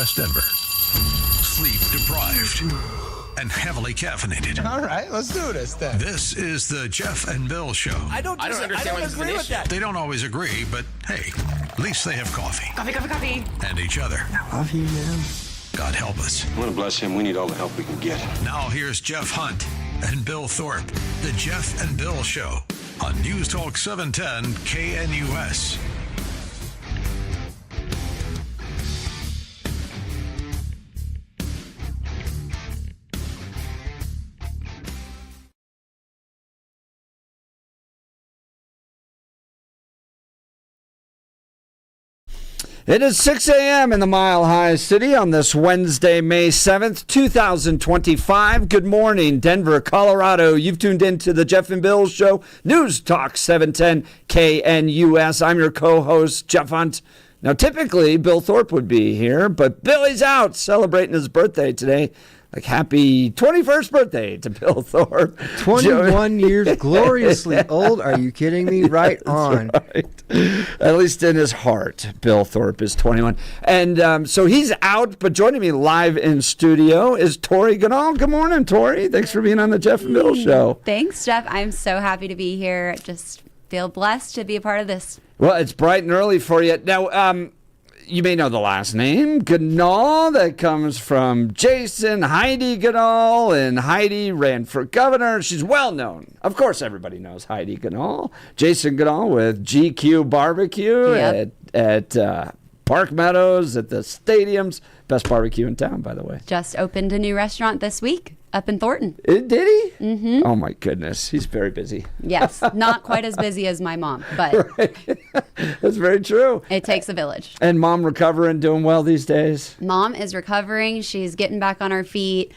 West Denver. Sleep deprived and heavily caffeinated. All right, let's do this then. This is the Jeff and Bill Show. I don't understand what agree with that. They don't always agree, but hey, at least they have coffee. Coffee. And each other. I love you, man. God help us. I want to bless him. We need all the help we can get. Now here's Jeff Hunt and Bill Thorpe. The Jeff and Bill Show on News Talk 710 KNUS. It is 6 a.m. in the Mile High City on this Wednesday, May 7th, 2025. Good morning, Denver, Colorado. You've tuned into the Jeff and Bill Show, News Talk 710 KNUS. I'm your co-host, Jeff Hunt. Now, typically, Bill Thorpe would be here, but Billy's out celebrating his birthday today. Like, happy 21st birthday to Bill Thorpe. 21 years, gloriously old. Are you kidding me? Right on. Right. At least in his heart, Bill Thorpe is 21. And so he's out, but joining me live in studio is Tori Ganahl. Good morning, Tori. Thanks for being on the Jeff and Bill Show. Thanks, Jeff. I'm so happy to be here. Just feel blessed to be a part of this. Well, it's bright and early for you. Now, you may know the last name, Ganahl. That comes from Jason, Heidi Ganahl, and Heidi ran for governor. She's well known. Of course, everybody knows Heidi Ganahl. Jason Ganahl with GQ Barbecue at Park Meadows, at the stadiums. Best barbecue in town, by the way. Just opened a new restaurant this week up in Thornton. Did he? Mm-hmm. Oh, my goodness. He's very busy. Yes. Not quite as busy as my mom, but Right. That's very true. it takes a village. And mom recovering, doing well these days? Mom is recovering. She's getting back on her feet.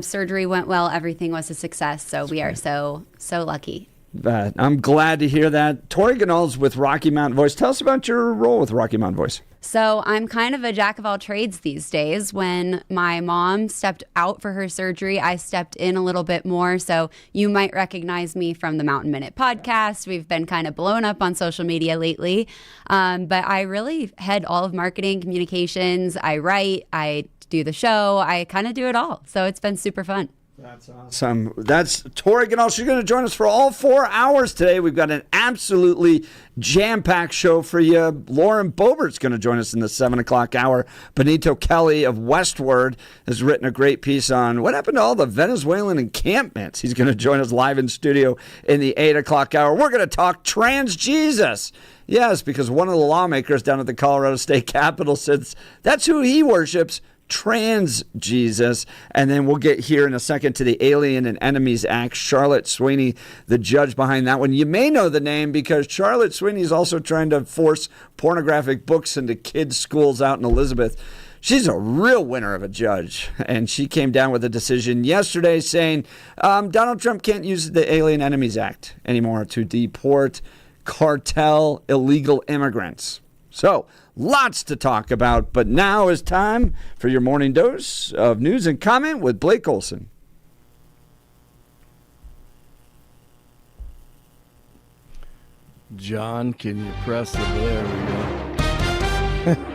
Surgery went well. Everything was a success. So we are so lucky. I'm glad to hear that. Tori Ganahl's with Rocky Mountain Voice. Tell us about your role with Rocky Mountain Voice. So I'm kind of a jack of all trades these days. When my mom stepped out for her surgery, I stepped in a little bit more. So you might recognize me from the Mountain Minute podcast. We've been kind of blown up on social media lately. But I really head all of marketing, communications. I write, I do the show. I kind of do it all. So it's been super fun. That's awesome. That's Tori Ganahl. She's going to join us for all 4 hours today. We've got an absolutely jam-packed show for you. Lauren Boebert's going to join us in the 7 o'clock hour. Benito Kelty of Westword has written a great piece on what happened to all the Venezuelan encampments. He's going to join us live in studio in the 8 o'clock hour. We're going to talk trans Jesus. Yes, because one of the lawmakers down at the Colorado State Capitol says that's who he worships. Trans Jesus. And then we'll get here in a second to the Alien and Enemies Act. Charlotte Sweeney, the judge behind that one. You may know the name because Charlotte Sweeney is also trying to force pornographic books into kids' schools out in Elizabeth. She's a real winner of a judge, and she came down with a decision yesterday saying Donald Trump can't use the Alien Enemies Act anymore to deport cartel illegal immigrants. So, lots to talk about, but now is time for your morning dose of news and comment with Blake Olson. John, can you press the... There we go.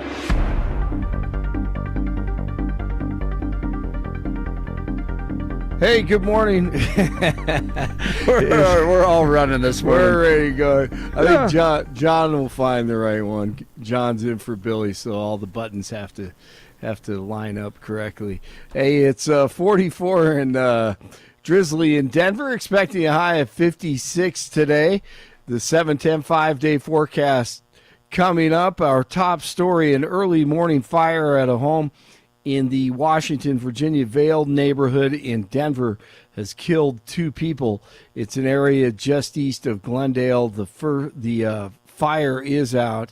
Hey, good morning. We're all running this morning. We're ready to go. I think John will find the right one. John's in for Billy, so all the buttons have to line up correctly. Hey, it's 44 and drizzly in Denver, expecting a high of 56 today. The 7-10 5-day forecast coming up. Our top story, an early morning fire at a home in the Washington, Virginia Vale neighborhood in Denver has killed 2 people. It's an area just east of Glendale. The fire is out,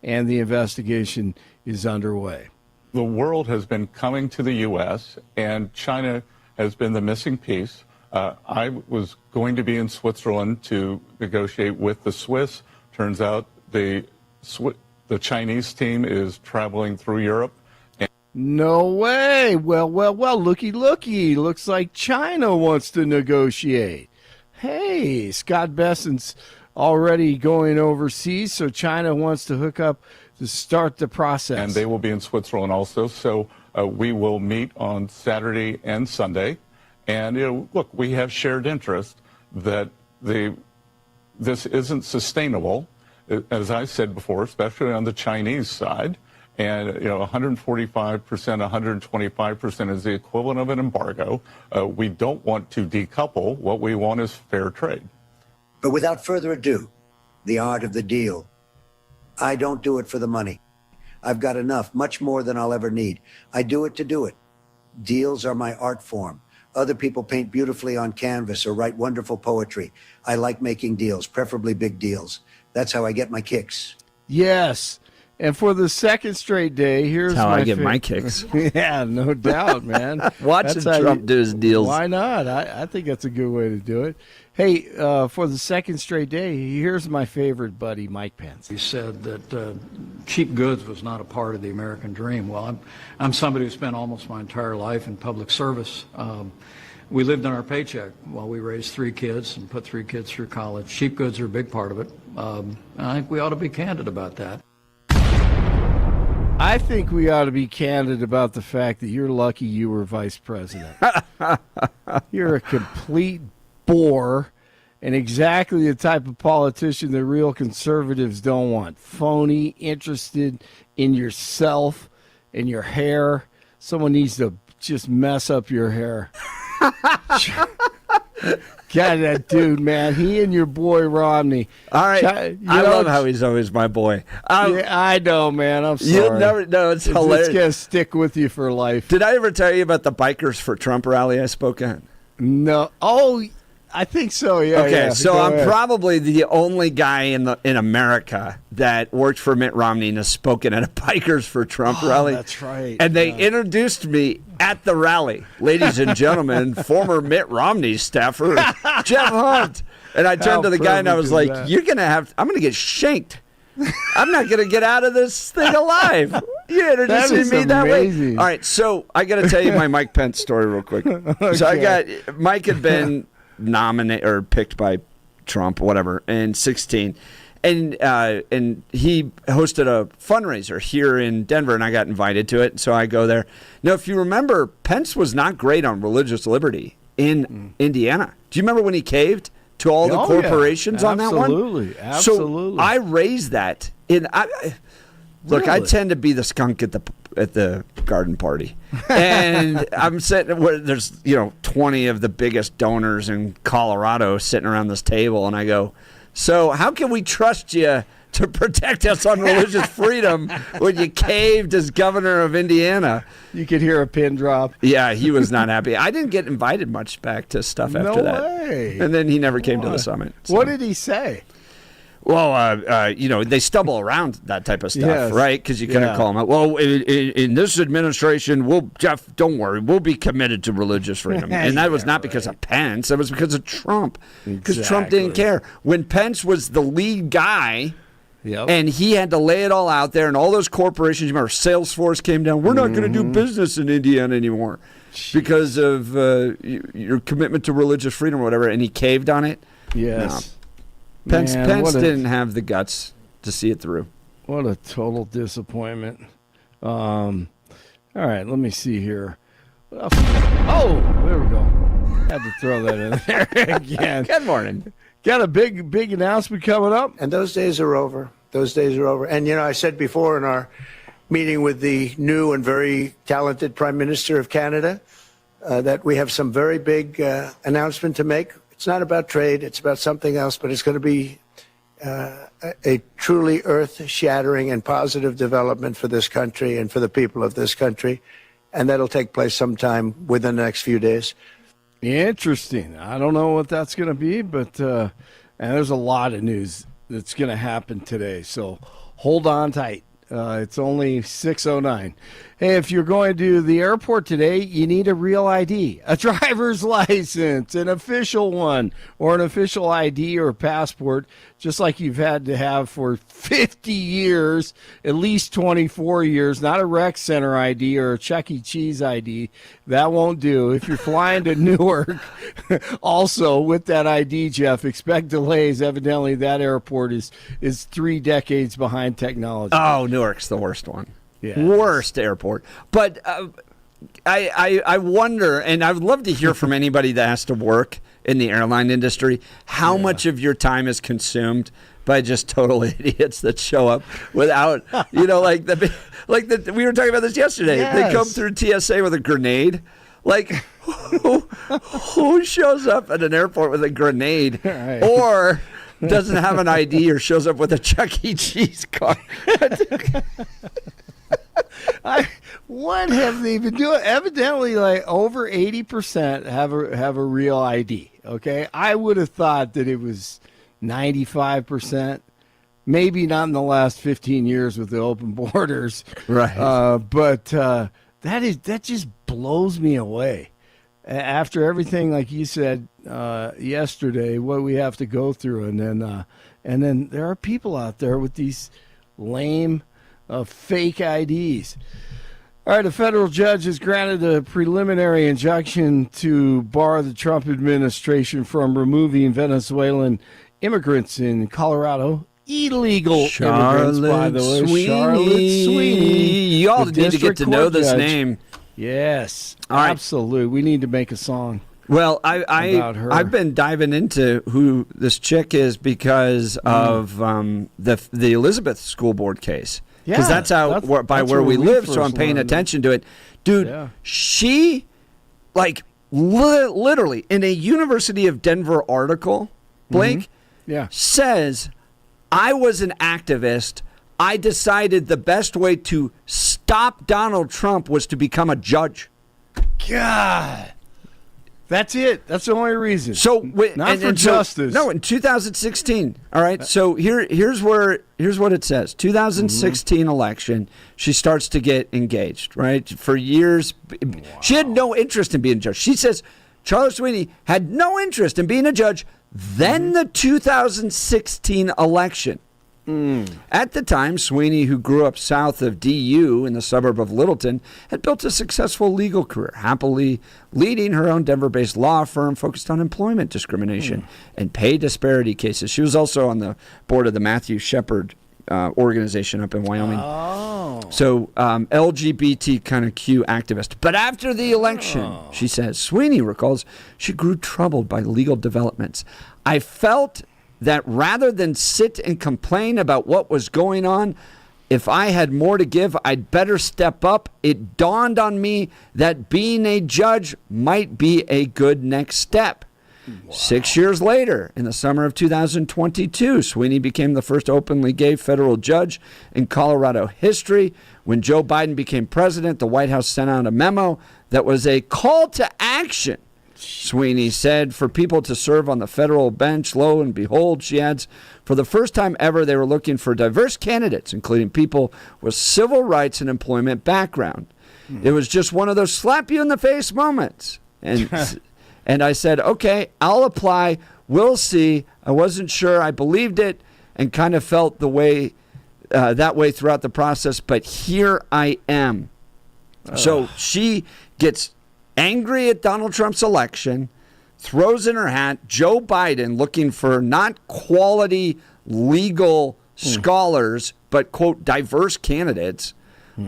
and the investigation is underway. The world has been coming to the U.S., and China has been the missing piece. I was going to be in Switzerland to negotiate with the Swiss. Turns out the Chinese team is traveling through Europe. No way. Well, looky. Looks like China wants to negotiate. Hey, Scott Besson's already going overseas, so China wants to hook up start the process. And they will be in Switzerland also. So we will meet on Saturday and Sunday. And, look, we have shared interest that this isn't sustainable, as I said before, especially on the Chinese side. And, 145%, 125% is the equivalent of an embargo. We don't want to decouple. What we want is fair trade. But without further ado, the art of the deal. I don't do it for the money. I've got enough, much more than I'll ever need. I do it to do it. Deals are my art form. Other people paint beautifully on canvas or write wonderful poetry. I like making deals, preferably big deals. That's how I get my kicks. Yes. And for the second straight day, here's That's how I get my my kicks. Yeah, no doubt, man. Watching Trump do his deals. Why not? I think that's a good way to do it. Hey, for the second straight day, here's my favorite buddy, Mike Pence. He said that cheap goods was not a part of the American dream. Well, I'm somebody who spent almost my entire life in public service. We lived on our paycheck while we raised 3 kids and put 3 kids through college. Cheap goods are a big part of it. And I think we ought to be candid about that. I think we ought to be candid about the fact that you're lucky you were vice president. You're a complete bore and exactly the type of politician that real conservatives don't want. Phony, interested in yourself and your hair. Someone needs to just mess up your hair. God, that dude, man. He and your boy Romney. All right. I love how he's always my boy. Yeah, I know, man. I'm sorry. You'll never know. It's hilarious. It's going to stick with you for life. Did I ever tell you about the Bikers for Trump rally I spoke at? No. Oh, I think so, yeah. Okay, yeah. so Go I'm ahead. probably the only guy in America that worked for Mitt Romney and has spoken at a Bikers for Trump rally. That's right. And they introduced me at the rally. Ladies and gentlemen, former Mitt Romney staffer, Jeff Hunt. And I turned to the guy and I was like, I'm going to get shanked. I'm not going to get out of this thing alive. You introducing me that way. All right, so I got to tell you my Mike Pence story real quick. Okay. So Mike had been nominated or picked by Trump, whatever, in 2016. And he hosted a fundraiser here in Denver, and I got invited to it, so I go there. Now, if you remember, Pence was not great on religious liberty in Indiana. Do you remember when he caved to all the corporations on that one? Absolutely. So I raised that. Look, I tend to be the skunk at the garden party, and I'm sitting where there's 20 of the biggest donors in Colorado sitting around this table, and I go, so how can we trust you to protect us on religious freedom when you caved as governor of Indiana? You could hear a pin drop. Yeah, he was not happy. I didn't get invited much back to stuff after that. No way. And then he never came to the summit. So. What did he say? Well, they stumble around that type of stuff, right? Because you couldn't call them out. Well, in this administration, Jeff, don't worry, we'll be committed to religious freedom. And that was not because of Pence. It was because of Trump. Because Trump didn't care. When Pence was the lead guy, and he had to lay it all out there, and all those corporations, you remember Salesforce came down, we're not going to do business in Indiana anymore because of your commitment to religious freedom or whatever, and he caved on it. Yes. No. Pence didn't have the guts to see it through. What a total disappointment. All right, let me see here. Oh, there we go. Had to throw that in there again. Good morning. Got a big announcement coming up. And those days are over. Those days are over. And, I said before in our meeting with the new and very talented Prime Minister of Canada that we have some very big announcement to make. It's not about trade. It's about something else, but it's going to be a truly earth-shattering and positive development for this country and for the people of this country. And that'll take place sometime within the next few days. Interesting. I don't know what that's going to be, but and there's a lot of news that's going to happen today. So hold on tight. It's only 6:09. Hey, if you're going to the airport today, you need a real ID, a driver's license, an official one, or an official ID or passport, just like you've had to have for 50 years, at least 24 years, not a rec center ID or a Chuck E. Cheese ID. That won't do. If you're flying to Newark, also with that ID, Jeff, expect delays. Evidently, that airport is 3 decades behind technology. Oh, Newark's the worst one. Yeah. Worst airport. But I wonder, and I would love to hear from anybody that has to work in the airline industry, how much of your time is consumed by just total idiots that show up without, we were talking about this yesterday. Yes. They come through TSA with a grenade. Like, who shows up at an airport with a grenade Right. or doesn't have an ID or shows up with a Chuck E. Cheese card? What have they been doing? Evidently, like over 80% have a real ID. Okay, I would have thought that it was 95%. Maybe not in the last 15 years with the open borders, Right? But that just blows me away. After everything, like you said yesterday, what we have to go through, and then there are people out there with these lame fake IDs. All right, a federal judge has granted a preliminary injunction to bar the Trump administration from removing Venezuelan immigrants in Colorado. Illegal immigrants, by the way. Charlotte Sweeney. You all the need to get district to know court this judge. name. Yes, All right. absolutely. We need to make a song. Well, About her. I've been diving into who this chick is because of the Elizabeth School Board case. Because Yeah, that's how that's where we live, so I'm first paying learned. attention to it. Dude, Yeah. she, literally, in a University of Denver article, Blake, Yeah. says, I was an activist. I decided the best way to stop Donald Trump was to become a judge. God. That's it. That's the only reason. So not for justice. No, in 2016. All right. So here's what it says. 2016 election. She starts to get engaged. Right, for years, she had no interest in being a judge. She says Charlotte Sweeney had no interest in being a judge. Then the 2016 election. At the time, Sweeney, who grew up south of DU in the suburb of Littleton, had built a successful legal career, happily leading her own Denver-based law firm focused on employment discrimination and pay disparity cases. She was also on the board of the Matthew Shepard organization up in Wyoming. Oh. So LGBT kind of Q activist. But after the election, she says, Sweeney recalls she grew troubled by legal developments. I felt that rather than sit and complain about what was going on, if I had more to give, I'd better step up. It dawned on me that being a judge might be a good next step. Wow. 6 years later, in the summer of 2022, Sweeney became the first openly gay federal judge in Colorado history. When Joe Biden became president, the White House sent out a memo that was a call to action. Sweeney said for people to serve on the federal bench. Lo and behold, she adds, for the first time ever, they were looking for diverse candidates, including people with civil rights and employment background. It was just one of those slap you in the face moments. And I said, okay, I'll apply. We'll see. I wasn't sure. I believed it and kind of felt the way that way throughout the process. But here I am. So she gets angry at Donald Trump's election, throws in her hat Joe Biden looking for not quality legal scholars, but, quote, diverse candidates,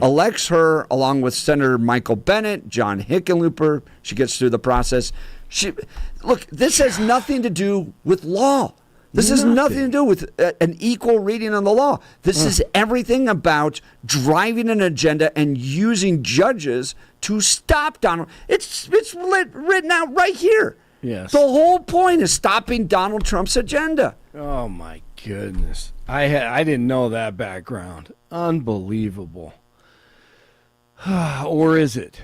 elects her along with Senator Michael Bennet, John Hickenlooper. She gets through the process. Look, this has nothing to do with law. This has nothing to do with an equal reading on the law. This is everything about driving an agenda and using judges to stop Donald. It's written out right here. Yes. The whole point is stopping Donald Trump's agenda. Oh, my goodness. I didn't know that background. Unbelievable. Or is it?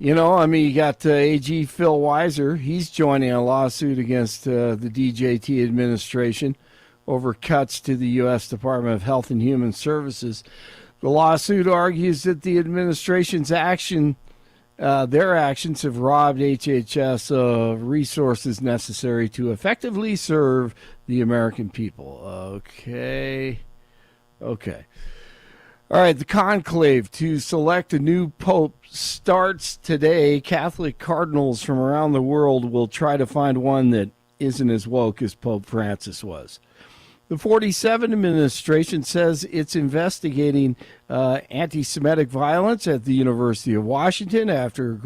You know, I mean, you got AG Phil Weiser. He's joining a lawsuit against the DJT administration over cuts to the U.S. Department of Health and Human Services. The lawsuit argues that the administration's their actions have robbed HHS of resources necessary to effectively serve the American people. Okay. All right, the conclave to select a new pope starts today. Catholic cardinals from around the world will try to find one that isn't as woke as Pope Francis was. The 47 administration says it's investigating anti-Semitic violence at the University of Washington after a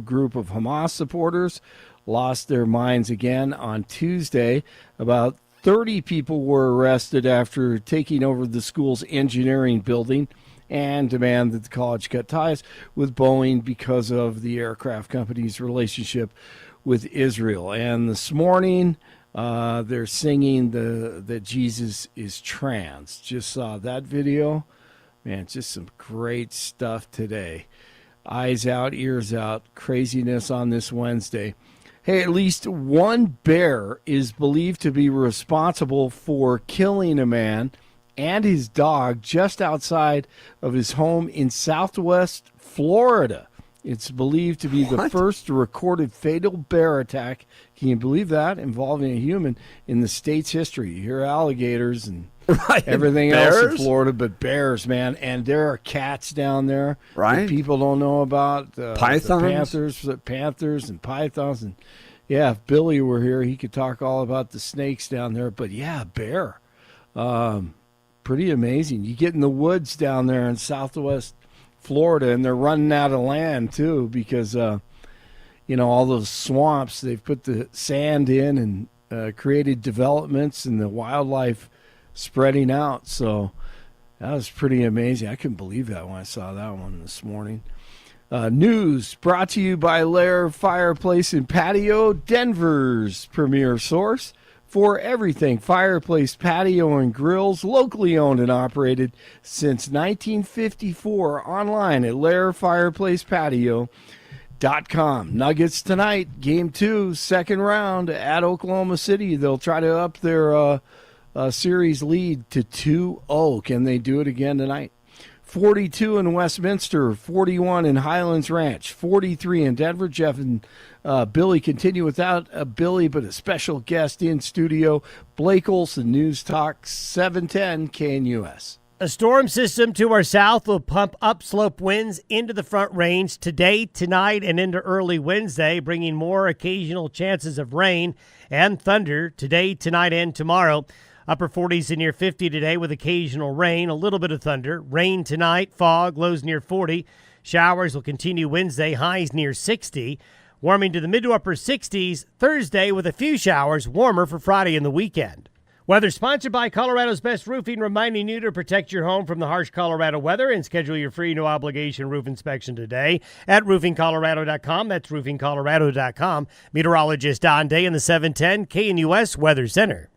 group of Hamas supporters lost their minds again on Tuesday. About 30 people were arrested after taking over the school's engineering building and demand that the college cut ties with Boeing because of the aircraft company's relationship with Israel. And this morning, they're singing that Jesus is trans. Just saw that video. Man, just some great stuff today. Eyes out, ears out, craziness on this Wednesday. Hey, at least one bear is believed to be responsible for killing a man and his dog just outside of his home in southwest Florida. It's believed to be the first recorded fatal bear attack, can you believe that, involving a human in the state's history. You hear alligators and everything else in Florida, but bears, man. And there are cats down there that people don't know about. Pythons? Panthers and pythons. And yeah, if Billy were here, he could talk all about the snakes down there. But yeah, bear. Pretty amazing. You get in the woods down there in southwest Florida, and they're running out of land too because all those swamps, they've put the sand in and created developments and the wildlife spreading out. So that was pretty amazing. I couldn't believe that when I saw that one this morning. News brought to you by Lair Fireplace and Patio, Denver's premier source for everything fireplace, patio, and grills, locally owned and operated since 1954. Online at lairfireplacepatio.com. Nuggets tonight, game 2, second round at Oklahoma City. They'll try to up their series lead to 2-0. Can they do it again tonight? 42 in Westminster, 41 in Highlands Ranch, 43 in Denver. Jeff and Billy continue without a Billy, but a special guest in studio. Blake Olson, News Talk 710 KNUS. A storm system to our south will pump upslope winds into the Front Range today, tonight, and into early Wednesday, bringing more occasional chances of rain and thunder today, tonight, and tomorrow. Upper 40s and near 50 today with occasional rain, a little bit of thunder. Rain tonight, fog, lows near 40. Showers will continue Wednesday, highs near 60. Warming to the mid to upper 60s Thursday with a few showers, warmer for Friday and the weekend. Weather sponsored by Colorado's Best Roofing, reminding you to protect your home from the harsh Colorado weather and schedule your free no-obligation roof inspection today at roofingcolorado.com. That's roofingcolorado.com. Meteorologist Don Day in the 710 KNUS Weather Center.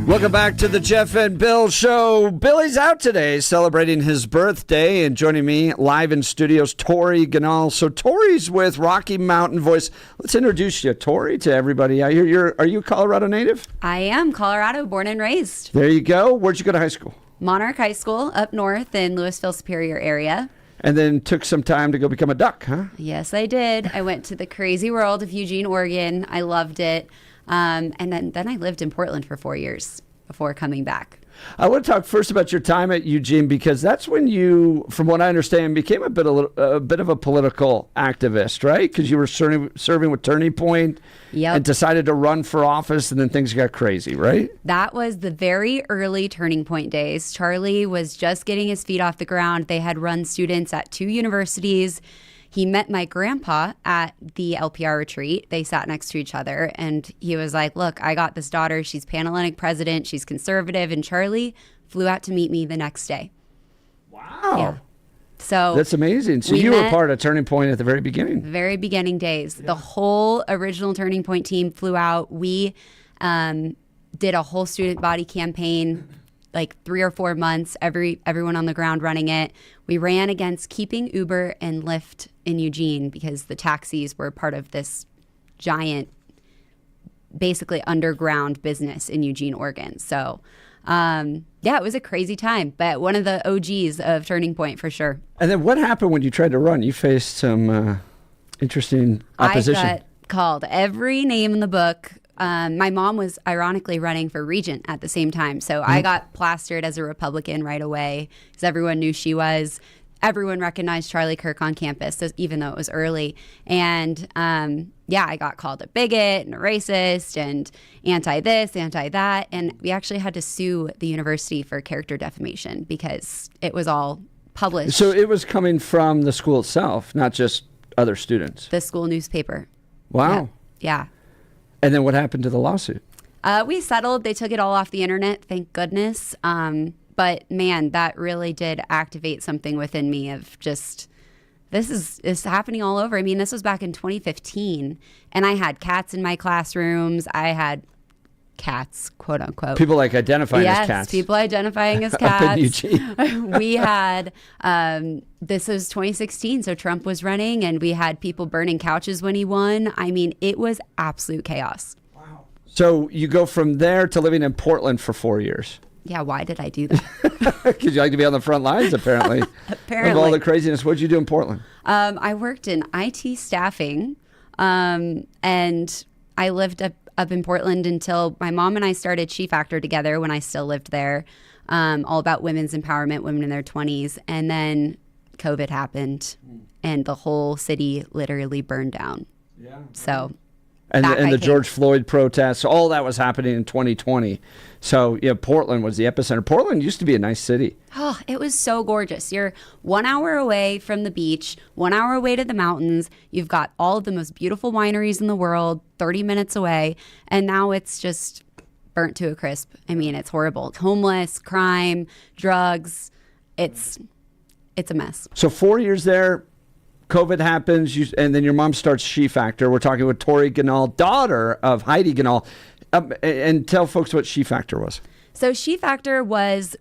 Welcome back to the Jeff and Bill Show. Billy's out today celebrating his birthday, and joining me live in studios, Tori Ganahl. So Tori's with Rocky Mountain Voice. Let's introduce you, Tori, to everybody. I hear are you a Colorado native? I am Colorado, born and raised. There you go. Where'd you go to high school? Monarch High School up north in Louisville, Superior area. And then took some time to go become a duck, huh? Yes, I did. I went to the crazy world of Eugene, Oregon. I loved it. And then I lived in Portland for 4 years before coming back. I want to talk first about your time at Eugene, because that's when you, from what I understand, became a bit of a political activist, right? Because you were serving with Turning Point and decided to run for office, and then things got crazy, right? That was the very early Turning Point days. Charlie was just getting his feet off the ground. They had run students at 2 universities. he met my grandpa at the LPR retreat. They sat next to each other, and he was like, look, I got this daughter. She's Pan-Hellenic president. She's conservative. And Charlie flew out to meet me the next day. Wow. Yeah. So that's amazing. So you were part of Turning Point at the very beginning. Very beginning days. Yeah. The whole original Turning Point team flew out. We did a whole student body campaign, like 3 or 4 months, everyone on the ground running it. We ran against keeping Uber and Lyft in Eugene because the taxis were part of this giant, basically underground business in Eugene, Oregon. So yeah, it was a crazy time, but one of the OGs of Turning Point for sure. And then what happened when you tried to run? You faced some interesting opposition. I got called every name in the book. My mom was ironically running for regent at the same time. So I got plastered as a Republican right away because everyone knew she was. Everyone recognized Charlie Kirk on campus, even though it was early. And yeah, I got called a bigot and a racist and anti-this, anti-that. And we actually had to sue the university for character defamation because it was all published. So it was coming from the school itself, not just other students. The school newspaper. Wow. Yeah. And then what happened to the lawsuit? We settled. They took it all off the internet, thank goodness. But man, that really did activate something within me of just, this is happening all over. I mean, this was back in 2015, and I had cats in my classrooms. I had cats, quote unquote. People like identifying as cats. Yes, people identifying as cats. Up in Eugene. We had, this was 2016, so Trump was running, and we had people burning couches when he won. I mean, it was absolute chaos. Wow. So you go from there to living in Portland for 4 years. Yeah, why did I do that? Because you like to be on the front lines, apparently. Apparently. Of all the craziness. What did you do in Portland? I worked in IT staffing, and I lived up in Portland until my mom and I started She Factor together when I still lived there, all about women's empowerment, women in their 20s. And then COVID happened, and the whole city literally burned down. Yeah. So... And the George Floyd protests, all that was happening in 2020. So, yeah, Portland was the epicenter. Portland used to be a nice city. Oh, it was so gorgeous. You're 1 hour away from the beach, 1 hour away to the mountains. You've got all of the most beautiful wineries in the world, 30 minutes away. And now it's just burnt to a crisp. I mean, it's horrible. It's homeless, crime, drugs. It's a mess. So 4 years there. COVID happens, and then your mom starts She Factor. We're talking with Tori Ganahl, daughter of Heidi Ganahl. And tell folks what She Factor was. So She Factor was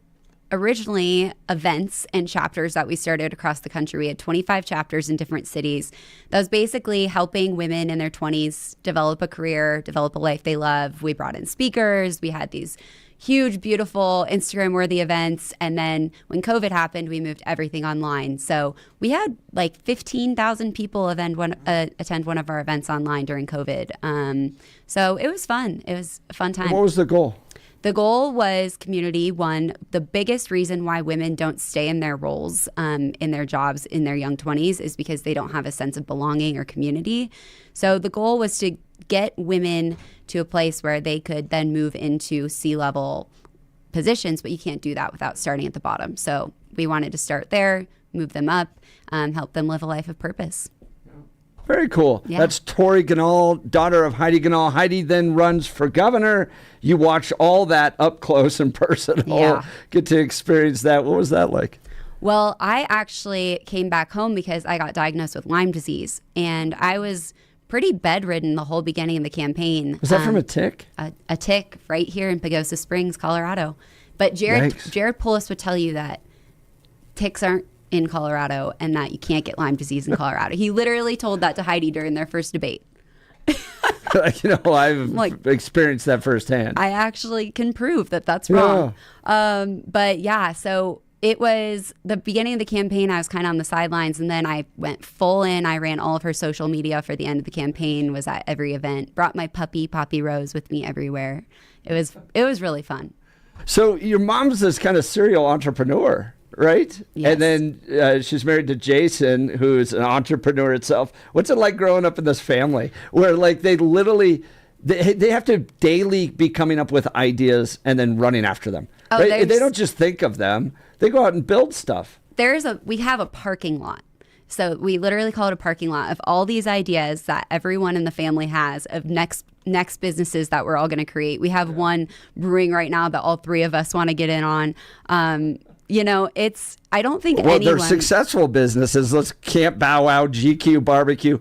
originally events and chapters that we started across the country. We had 25 chapters in different cities. That was basically helping women in their 20s develop a career, develop a life they love. We brought in speakers. We had these huge, beautiful Instagram-worthy events. And then when COVID happened, we moved everything online. So we had like 15,000 people attend one of our events online during COVID. So it was fun. It was a fun time. And what was the goal? The goal was community. One, the biggest reason why women don't stay in their roles, in their jobs in their young 20s is because they don't have a sense of belonging or community. So the goal was to get women to a place where they could then move into C-level positions, but you can't do that without starting at the bottom. So we wanted to start there, move them up, help them live a life of purpose. Very cool. Yeah. That's Tori Ganahl, daughter of Heidi Ganahl. Heidi then runs for governor. You watch all that up close and personal. Yeah. Get to experience that. What was that like? Well, I actually came back home because I got diagnosed with Lyme disease, and I was pretty bedridden the whole beginning of the campaign. Was that from a tick? A tick right here in Pagosa Springs, Colorado. But Jared Polis would tell you that ticks aren't in Colorado and that you can't get Lyme disease in Colorado. He literally told that to Heidi during their first debate. I've experienced that firsthand. I actually can prove that that's wrong. Yeah. But yeah, so it was the beginning of the campaign. I was kind of on the sidelines, and then I went full in. I ran all of her social media for the end of the campaign, was at every event, brought my puppy, Poppy Rose, with me everywhere. It was really fun. So your mom's this kind of serial entrepreneur, right? Yes. And then she's married to Jason, who's an entrepreneur itself. What's it like growing up in this family where like they literally, they have to daily be coming up with ideas and then running after them, right? They don't just think of them. They go out and build stuff. We have a parking lot. So we literally call it a parking lot of all these ideas that everyone in the family has of next businesses that we're all going to create. We have one brewing right now that all three of us want to get in on. I don't think anyone... they're successful businesses. Let's Camp Bow Wow, GQ Barbecue.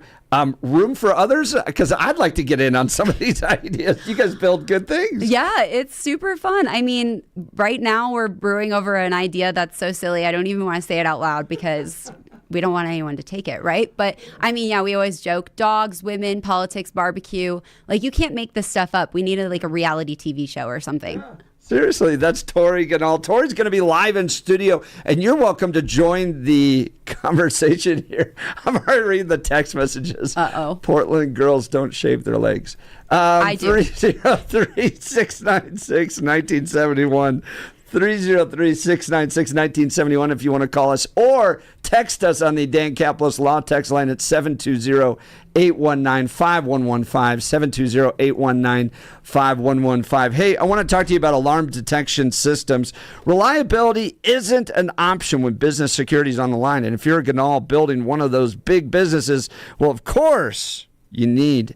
Room for others? Because I'd like to get in on some of these ideas. You guys build good things. Yeah, it's super fun. I mean, right now we're brewing over an idea that's so silly. I don't even want to say it out loud because we don't want anyone to take it, right? But I mean, yeah, we always joke, dogs, women, politics, barbecue. Like, you can't make this stuff up. We need a reality TV show or something. Yeah. Seriously, that's Tori Ganahl. Tori's going to be live in studio, and you're welcome to join the conversation here. I'm already reading the text messages. Uh-oh. Portland girls don't shave their legs. I do. 303-696-1971. 303-696-1971 if you want to call us, or text us on the Dan Caplos Law text line at 720-819-5115, 720-819-5115. Hey, I want to talk to you about alarm detection systems. Reliability isn't an option when business security is on the line, and if you're a Ganahl building one of those big businesses, well, of course, you need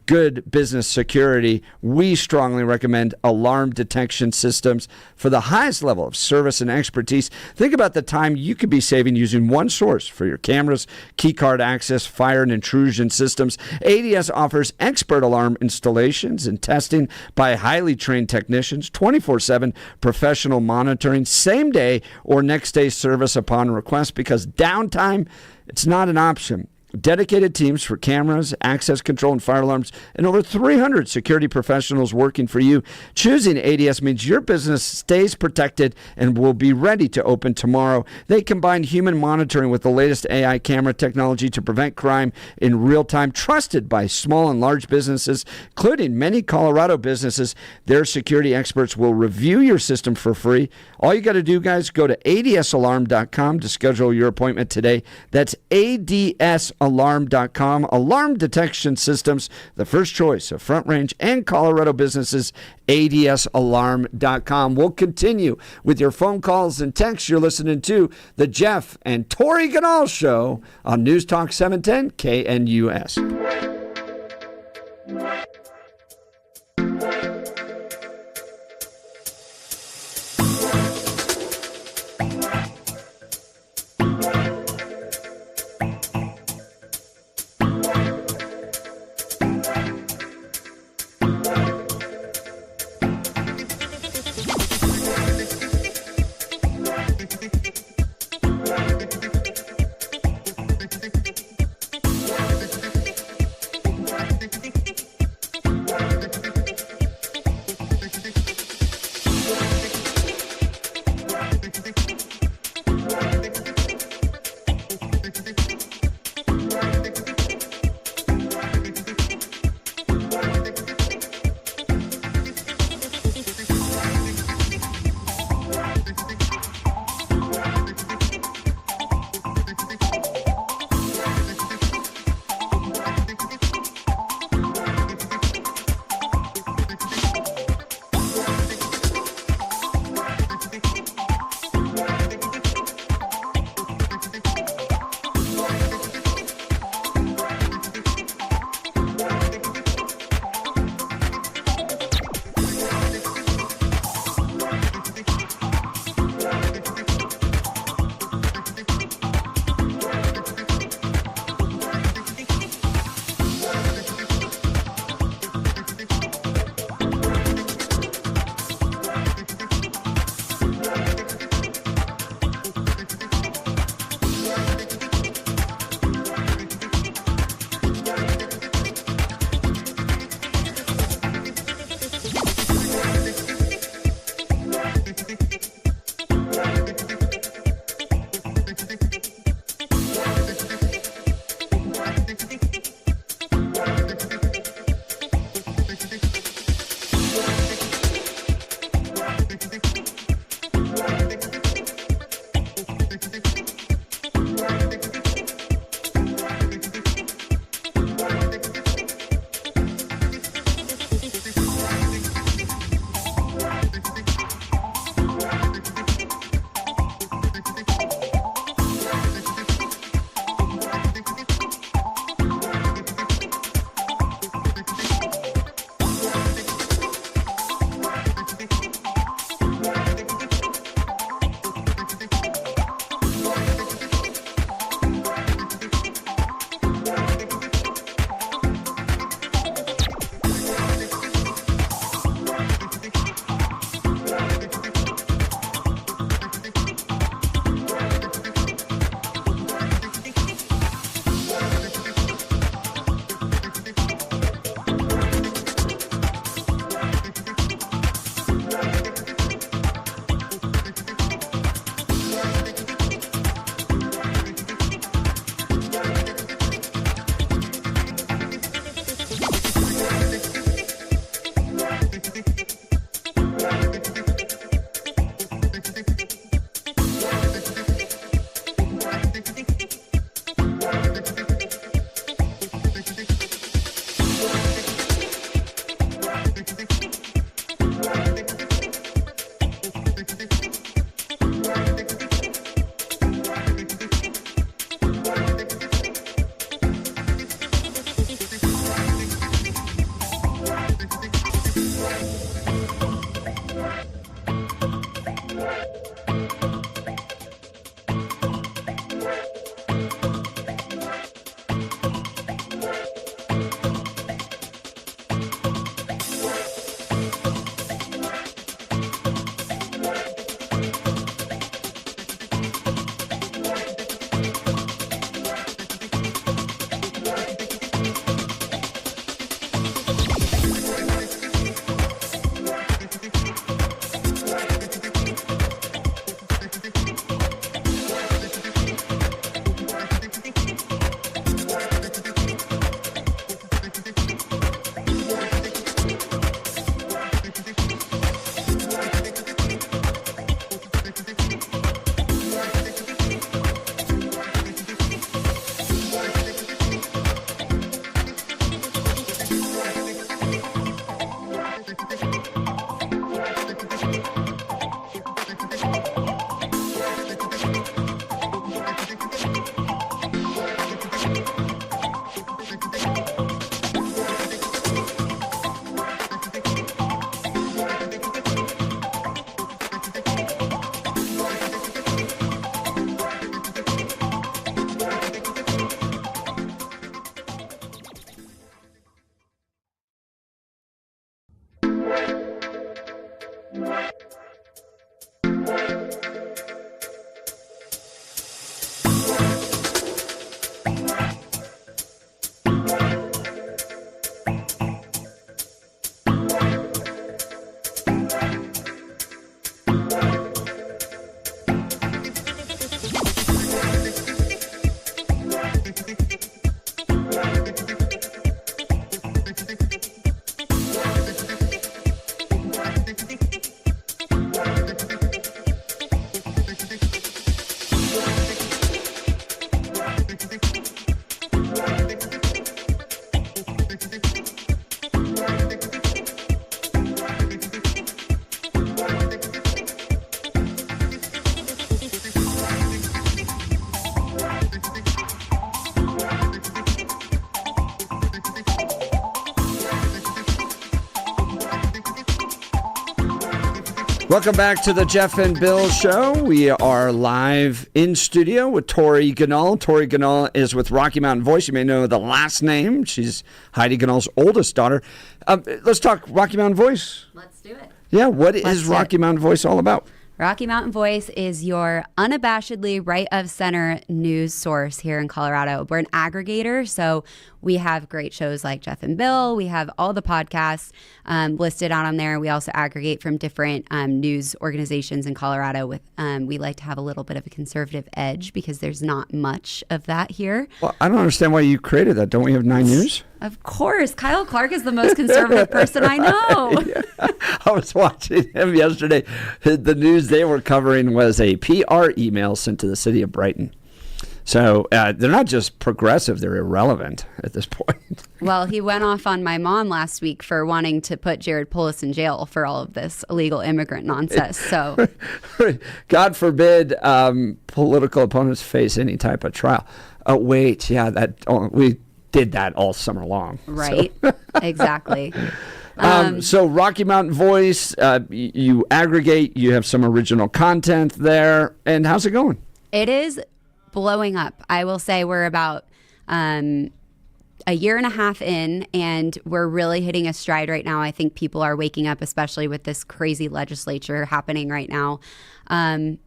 good business security. We strongly recommend alarm detection systems for the highest level of service and expertise. Think about the time you could be saving using one source for your cameras, key card access, fire and intrusion systems. ADS offers expert alarm installations and testing by highly trained technicians, 24/7 professional monitoring, same day or next day service upon request, because downtime, it's not an option. Dedicated teams for cameras, access control, and fire alarms, and over 300 security professionals working for you. Choosing ADS means your business stays protected and will be ready to open tomorrow. They combine human monitoring with the latest AI camera technology to prevent crime in real time, trusted by small and large businesses, including many Colorado businesses. Their security experts will review your system for free. All you got to do, guys, go to adsalarm.com to schedule your appointment today. That's adsalarm.com. Alarm detection systems, the first choice of Front Range and Colorado businesses, adsalarm.com. We'll continue with your phone calls and texts. You're listening to the Jeff and Tori Ganahl Show on News Talk 710 KNUS. Welcome back to the Jeff and Bill Show. We are live in studio with Tori Ganahl. Tori Ganahl is with Rocky Mountain Voice. You may know the last name. She's Heidi Ganahl's oldest daughter. Let's talk Rocky Mountain Voice. Let's do it. Yeah, what is Rocky Mountain Voice all about? Rocky Mountain Voice is your unabashedly right-of-center news source here in Colorado. We're an aggregator, so we have great shows like Jeff and Bill. We have all the podcasts listed out on there. We also aggregate from different news organizations in Colorado. We like to have a little bit of a conservative edge because there's not much of that here. Well, I don't understand why you created that. Don't we have 9 News? Of course. Kyle Clark is the most conservative person I know. Yeah. I was watching him yesterday. The news they were covering was a PR email sent to the city of Brighton. So they're not just progressive, they're irrelevant at this point. Well, he went off on my mom last week for wanting to put Jared Polis in jail for all of this illegal immigrant nonsense. So, God forbid political opponents face any type of trial. Wait, yeah, we did that all summer long. Right, so. Exactly. So Rocky Mountain Voice, you aggregate, you have some original content there, and how's it going? It is blowing up. I will say we're about a year and a half in, and we're really hitting a stride right now. I think people are waking up, especially with this crazy legislature happening right now.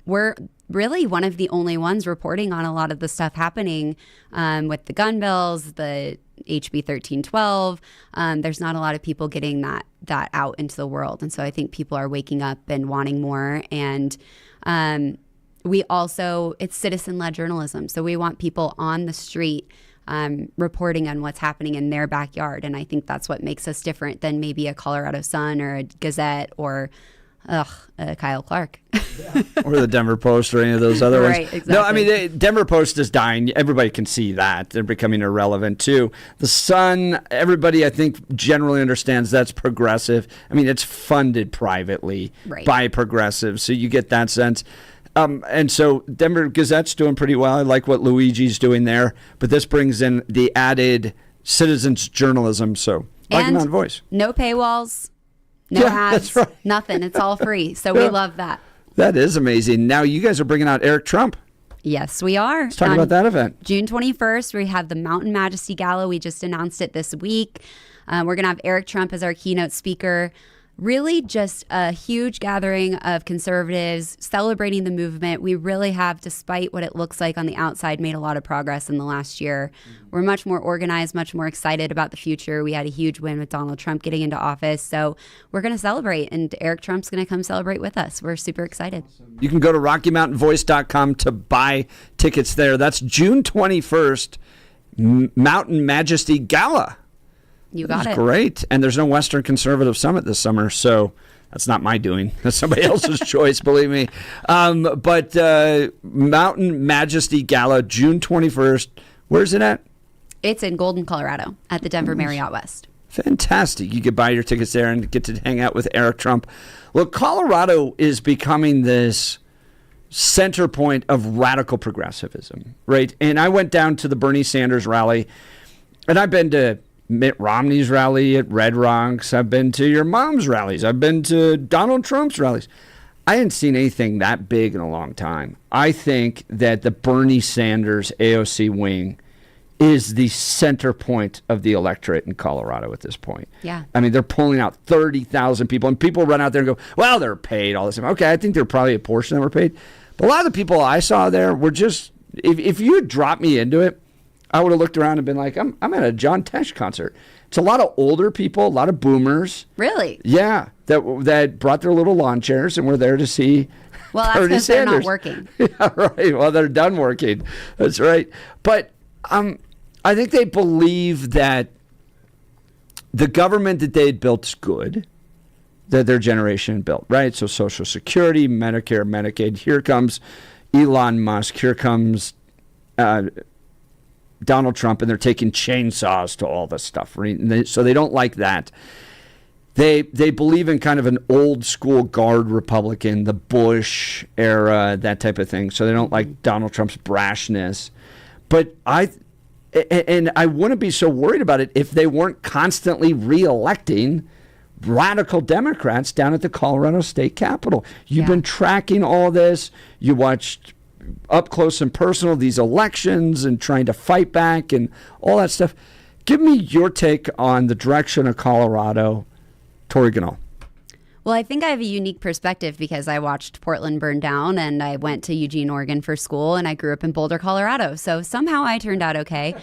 We're really one of the only ones reporting on a lot of the stuff happening with the gun bills, the HB 1312. There's not a lot of people getting that out into the world. And so I think people are waking up and wanting more. And we also, it's citizen-led journalism. So we want people on the street reporting on what's happening in their backyard. And I think that's what makes us different than maybe a Colorado Sun or a Gazette or Kyle Clark. Or the Denver Post or any of those other ones. Right, exactly. No, I mean, Denver Post is dying. Everybody can see that. They're becoming irrelevant, too. The Sun, everybody, I think, generally understands that's progressive. I mean, it's funded privately by progressives, so you get that sense. And so Denver Gazette's doing pretty well. I like what Luigi's doing there. But this brings in the added citizens journalism, so like an on voice. No paywalls. No ads, nothing. It's all free. So we love that. That is amazing. Now you guys are bringing out Eric Trump. Yes, we are. Let's talk about that event. June 21st, we have the Mountain Majesty Gala. We just announced it this week. We're going to have Eric Trump as our keynote speaker. Really just a huge gathering of conservatives celebrating the movement. We really have, despite what it looks like on the outside, made a lot of progress in the last year. We're much more organized, much more excited about the future. We had a huge win with Donald Trump getting into office. So we're going to celebrate, and Eric Trump's going to come celebrate with us. We're super excited. You can go to RockyMountainVoice.com to buy tickets there. That's June 21st, Mountain Majesty Gala. You got That's it. Great. And there's no Western Conservative Summit this summer, so that's not my doing. That's somebody else's choice, believe me. But Mountain Majesty Gala, June 21st. Where's it at? It's in Golden, Colorado, at the Denver Marriott West. Fantastic. You could buy your tickets there and get to hang out with Eric Trump. Look, Colorado is becoming this center point of radical progressivism, right? And I went down to the Bernie Sanders rally, and I've been to Mitt Romney's rally at Red Rocks. I've been to your mom's rallies. I've been to Donald Trump's rallies. I hadn't seen anything that big in a long time. I think that the Bernie Sanders AOC wing is the center point of the electorate in Colorado at this point. Yeah. I mean, they're pulling out 30,000 people, and people run out there and go, well, they're paid, all this. Okay, I think they're probably a portion that were paid. But a lot of the people I saw there were just, if you had dropped me into it, I would have looked around and been like, I'm at a John Tesh concert. It's a lot of older people, a lot of boomers. Really? Yeah, that brought their little lawn chairs and were there to see Well, that's Bernie because they're not Sanders. working. Yeah, right. Well, they're done working. That's right. But I think they believe that the government that they had built is good, that their generation built, right? So Social Security, Medicare, Medicaid. Here comes Elon Musk. Here comes Donald Trump, and they're taking chainsaws to all this stuff, right? And so they don't like that. They believe in kind of an old school guard Republican, the Bush era, that type of thing. So they don't like Donald Trump's brashness. But I wouldn't be so worried about it if they weren't constantly re-electing radical Democrats down at the Colorado State Capitol. You've been tracking all this. You watched up close and personal these elections and trying to fight back and all that stuff. Give me your take on the direction of Colorado, Tori Ganahl. Well, I think I have a unique perspective because I watched Portland burn down, and I went to Eugene, Oregon for school, and I grew up in Boulder, Colorado. So somehow I turned out okay.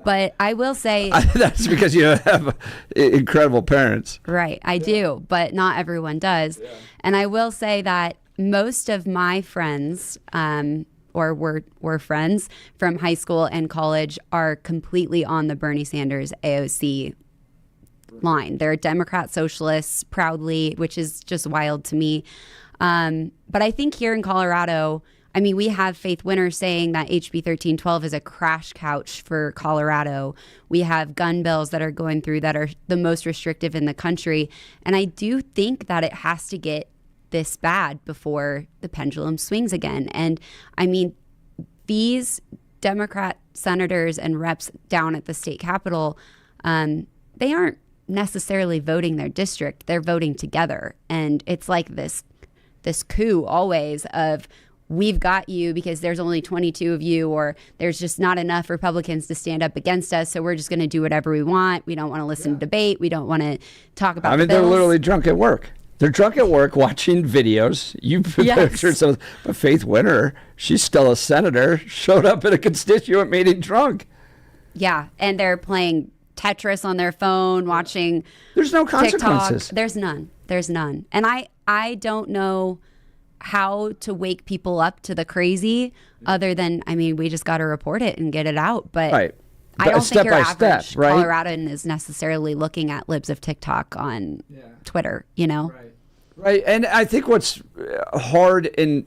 But I will say... That's because you have incredible parents. Right, I do, but not everyone does. Yeah. And I will say that most of my friends, or were friends from high school and college, are completely on the Bernie Sanders AOC line. They're Democrat socialists proudly, which is just wild to me. But I think here in Colorado, I mean, we have Faith Winter saying that HB 1312 is a crash couch for Colorado. We have gun bills that are going through that are the most restrictive in the country. And I do think that it has to get this bad before the pendulum swings again. And I mean, these Democrat senators and reps down at the state capitol, they aren't necessarily voting their district. They're voting together. And it's like this coup always of, we've got you because there's only 22 of you, or there's just not enough Republicans to stand up against us, so we're just going to do whatever we want. We don't want to listen to debate. We don't want to talk about they're literally drunk at work. They're drunk at work watching videos. You pictured some, but Faith Winter, she's still a senator, showed up at a constituent meeting drunk. Yeah, and they're playing Tetris on their phone, watching There's no consequences. TikTok. There's none. And I don't know how to wake people up to the crazy other than, I mean, we just got to report it and get it out. But right. I don't think your average step, right? Coloradan is necessarily looking at libs of TikTok on Twitter, you know? Right. Right, and I think what's hard in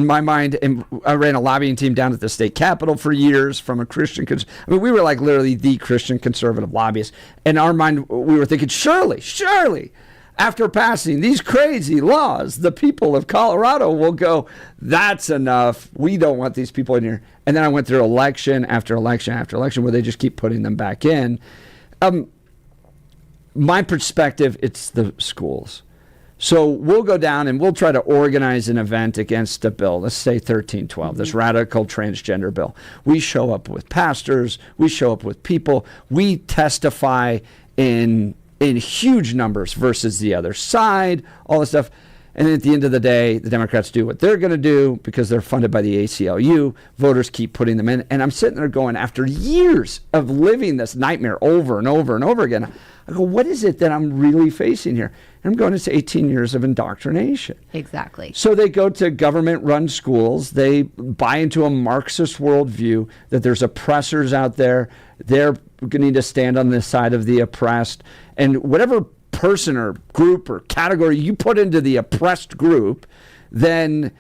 my mind, and I ran a lobbying team down at the state capitol for years from a Christian. I mean, we were like literally the Christian conservative lobbyists. In our mind, we were thinking, surely, after passing these crazy laws, the people of Colorado will go, that's enough. We don't want these people in here. And then I went through election after election after election where they just keep putting them back in. My perspective, it's the schools. So we'll go down and we'll try to organize an event against a bill, let's say 1312, this radical transgender bill. We show up with pastors, we show up with people, we testify in huge numbers versus the other side, all this stuff. And at the end of the day, the Democrats do what they're going to do because they're funded by the ACLU. Voters keep putting them in. And I'm sitting there going, after years of living this nightmare over and over and over again, I go, what is it that I'm really facing here? And I'm going, it's 18 years of indoctrination. Exactly. So they go to government-run schools. They buy into a Marxist worldview that there's oppressors out there. They're going to need to stand on the side of the oppressed. And whatever person or group or category you put into the oppressed group, then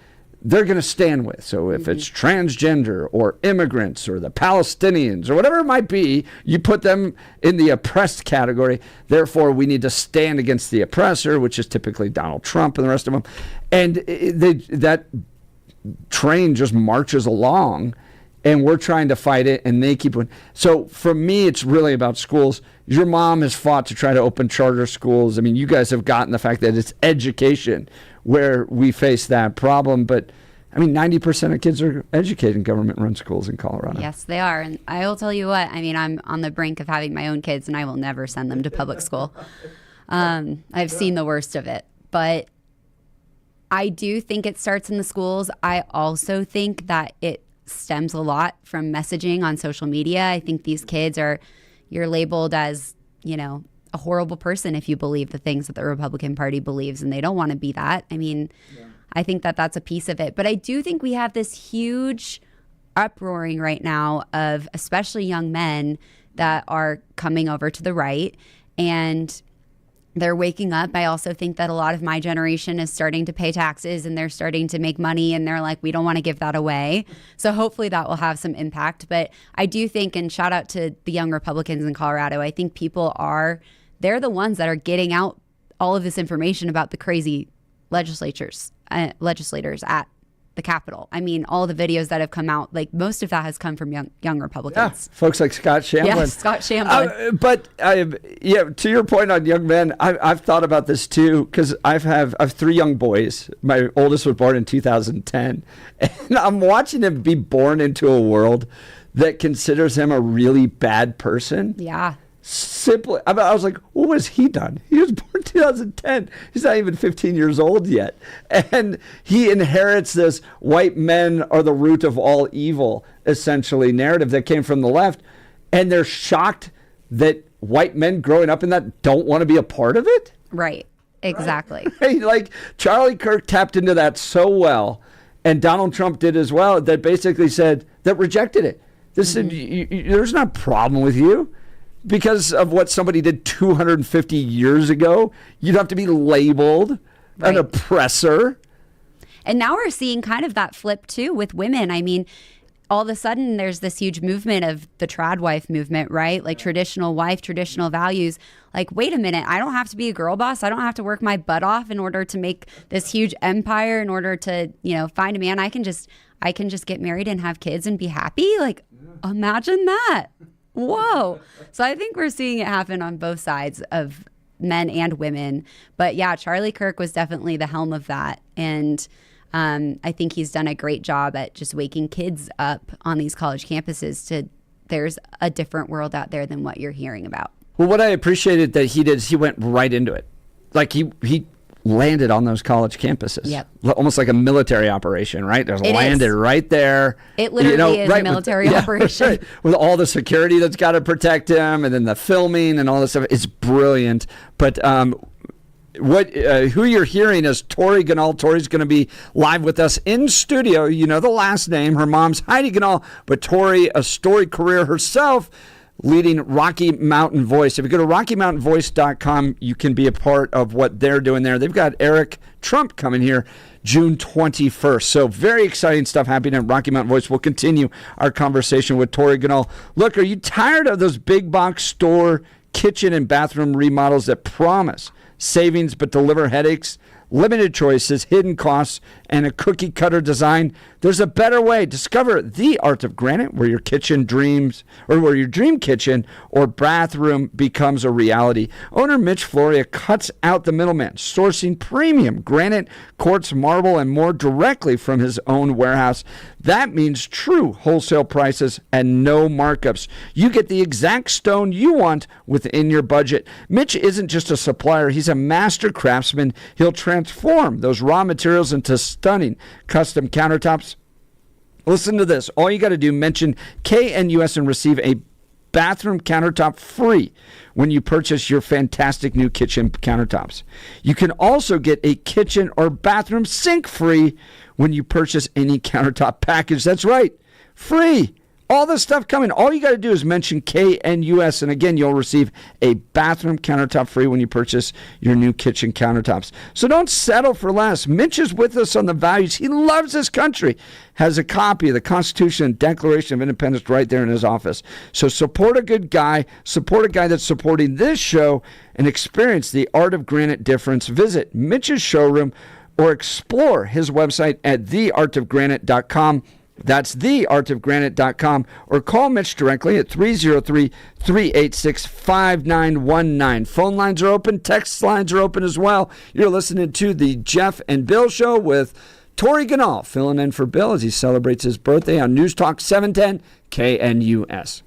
they're going to stand with. So if it's transgender or immigrants or the Palestinians or whatever it might be, you put them in the oppressed category. Therefore, we need to stand against the oppressor, which is typically Donald Trump and the rest of them. And that train just marches along, and we're trying to fight it, and they keep it. So for me, it's really about schools. Your mom has fought to try to open charter schools. I mean, you guys have gotten the fact that it's education where we face that problem. But, I mean, 90% of kids are educated in government-run schools in Colorado. Yes, they are. And I will tell you what, I mean, I'm on the brink of having my own kids, and I will never send them to public school. I've seen the worst of it. But I do think it starts in the schools. I also think that it stems a lot from messaging on social media. I think these kids you're labeled as, a horrible person if you believe the things that the Republican Party believes, and they don't want to be that. I mean, I think that that's a piece of it. But I do think we have this huge uproaring right now of especially young men that are coming over to the right, and they're waking up. I also think that a lot of my generation is starting to pay taxes, and they're starting to make money, and they're like, we don't want to give that away. So hopefully that will have some impact. But I do think, and shout out to the young Republicans in Colorado, I think they're the ones that are getting out all of this information about the crazy legislators at the Capitol. I mean, all the videos that have come out, like most of that has come from young Republicans. Yeah, folks like Scott Shamblin. Yes, Scott Shamblin. But to your point on young men, I've thought about this too, because I've 3 young boys. My oldest was born in 2010, and I'm watching him be born into a world that considers him a really bad person. Yeah. Simply, I was like, what has he done? He was born in 2010. He's not even 15 years old yet. And he inherits this white men are the root of all evil, essentially, narrative that came from the left. And they're shocked that white men growing up in that don't want to be a part of it. Right. Exactly. Right? Like Charlie Kirk tapped into that so well, and Donald Trump did as well, that basically said, that rejected it. This said, there's not a problem with you. Because of what somebody did 250 years ago, you'd have to be labeled an oppressor. And now we're seeing kind of that flip, too, with women. I mean, all of a sudden, there's this huge movement of the trad wife movement, right? Like traditional wife, traditional values. Like, wait a minute, I don't have to be a girl boss. I don't have to work my butt off in order to make this huge empire, in order to, find a man. I can just get married and have kids and be happy. Like, imagine that. Whoa. So I think we're seeing it happen on both sides of men and women. But yeah, Charlie Kirk was definitely the helm of that. And I think he's done a great job at just waking kids up on these college campuses there's a different world out there than what you're hearing about. Well, what I appreciated that he did is he went right into it. Like he landed on those college campuses. Yep. Almost like a military operation, right? There's landed right there. It literally is a military operation. Right, with all the security that's got to protect him, and then the filming and all this stuff. It's brilliant. But who you're hearing is Tori Ganahl. Tori's going to be live with us in studio. You know the last name. Her mom's Heidi Ganahl, but Tori, a storied career herself, leading Rocky Mountain Voice. If you go to RockyMountainVoice.com, you can be a part of what they're doing there. They've got Eric Trump coming here June 21st. So very exciting stuff happening at Rocky Mountain Voice. We'll continue our conversation with Tori Ganahl. Look, are you tired of those big box store kitchen and bathroom remodels that promise savings but deliver headaches? Limited choices, hidden costs, and a cookie-cutter design. There's a better way. Discover the art of granite, where your kitchen dreams, or where your dream kitchen or bathroom becomes a reality. Owner Mitch Floria cuts out the middleman, sourcing premium granite, quartz, marble, and more directly from his own warehouse. That means true wholesale prices and no markups. You get the exact stone you want within your budget. Mitch isn't just a supplier, he's a master craftsman. He'll transform those raw materials into stunning custom countertops. Listen to this. All you got to do, mention KNUS and receive a bathroom countertop free when you purchase your fantastic new kitchen countertops. You can also get a kitchen or bathroom sink free when you purchase any countertop package. That's right, free. All this stuff coming. All you got to do is mention KNUS, and again, you'll receive a bathroom countertop free when you purchase your new kitchen countertops. So don't settle for less. Mitch is with us on the values. He loves this country. Has a copy of the Constitution and Declaration of Independence right there in his office. So support a good guy. Support a guy that's supporting this show and experience the art of granite difference. Visit Mitch's showroom or explore his website at theartofgranite.com. That's theartofgranite.com, or call Mitch directly at 303-386-5919. Phone lines are open. Text lines are open as well. You're listening to the Jeff and Bill Show with Tori Ganahl, filling in for Bill as he celebrates his birthday on News Talk 710 KNUS.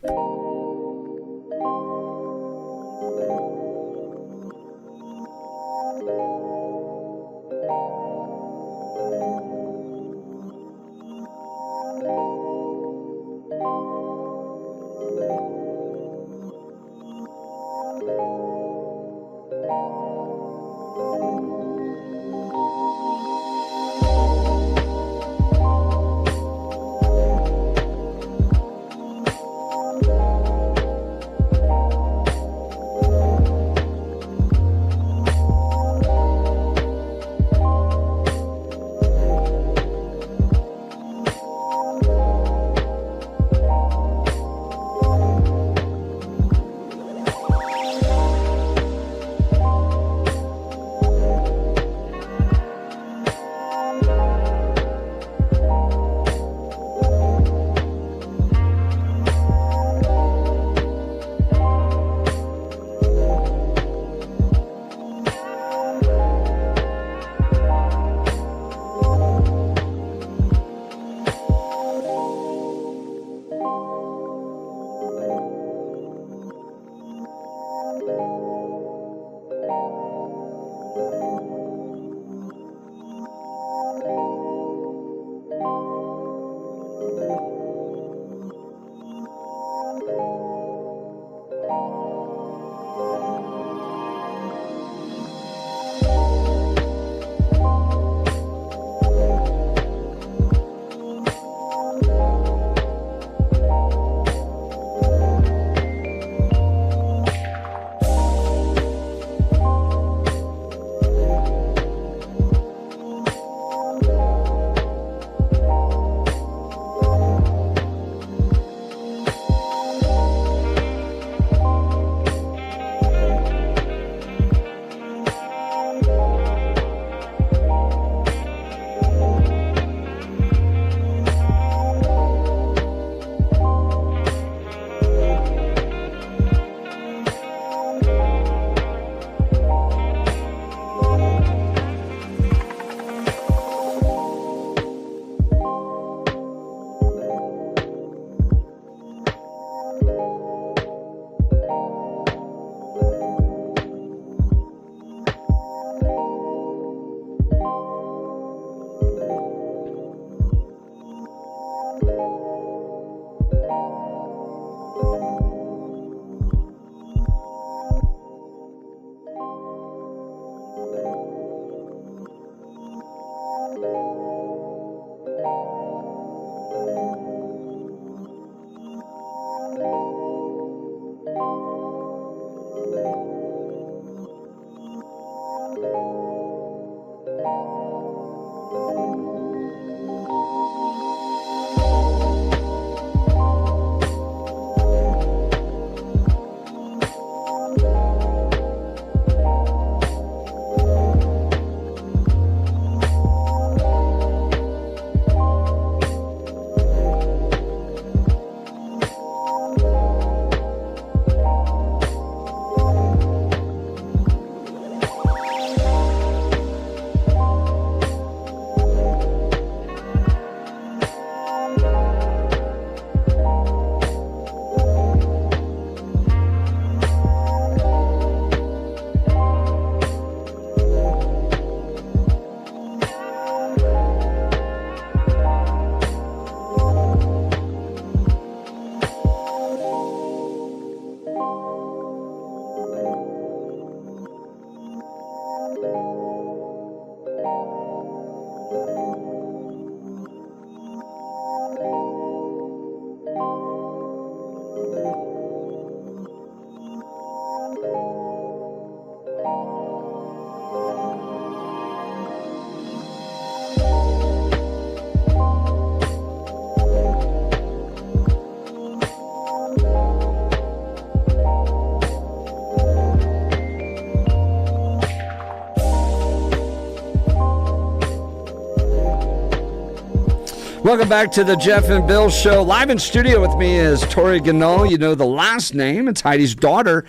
Welcome back to the Jeff and Bill Show. Live in studio with me is Tori Ganahl. You know the last name. It's Heidi's daughter.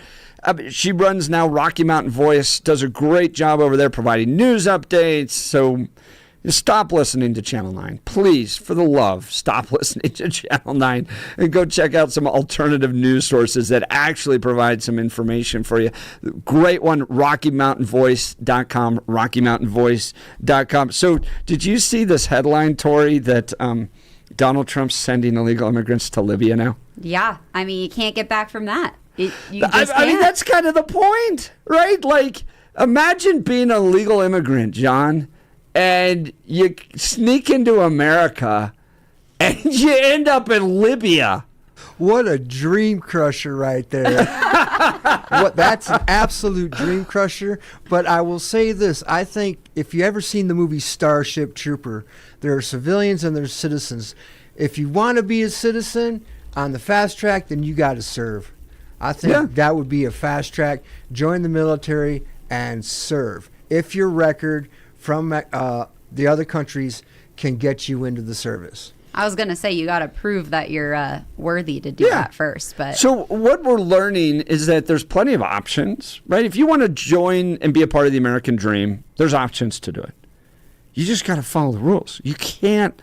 She runs now Rocky Mountain Voice, does a great job over there providing news updates. So stop listening to Channel 9. Please, for the love, stop listening to Channel 9 and go check out some alternative news sources that actually provide some information for you. Great one, RockyMountainVoice.com, RockyMountainVoice.com. So did you see this headline, Tori, that Donald Trump's sending illegal immigrants to Libya now? Yeah. I mean, you can't get back from that. I mean, that's kind of the point, right? Like, imagine being a legal immigrant, John, and you sneak into America and you end up in Libya. What a dream crusher right there. That's an absolute dream crusher. But I will say this. I think if you ever seen the movie Starship Trooper, there are civilians and there's citizens. If you want to be a citizen on the fast track, then you got to serve. I think that would be a fast track. Join the military and serve. If your record from the other countries can get you into the service. I was going to say, you got to prove that you're worthy to do that first. But so what we're learning is that there's plenty of options, right? If you want to join and be a part of the American dream, there's options to do it. You just got to follow the rules. You can't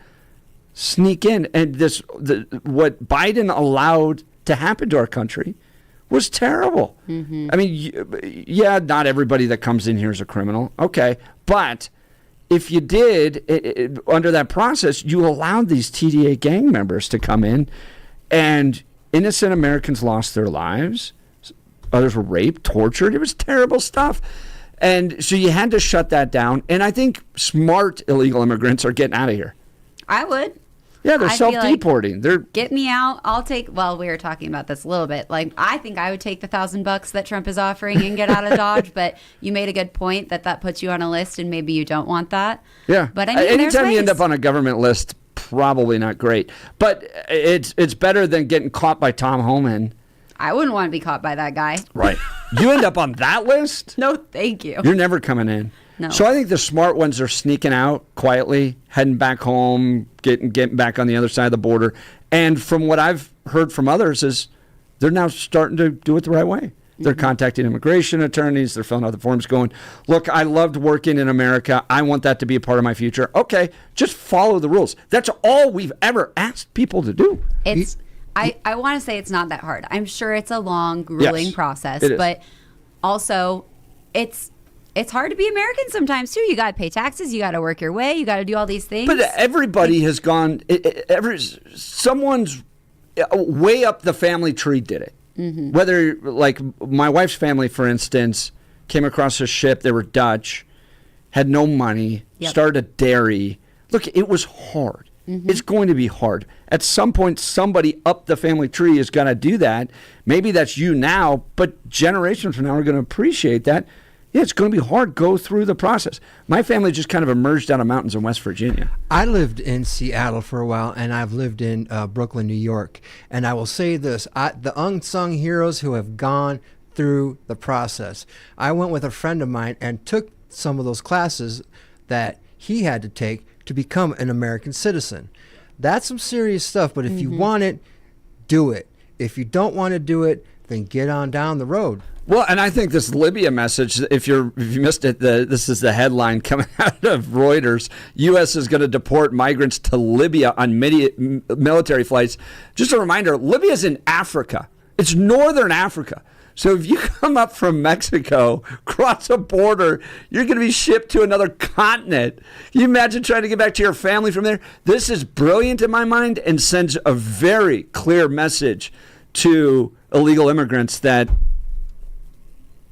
sneak in. And what Biden allowed to happen to our country was terrible. Mm-hmm. I mean, yeah, not everybody that comes in here is a criminal. Okay. But if you did, under that process, you allowed these TDA gang members to come in, and innocent Americans lost their lives. Others were raped, tortured. It was terrible stuff. And so you had to shut that down. And I think smart illegal immigrants are getting out of here. I would. Yeah, they're self-deporting. They're get me out. I'll take. Well, we were talking about this a little bit. Like, I think I would take the $1,000 that Trump is offering and get out of Dodge. But you made a good point that puts you on a list, and maybe you don't want that. Yeah. But I mean, anytime you end up on a government list, probably not great. But it's better than getting caught by Tom Homan. I wouldn't want to be caught by that guy. Right. You end up on that list? No, thank you. You're never coming in. No. So I think the smart ones are sneaking out quietly, heading back home, getting back on the other side of the border. And from what I've heard from others is they're now starting to do it the right way. They're contacting immigration attorneys. They're filling out the forms going, look, I loved working in America. I want that to be a part of my future. Okay, just follow the rules. That's all we've ever asked people to do. I want to say it's not that hard. I'm sure it's a long, grueling process. But also it's hard to be American sometimes, too. You got to pay taxes. You got to work your way. You got to do all these things. But everybody has gone, someone's way up the family tree did it. Mm-hmm. Whether, like, my wife's family, for instance, came across a ship. They were Dutch, had no money, started a dairy. Look, it was hard. Mm-hmm. It's going to be hard. At some point, somebody up the family tree is going to do that. Maybe that's you now, but generations from now are going to appreciate that. Yeah, it's going to be hard. Go through the process. My family just kind of emerged out of mountains in West Virginia. I lived in Seattle for a while, and I've lived in Brooklyn, New York. And I will say this, the unsung heroes who have gone through the process. I went with a friend of mine and took some of those classes that he had to take to become an American citizen. That's some serious stuff, but if you want it, do it. If you don't want to do it, then get on down the road. Well, and I think this Libya message, if you missed it, this is the headline coming out of Reuters. U.S. is going to deport migrants to Libya on military flights. Just a reminder, Libya is in Africa. It's northern Africa. So if you come up from Mexico, cross a border, you're going to be shipped to another continent. Can you imagine trying to get back to your family from there? This is brilliant in my mind and sends a very clear message to illegal immigrants that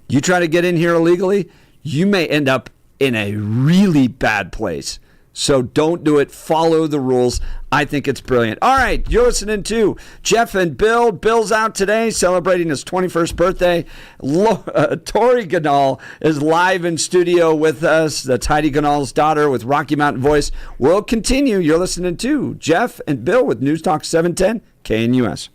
you try to get in here illegally, you may end up in a really bad place. So don't do it. Follow the rules. I think it's brilliant. All right, you're listening to Jeff and Bill. Bill's out today celebrating his 21st birthday. Tori Ganahl is live in studio with us. That's Heidi Ganahl's daughter with Rocky Mountain Voice. We'll continue. You're listening to Jeff and Bill with News Talk 710 KNUS.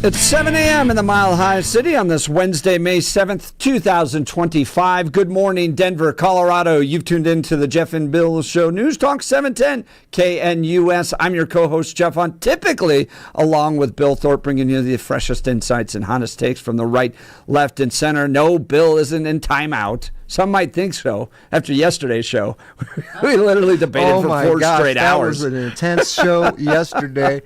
It's 7 a.m. in the Mile High City on this Wednesday, May 7th, 2025. Good morning, Denver, Colorado. You've tuned into the Jeff and Bill Show, News Talk 710 KNUS. I'm your co-host, Jeff Hunt, typically along with Bill Thorpe, bringing you the freshest insights and hottest takes from the right, left, and center. No, Bill isn't in timeout. Some might think so after yesterday's show. We literally debated for 4 straight hours. That was an intense show yesterday.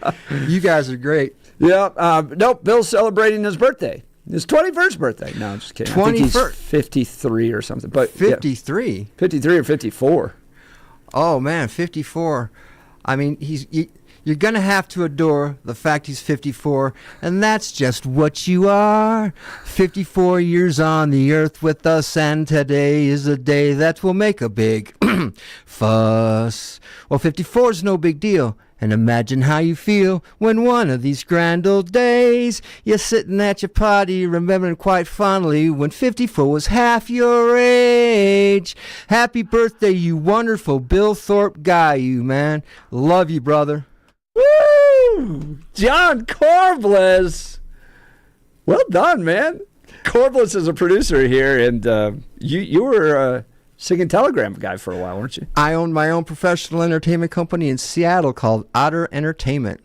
You guys are great. Yeah, nope, Bill's celebrating his birthday. His 21st birthday. No, I'm just kidding. I think he's 53 or something. But 53? Yeah, 53 or 54. Oh, man, 54. I mean, you're going to have to adore the fact he's 54, and that's just what you are. 54 years on the earth with us, and today is a day that will make a big fuss. Well, 54 is no big deal. And imagine how you feel when one of these grand old days you're sitting at your party remembering quite fondly when 54 was half your age. Happy birthday, you wonderful Bill Thorpe guy, you man. Love you, brother. Woo! John Corbliss. Well done, man. Corbliss is a producer here, and you were singing Telegram guy for a while, weren't you? I owned my own professional entertainment company in Seattle called Otter Entertainment.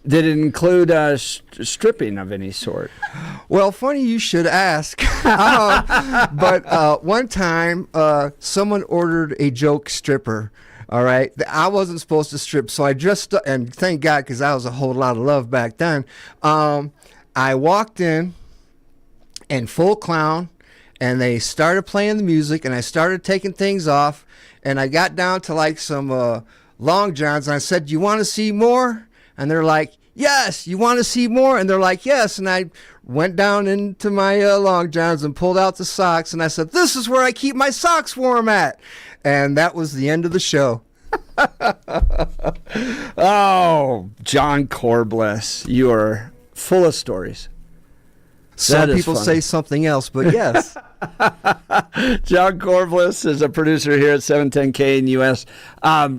Did it include stripping of any sort? Well, funny you should ask. But one time, someone ordered a joke stripper. All right. I wasn't supposed to strip, so I dressed up, and thank God, because that was a whole lot of love back then. I walked in full clown, and they started playing the music, and I started taking things off, and I got down to like some long johns, and I said, "You want to see more?" And they're like, "Yes." "You want to see more?" And they're like, "Yes." And I went down into my long johns and pulled out the socks, and I said, "This is where I keep my socks warm at." And that was the end of the show. Oh, John Corbliss, you are full of stories. Some people say something else, but yes. John Corbliss is a producer here at 710 KNUS.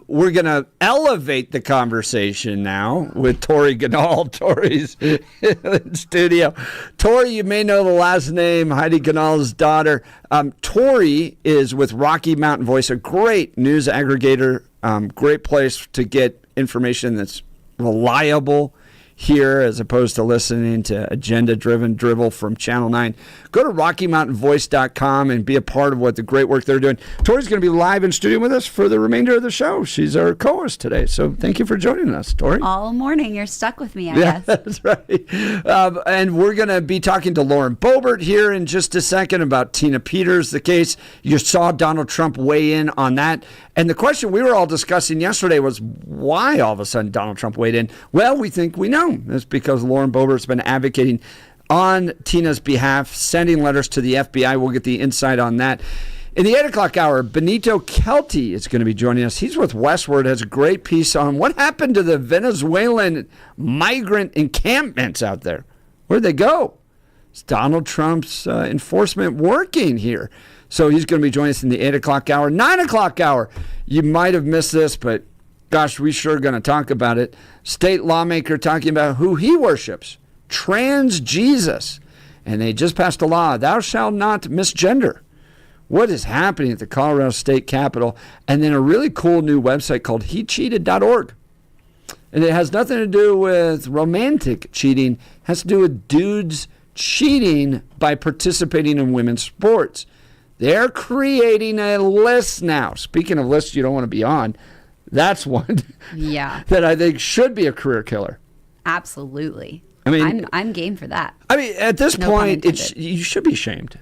We're going to elevate the conversation now with Tori Ganahl. Tori's in studio. Tori, you may know the last name, Heidi Ganahl's daughter. Tori is with Rocky Mountain Voice, a great news aggregator, great place to get information that's reliable here as opposed to listening to agenda-driven drivel from Channel 9. Go to RockyMountainVoice.com and be a part of what the great work they're doing. Tori's going to be live in studio with us for the remainder of the show. She's our co-host today, so thank you for joining us, Tori. All morning. You're stuck with me, I guess. That's right. And we're going to be talking to Lauren Boebert here in just a second about Tina Peters, the case. You saw Donald Trump weigh in on that. And the question we were all discussing yesterday was why all of a sudden Donald Trump weighed in. Well, we think we know. It's because Lauren Boebert's been advocating on Tina's behalf, sending letters to the FBI. We'll get the insight on that. In the 8 o'clock hour, Benito Kelty is going to be joining us. He's with Westword, has a great piece on what happened to the Venezuelan migrant encampments out there. Where'd they go? Is Donald Trump's enforcement working here? So he's going to be joining us in the 8 o'clock hour. 9 o'clock hour, you might have missed this, but gosh, we sure are going to talk about it. State lawmaker talking about who he worships, trans Jesus. And they just passed a law, thou shalt not misgender. What is happening at the Colorado State Capitol? And then a really cool new website called hecheated.org. And it has nothing to do with romantic cheating. It has to do with dudes cheating by participating in women's sports. They're creating a list now. Speaking of lists you don't want to be on, that's one that I think should be a career killer. Absolutely. I mean, I'm game for that. I mean, at this point, you should be shamed.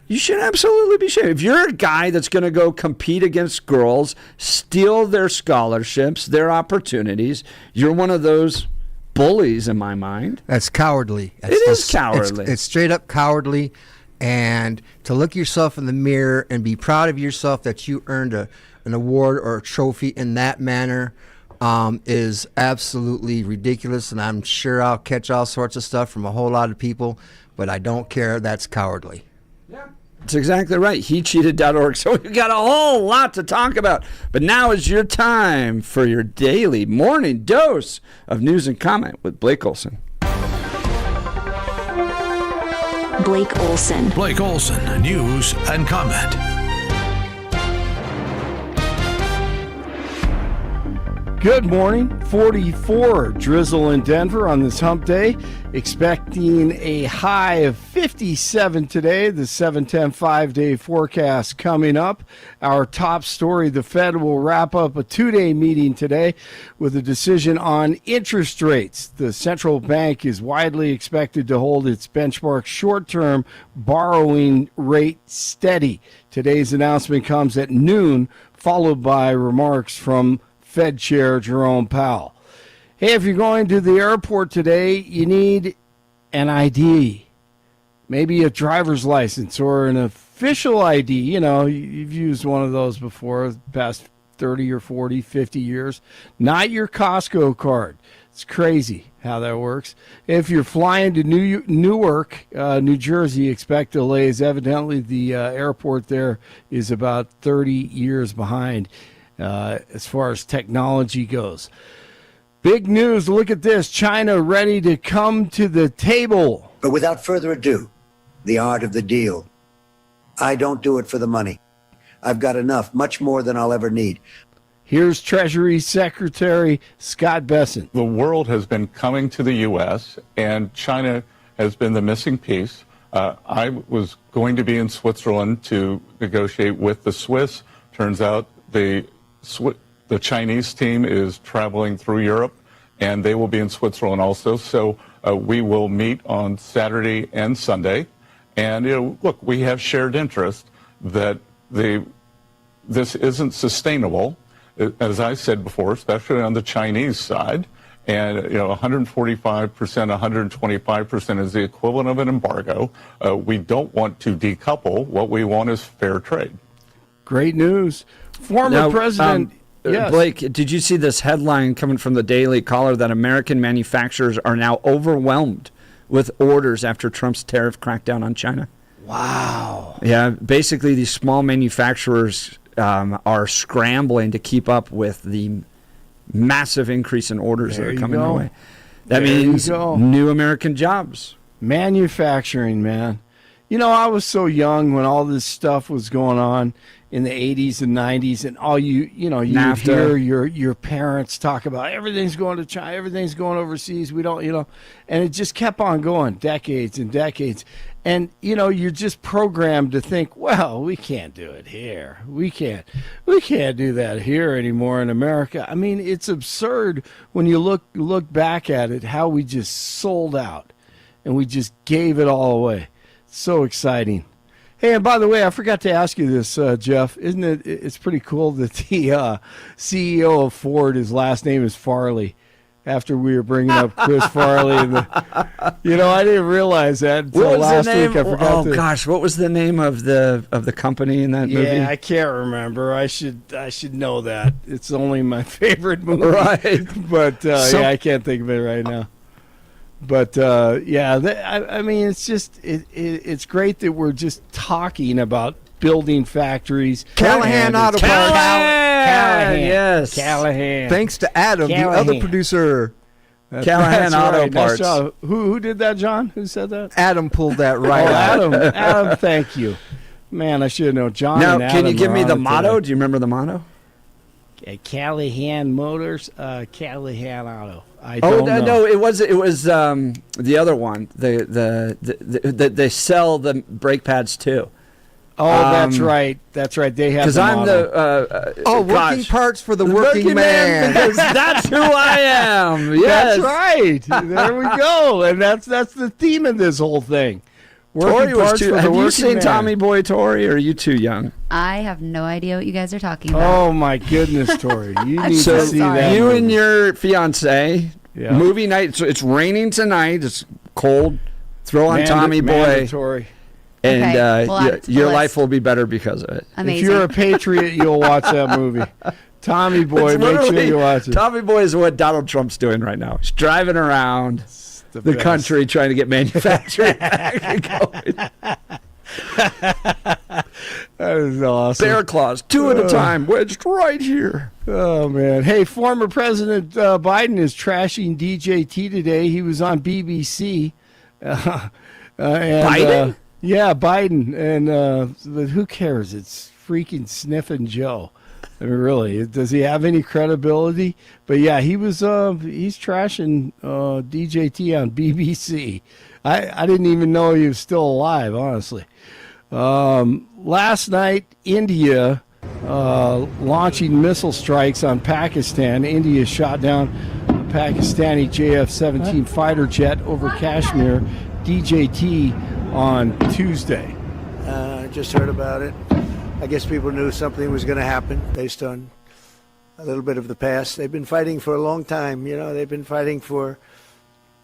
You should absolutely be shamed. If you're a guy that's going to go compete against girls, steal their scholarships, their opportunities, you're one of those bullies in my mind. That's cowardly. It is cowardly. It's straight up cowardly. And to look yourself in the mirror and be proud of yourself that you earned an award or a trophy in that manner is absolutely ridiculous. And I'm sure I'll catch all sorts of stuff from a whole lot of people, but I don't care. That's cowardly. Yeah. That's exactly right. HeCheated.org. So we've got a whole lot to talk about. But now is your time for your daily morning dose of news and comment with Blake Olson. Blake Olson. Blake Olson, news and comment. Good morning. 44 drizzle in Denver on this hump day. Expecting a high of 57 today. The 7-10 5-day forecast coming up. Our top story, the Fed will wrap up a 2-day meeting today with a decision on interest rates. The central bank is widely expected to hold its benchmark short-term borrowing rate steady. Today's announcement comes at noon, followed by remarks from Fed Chair Jerome Powell. Hey, if you're going to the airport today, you need an ID, maybe a driver's license or an official ID. You know, you've used one of those before the past 30 or 40, 50 years. Not your Costco card. It's crazy how that works. If you're flying to Newark, New Jersey, expect delays. Evidently, the airport there is about 30 years behind as far as technology goes. Big news, look at this. China ready to come to the table. But without further ado, the art of the deal. I don't do it for the money. I've got enough, much more than I'll ever need. Here's Treasury Secretary Scott Bessent. The world has been coming to the U.S., and China has been the missing piece. I was going to be in Switzerland to negotiate with the Swiss. Turns out the Chinese team is traveling through Europe, and they will be in Switzerland also. So we will meet on Saturday and Sunday. And, look, we have shared interest that this isn't sustainable, as I said before, especially on the Chinese side. And, 145%, 125% is the equivalent of an embargo. We don't want to decouple. What we want is fair trade. Great news. Former President... Yes. Blake, did you see this headline coming from the Daily Caller that American manufacturers are now overwhelmed with orders after Trump's tariff crackdown on China? Wow. Yeah, basically these small manufacturers are scrambling to keep up with the massive increase in orders that are coming their way. That means new American jobs. Manufacturing, man. I was so young when all this stuff was going on in the 80s and 90s, and all you hear your parents talk about everything's going to China, everything's going overseas. We don't, and it just kept on going decades and decades. And, you're just programmed to think, well, we can't do it here. We can't do that here anymore in America. I mean, it's absurd when you look back at it, how we just sold out and we just gave it all away. So exciting. Hey, and by the way, I forgot to ask you this, Jeff. Isn't it? It's pretty cool that the CEO of Ford, his last name is Farley. After we were bringing up Chris Farley, and I didn't realize that until last week. I forgot. Gosh, what was the name of the company in that movie? Yeah, I can't remember. I should know that. It's only my favorite movie, right? But I can't think of it right now. But I mean, it's just it's great that we're just talking about building factories. Callahan Auto Parts. Callahan, yes. Callahan. Thanks to Adam, the other producer. Callahan Auto Parts. Nice. Who did that, John? Who said that? Adam pulled that right out. Adam, thank you. Man, I should have known. John now, and Adam can you give me the motto? Today. Do you remember the motto? Callahan Motors, Callahan Auto. I don't know. No, it was the other one. They sell the brake pads too. Oh, that's right. That's right. They have because I'm the working parts for the working man. Because that's who I am. Yes, that's right. There we go. And that's the theme of this whole thing. Tori was too. Have you seen Tommy Boy Tori? Or are you too young? I have no idea what you guys are talking about. Oh my goodness, Tori! You need to see that. You movie. And your fiance movie night. So it's raining tonight. It's cold. Throw on Tommy Boy. Mandatory. And your life will be better because of it. Amazing. If you're a patriot, you'll watch that movie. Tommy Boy, make sure you watch it. Tommy Boy is what Donald Trump's doing right now. He's driving around the country trying to get manufacturing going. That is awesome. Bear claws, 2 at a time, wedged right here. Oh, man. Hey, former President Biden is trashing DJT today. He was on BBC. Biden? Yeah, Biden, and but who cares? It's freaking Sniffin' Joe. I mean, really, does he have any credibility? But yeah, he's trashing DJT on BBC. I didn't even know he was still alive, honestly. Last night, India launching missile strikes on Pakistan. India shot down a Pakistani JF-17 fighter jet over Kashmir, DJT, on Tuesday. Just heard about it. I guess people knew something was going to happen based on a little bit of the past. They've been fighting for a long time. They've been fighting for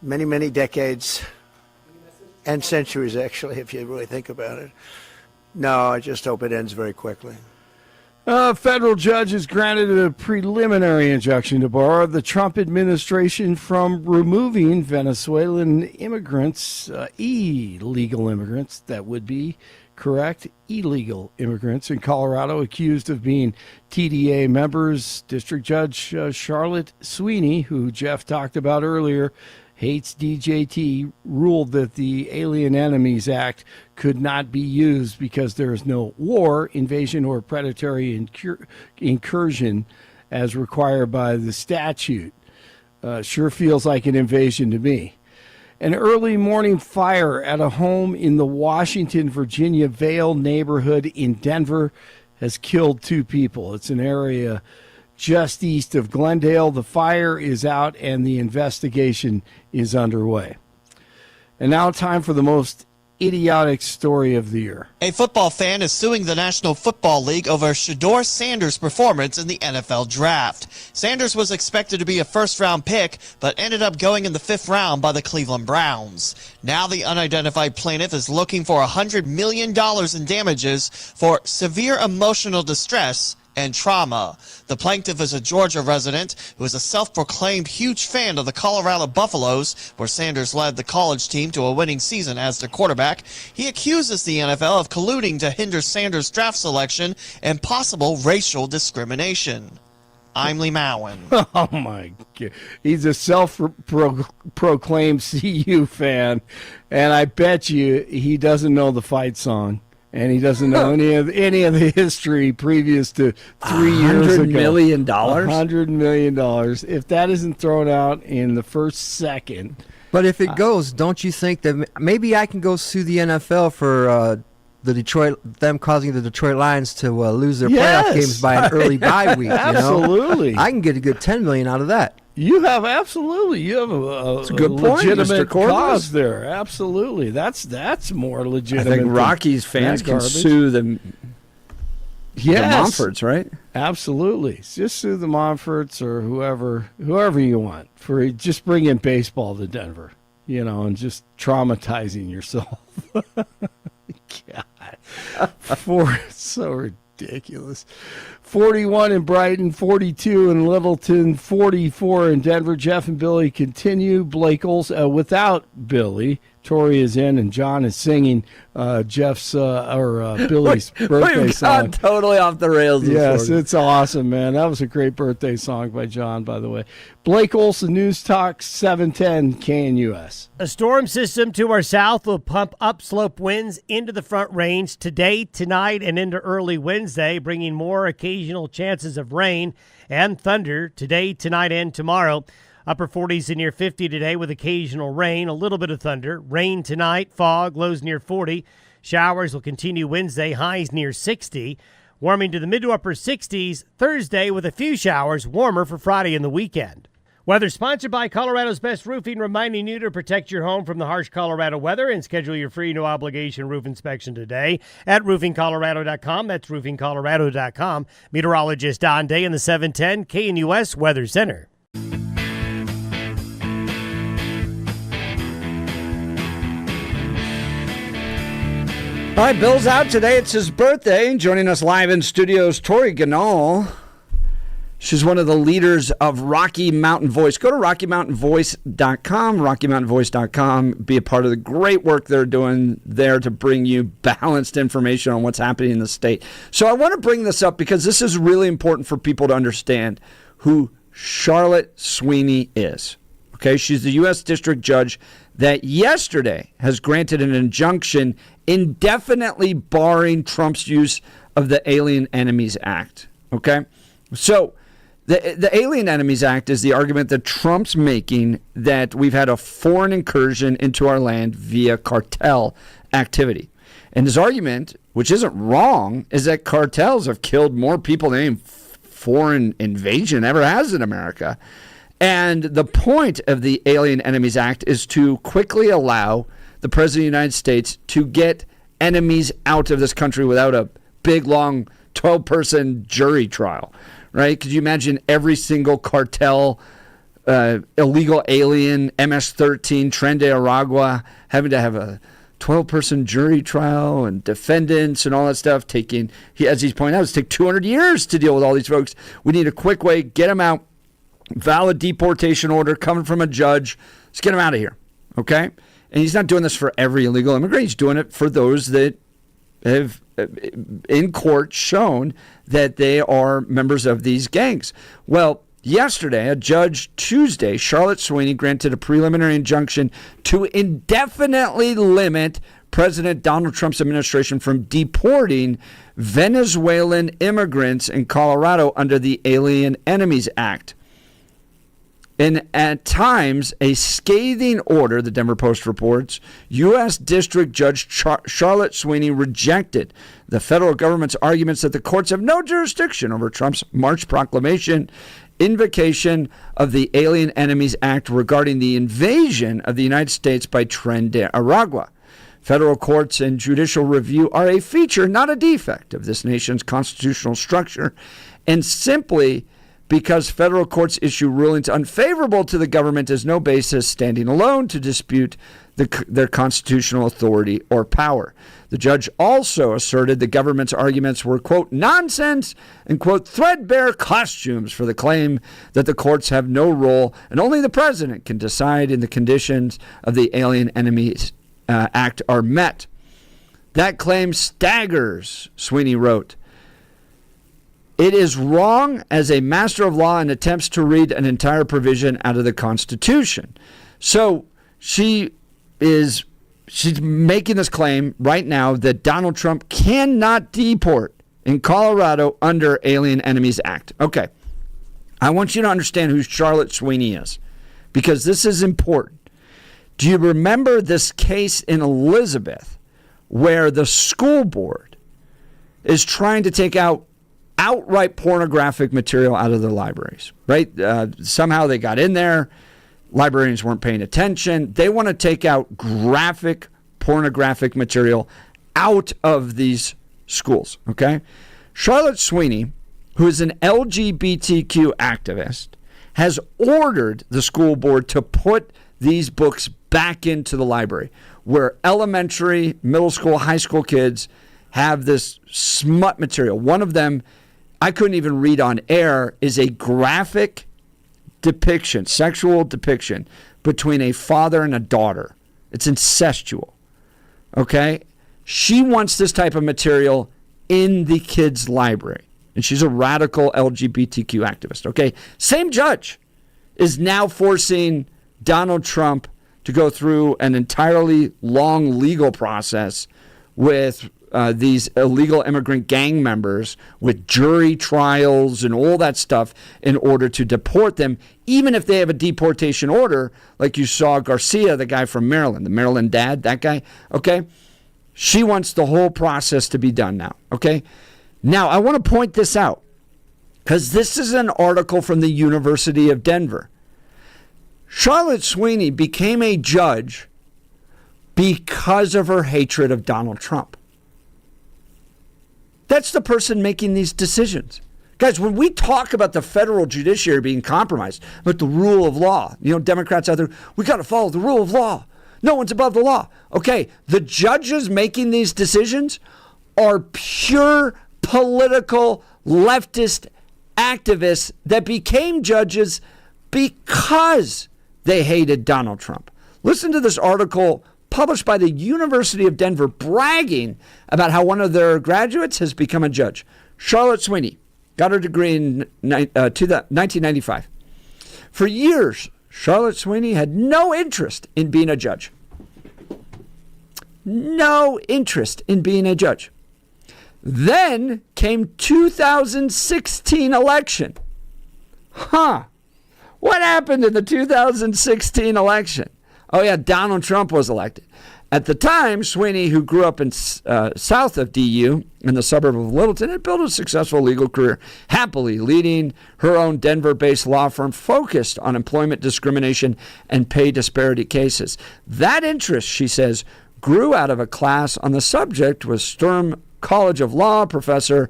many, many decades and centuries, actually, if you really think about it. No, I just hope it ends very quickly. A federal judge has granted a preliminary injunction to bar the Trump administration from removing Venezuelan immigrants, illegal immigrants, that would be correct, illegal immigrants in Colorado accused of being TDA members. District Judge Charlotte Sweeney, who Jeff talked about earlier, hates DJT, ruled that the Alien Enemies Act could not be used because there is no war, invasion, or predatory incursion as required by the statute. Sure feels like an invasion to me. An early morning fire at a home in the Washington, Virginia Vale neighborhood in Denver has killed 2 people. It's an area just east of Glendale. The fire is out and the investigation is underway. And now time for the most idiotic story of the year. A football fan is suing the National Football League over Shedeur Sanders' performance in the NFL draft. Sanders was expected to be a first-round pick, but ended up going in the 5th round by the Cleveland Browns. Now the unidentified plaintiff is looking for $100 million in damages for severe emotional distress and trauma. The plaintiff is a Georgia resident who is a self-proclaimed huge fan of the Colorado Buffaloes, where Sanders led the college team to a winning season as their quarterback. He accuses the NFL of colluding to hinder Sanders' draft selection and possible racial discrimination. I'm Lee Mowen. Oh, my God. He's a self-proclaimed CU fan, and I bet you he doesn't know the fight song. And he doesn't know any of the history previous to 3 years ago. $100 million? $100 million. If that isn't thrown out in the first second. But if it goes, don't you think that maybe I can go sue the NFL for them causing the Detroit Lions to lose their playoff games by an early bye week? Absolutely. I can get a good $10 million out of that. You have a good legitimate cause there. Absolutely, that's more legitimate. I think Rockies fans can sue the Monforts, right? Absolutely, just sue the Monforts or whoever you want for just bringing baseball to Denver, and just traumatizing yourself. God, it's so ridiculous. 41 in Brighton, 42 in Littleton, 44 in Denver. Jeff and Billy continue. Blake Olson, without Billy, Tori is in and John is singing Jeff's Billy's birthday We've song. gone totally off the rails. Yes, it's awesome, man. That was a great birthday song by John, by the way. Blake Olson, News Talk 710 KNUS. A storm system to our south will pump upslope winds into the Front Range today, tonight, and into early Wednesday, bringing more occasional chances of rain and thunder today, tonight, and tomorrow. Upper 40s to near 50 today with occasional rain, a little bit of thunder. Rain tonight, fog, lows near 40. Showers will continue Wednesday, highs near 60. Warming to the mid to upper 60s Thursday with a few showers, warmer for Friday and the weekend. Weather sponsored by Colorado's Best Roofing, reminding you to protect your home from the harsh Colorado weather and schedule your free no-obligation roof inspection today at roofingcolorado.com. That's roofingcolorado.com. Meteorologist Don Day in the 710 KNUS Weather Center. All right, Bill's out today. It's his birthday. Joining us live in studios, Tori Ganahl. She's one of the leaders of Rocky Mountain Voice. Go to RockyMountainVoice.com, RockyMountainVoice.com. Be a part of the great work they're doing there to bring you balanced information on what's happening in the state. So I want to bring this up because this is really important for people to understand who Charlotte Sweeney is. Okay, she's the U.S. District Judge that yesterday has granted an injunction indefinitely barring Trump's use of the Alien Enemies Act. Okay, so the Alien Enemies Act is the argument that Trump's making that we've had a foreign incursion into our land via cartel activity. And his argument, which isn't wrong, is that cartels have killed more people than any foreign invasion ever has in America. And the point of the Alien Enemies Act is to quickly allow the President of the United States to get enemies out of this country without a big, long, 12-person jury trial, right? Could you imagine every single cartel, illegal alien, MS-13, Tren de Aragua, having to have a 12-person jury trial and defendants and all that stuff, as he's pointing out, it's take 200 years to deal with all these folks. We need a quick way, get them out, valid deportation order coming from a judge. Let's get them out of here, okay? And he's not doing this for every illegal immigrant. He's doing it for those that have, in court, shown that they are members of these gangs. Well, yesterday, a judge Tuesday, Charlotte Sweeney, granted a preliminary injunction to indefinitely limit President Donald Trump's administration from deporting Venezuelan immigrants in Colorado under the Alien Enemies Act. And at times, a scathing order, the Denver Post reports, U.S. District Judge Charlotte Sweeney rejected the federal government's arguments that the courts have no jurisdiction over Trump's March proclamation invocation of the Alien Enemies Act regarding the invasion of the United States by Tren de Aragua. Federal courts and judicial review are a feature, not a defect, of this nation's constitutional structure, and simply because federal courts issue rulings unfavorable to the government is no basis standing alone to dispute their constitutional authority or power. The judge also asserted the government's arguments were, quote, nonsense and, quote, threadbare costumes for the claim that the courts have no role and only the president can decide in the conditions of the Alien Enemies Act are met. That claim staggers, Sweeney wrote. It is wrong as a master of law and attempts to read an entire provision out of the Constitution. So she's making this claim right now that Donald Trump cannot deport in Colorado under Alien Enemies Act. Okay, I want you to understand who Charlotte Sweeney is, because this is important. Do you remember this case in Elizabeth where the school board is trying to take out outright pornographic material out of the libraries, right? Somehow they got in there. Librarians weren't paying attention. They want to take out graphic, pornographic material out of these schools, okay? Charlotte Sweeney, who is an LGBTQ activist, has ordered the school board to put these books back into the library, where elementary, middle school, high school kids have this smut material. One of them, I couldn't even read on air, is a graphic depiction, sexual depiction between a father and a daughter. It's incestual. Okay? She wants this type of material in the kids' library. And she's a radical LGBTQ activist. Okay? Same judge is now forcing Donald Trump to go through an entirely long legal process with these illegal immigrant gang members, with jury trials and all that stuff, in order to deport them, even if they have a deportation order, like you saw Garcia, the guy from Maryland, the Maryland dad, that guy, okay? She wants the whole process to be done now, okay? Now, I want to point this out, because this is an article from the University of Denver. Charlotte Sweeney became a judge because of her hatred of Donald Trump. That's the person making these decisions. Guys, when we talk about the federal judiciary being compromised, about the rule of law, Democrats out there, we got to follow the rule of law. No one's above the law. Okay, the judges making these decisions are pure political leftist activists that became judges because they hated Donald Trump. Listen to this article published by the University of Denver bragging about how one of their graduates has become a judge. Charlotte Sweeney got her degree in 1995. For years, Charlotte Sweeney had no interest in being a judge. No interest in being a judge. Then came 2016 election. What happened in the 2016 election? Oh, yeah, Donald Trump was elected. At the time, Sweeney, who grew up in south of DU in the suburb of Littleton, had built a successful legal career, happily leading her own Denver-based law firm focused on employment discrimination and pay disparity cases. That interest, she says, grew out of a class on the subject with Sturm College of Law professor.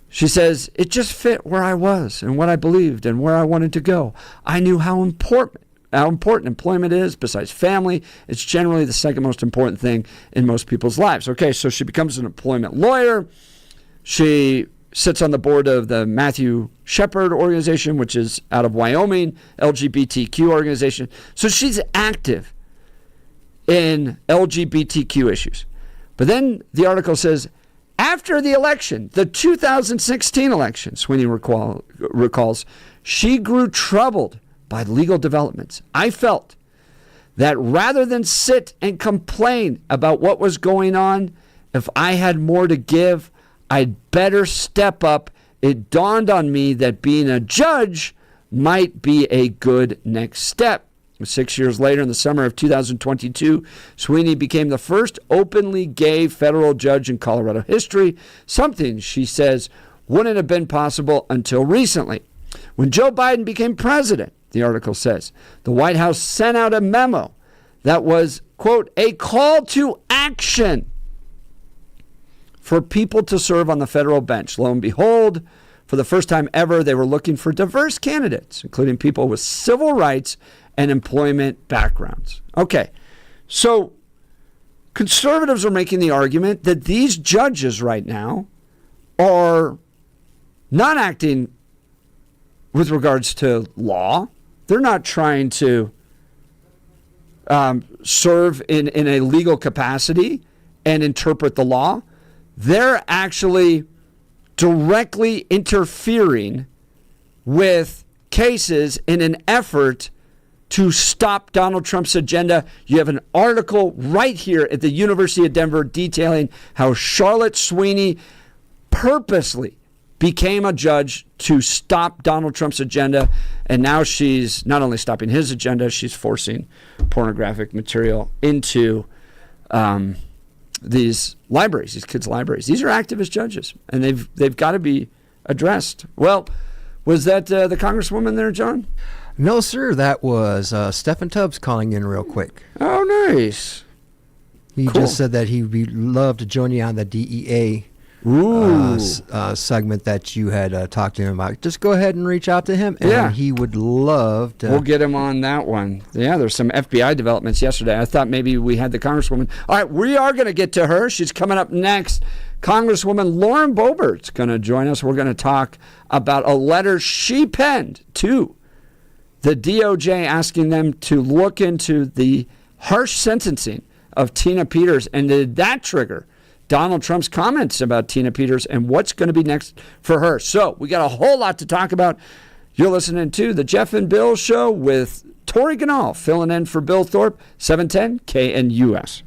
She says, it just fit where I was and what I believed and where I wanted to go. I knew how important employment is. Besides family, it's generally the second most important thing in most people's lives. Okay, so she becomes an employment lawyer. She sits on the board of the Matthew Shepard organization, which is out of Wyoming, LGBTQ organization. So she's active in LGBTQ issues. But then the article says, after the election, the 2016 election, Sweeney recalls, she grew troubled by legal developments. I felt that rather than sit and complain about what was going on, if I had more to give, I'd better step up. It dawned on me that being a judge might be a good next step. 6 years later, in the summer of 2022, Sweeney became the first openly gay federal judge in Colorado history, something she says wouldn't have been possible until recently. When Joe Biden became president, the article says, the White House sent out a memo that was, quote, a call to action for people to serve on the federal bench. Lo and behold, for the first time ever, they were looking for diverse candidates, including people with civil rights and employment backgrounds. Okay, so conservatives are making the argument that these judges right now are not acting with regards to law. They're not trying to serve in a legal capacity and interpret the law. They're actually directly interfering with cases in an effort to stop Donald Trump's agenda. You have an article right here at the University of Denver detailing how Charlotte Sweeney purposely became a judge to stop Donald Trump's agenda. And now she's not only stopping his agenda, she's forcing pornographic material into these libraries, these kids' libraries. These are activist judges, and they've got to be addressed. Well, was that the Congresswoman there, John? No, sir. That was Stephen Tubbs calling in real quick. Oh, nice. He Cool. just said that he would love to join you on the DEA segment that you had talked to him about. Just go ahead and reach out to him, and he would love to. We'll get him on that one. Yeah, there's some FBI developments yesterday. I thought maybe we had the Congresswoman. All right, we are going to get to her. She's coming up next. Congresswoman Lauren Boebert's going to join us. We're going to talk about a letter she penned to the DOJ asking them to look into the harsh sentencing of Tina Peters. And did that trigger Donald Trump's comments about Tina Peters and what's going to be next for her? So we got a whole lot to talk about. You're listening to the Jeff and Bill Show with Tori Ganahl filling in for Bill Thorpe, 710 KNUS.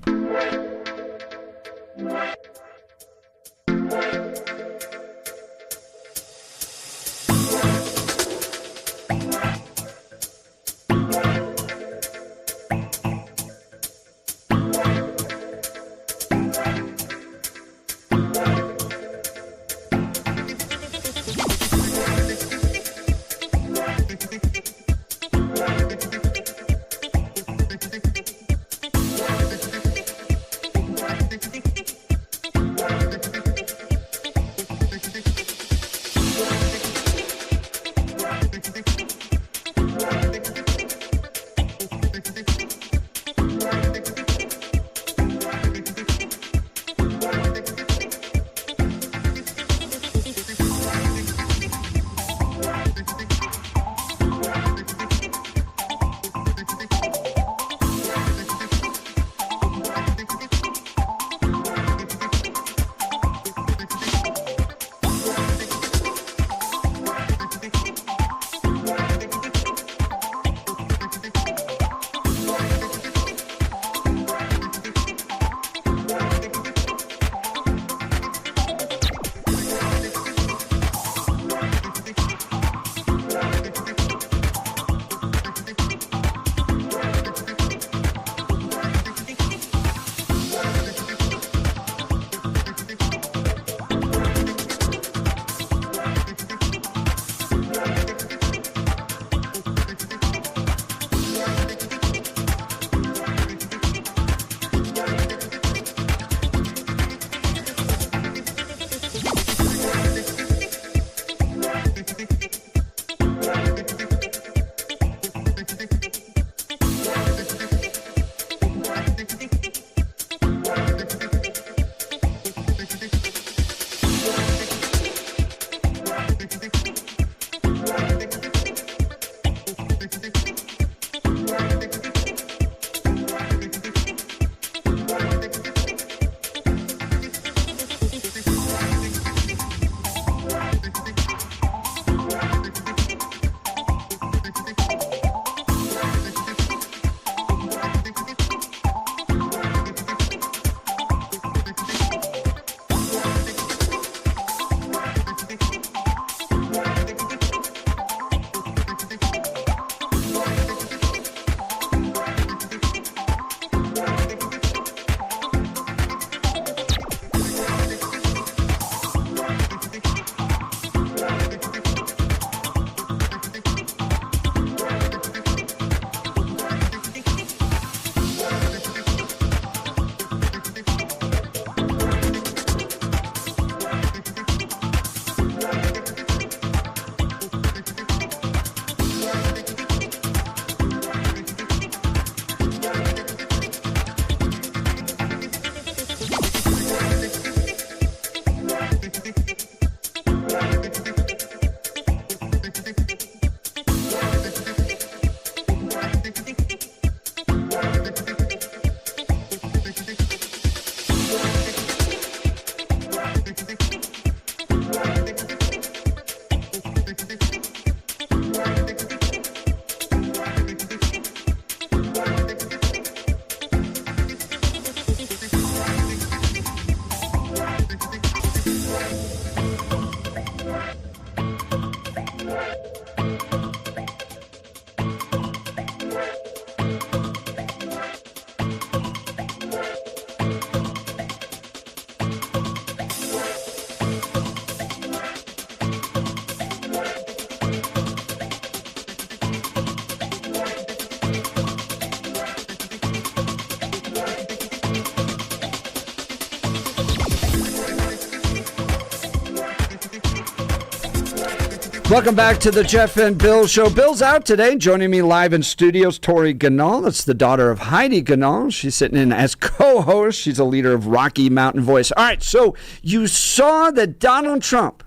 Welcome back to the Jeff and Bill Show. Bill's out today. Joining me live in studios, Tori Ganahl. That's the daughter of Heidi Ganahl. She's sitting in as co-host. She's a leader of Rocky Mountain Voice. All right, so you saw that Donald Trump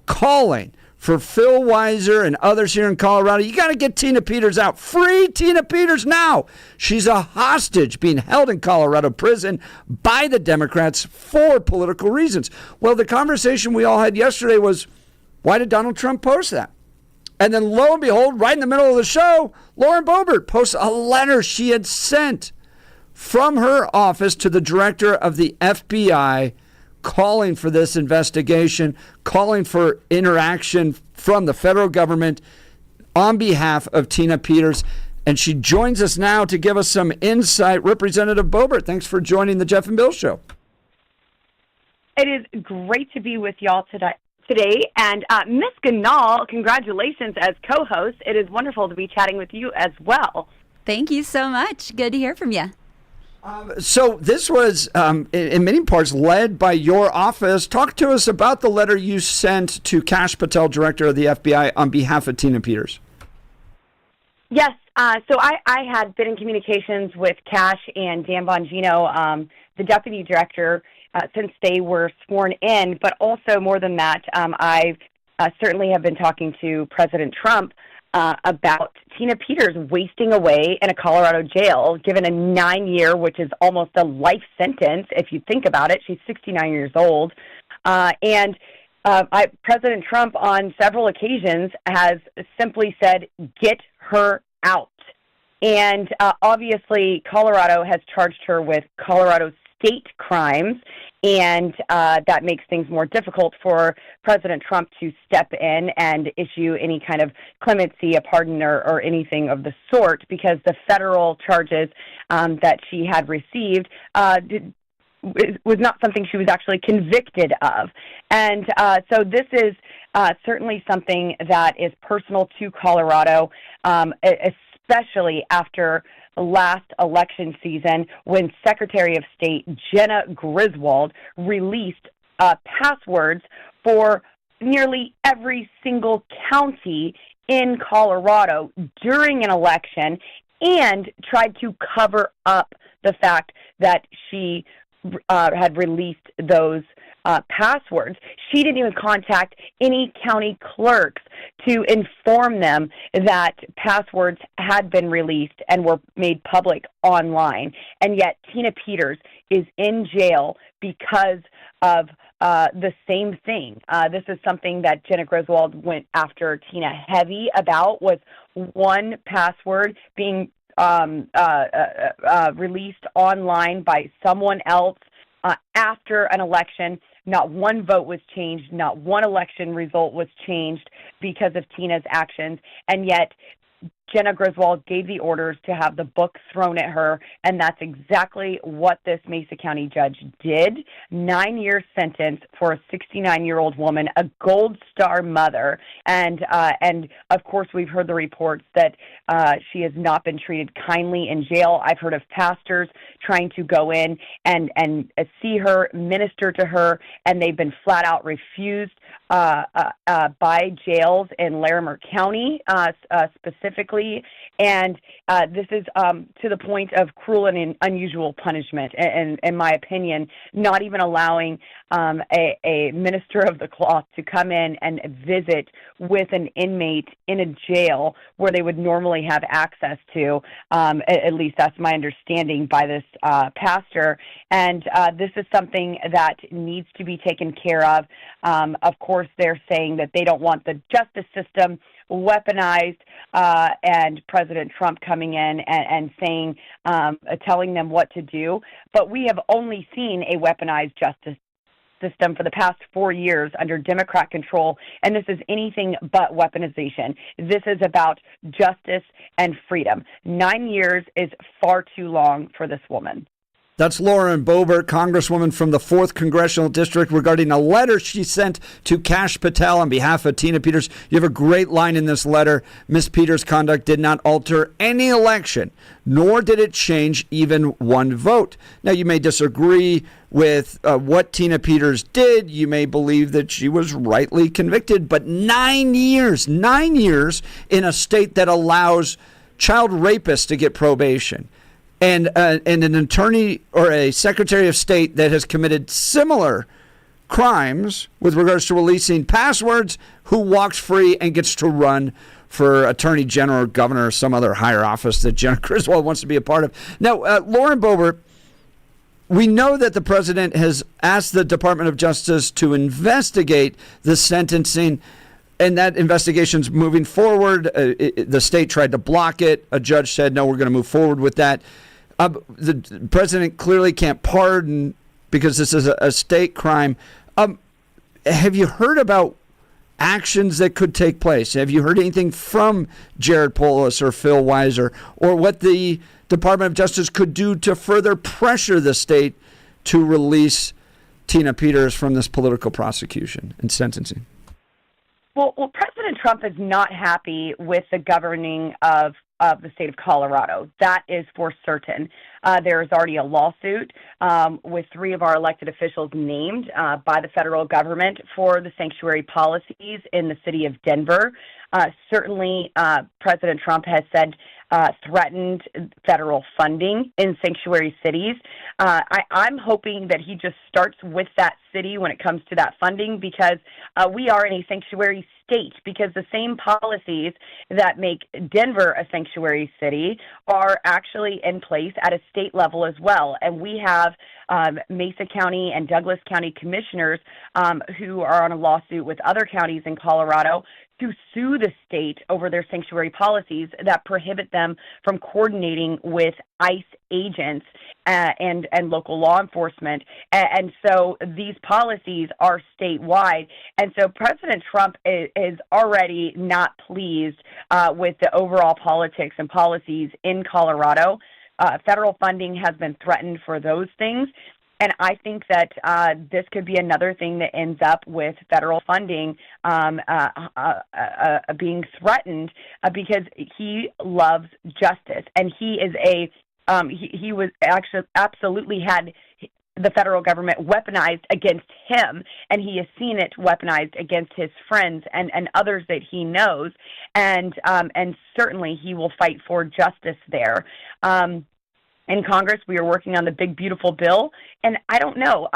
calling for Phil Weiser and others here in Colorado. You got to get Tina Peters out. Free Tina Peters now. She's a hostage being held in Colorado prison by the Democrats for political reasons. Well, the conversation we all had yesterday was, why did Donald Trump post that? And then lo and behold, right in the middle of the show, Lauren Boebert posts a letter she had sent from her office to the director of the FBI calling for this investigation, calling for interaction from the federal government on behalf of Tina Peters. And she joins us now to give us some insight. Representative Boebert, thanks for joining the Jeff and Bill Show. It is great to be with y'all today. And Miss Ganahl, congratulations as co-host. It is wonderful to be chatting with you as well. Thank you so much. Good to hear from you. So this was, in many parts, led by your office. Talk to us about the letter you sent to Kash Patel, director of the FBI, on behalf of Tina Peters. Yes. So I had been in communications with Kash and Dan Bongino, the deputy director, since they were sworn in. But also, more than that, I certainly have been talking to President Trump about Tina Peters wasting away in a Colorado jail, given a 9-year, which is almost a life sentence, if you think about it. She's 69 years old. President Trump, on several occasions, has simply said, get her out. And obviously, Colorado has charged her with Colorado state crimes, and that makes things more difficult for President Trump to step in and issue any kind of clemency, a pardon, or anything of the sort, because the federal charges that she had received was not something she was actually convicted of. And so this is certainly something that is personal to Colorado, especially after last election season, when Secretary of State Jenna Griswold released passwords for nearly every single county in Colorado during an election, and tried to cover up the fact that she had released those passwords. She didn't even contact any county clerks to inform them that passwords had been released and were made public online. And yet Tina Peters is in jail because of the same thing. This is something that Jenna Griswold went after Tina heavy about, was one password being released online by someone else after an election. Not one vote was changed, not one election result was changed because of Tina's actions, and yet Jenna Griswold gave the orders to have the book thrown at her, and that's exactly what this Mesa County judge did. 9-year sentence for a 69-year-old woman, a Gold Star mother, and of course we've heard the reports that she has not been treated kindly in jail. I've heard of pastors trying to go in and see her, minister to her, and they've been flat out refused by jails in Larimer County specifically. And this is to the point of cruel and unusual punishment, and in my opinion, not even allowing a minister of the cloth to come in and visit with an inmate in a jail where they would normally have access to. At least that's my understanding by this pastor. And this is something that needs to be taken care of. Of course, they're saying that they don't want the justice system weaponized, and President Trump coming in and saying, telling them what to do. But we have only seen a weaponized justice system for the past 4 years under Democrat control, and this is anything but weaponization. This is about justice and freedom. 9 years is far too long for this woman. That's Lauren Boebert, Congresswoman from the 4th Congressional District, regarding a letter she sent to Kash Patel on behalf of Tina Peters. You have a great line in this letter. Ms. Peters' conduct did not alter any election, nor did it change even one vote. Now, you may disagree with what Tina Peters did. You may believe that she was rightly convicted, but 9 years in a state that allows child rapists to get probation. And an attorney or a secretary of state that has committed similar crimes with regards to releasing passwords, who walks free and gets to run for attorney general or governor or some other higher office that Jenna Griswold wants to be a part of. Now, Lauren Boebert, we know that the president has asked the Department of Justice to investigate the sentencing, and that investigation's moving forward. The state tried to block it. A judge said, no, we're going to move forward with that. The president clearly can't pardon because this is a state crime. Have you heard about actions that could take place? Have you heard anything from Jared Polis or Phil Weiser, or what the Department of Justice could do to further pressure the state to release Tina Peters from this political prosecution and sentencing? Well, President Trump is not happy with the governing of the state of Colorado. That is for certain. There is already a lawsuit with 3 of our elected officials named by the federal government for the sanctuary policies in the city of Denver. Certainly, President Trump has said threatened federal funding in sanctuary cities. I'm hoping that he just starts with that city when it comes to that funding, because we are in a sanctuary state, because the same policies that make Denver a sanctuary city are actually in place at a state level as well. And we have Mesa County and Douglas County commissioners who are on a lawsuit with other counties in Colorado to sue the state over their sanctuary policies that prohibit them from coordinating with ICE agents and local law enforcement. And so these policies are statewide. And so President Trump is already not pleased with the overall politics and policies in Colorado. Federal funding has been threatened for those things. And I think that this could be another thing that ends up with federal funding being threatened because he loves justice, and he is he was actually absolutely had the federal government weaponized against him, and he has seen it weaponized against his friends and others that he knows, and certainly he will fight for justice there. In Congress, we are working on the big, beautiful bill, and I don't know,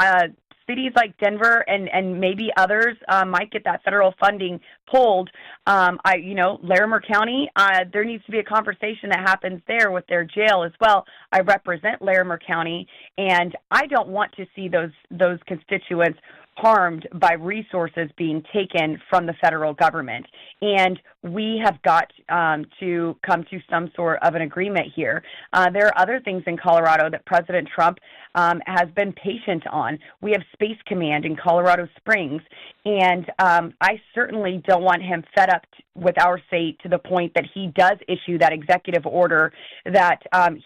cities like Denver and maybe others might get that federal funding pulled. Larimer County, there needs to be a conversation that happens there with their jail as well. I represent Larimer County, and I don't want to see those constituents harmed by resources being taken from the federal government. And we have got to come to some sort of an agreement here. There are other things in Colorado that President Trump has been patient on. We have Space Command in Colorado Springs, and I certainly don't want him fed up with our state to the point that he does issue that executive order that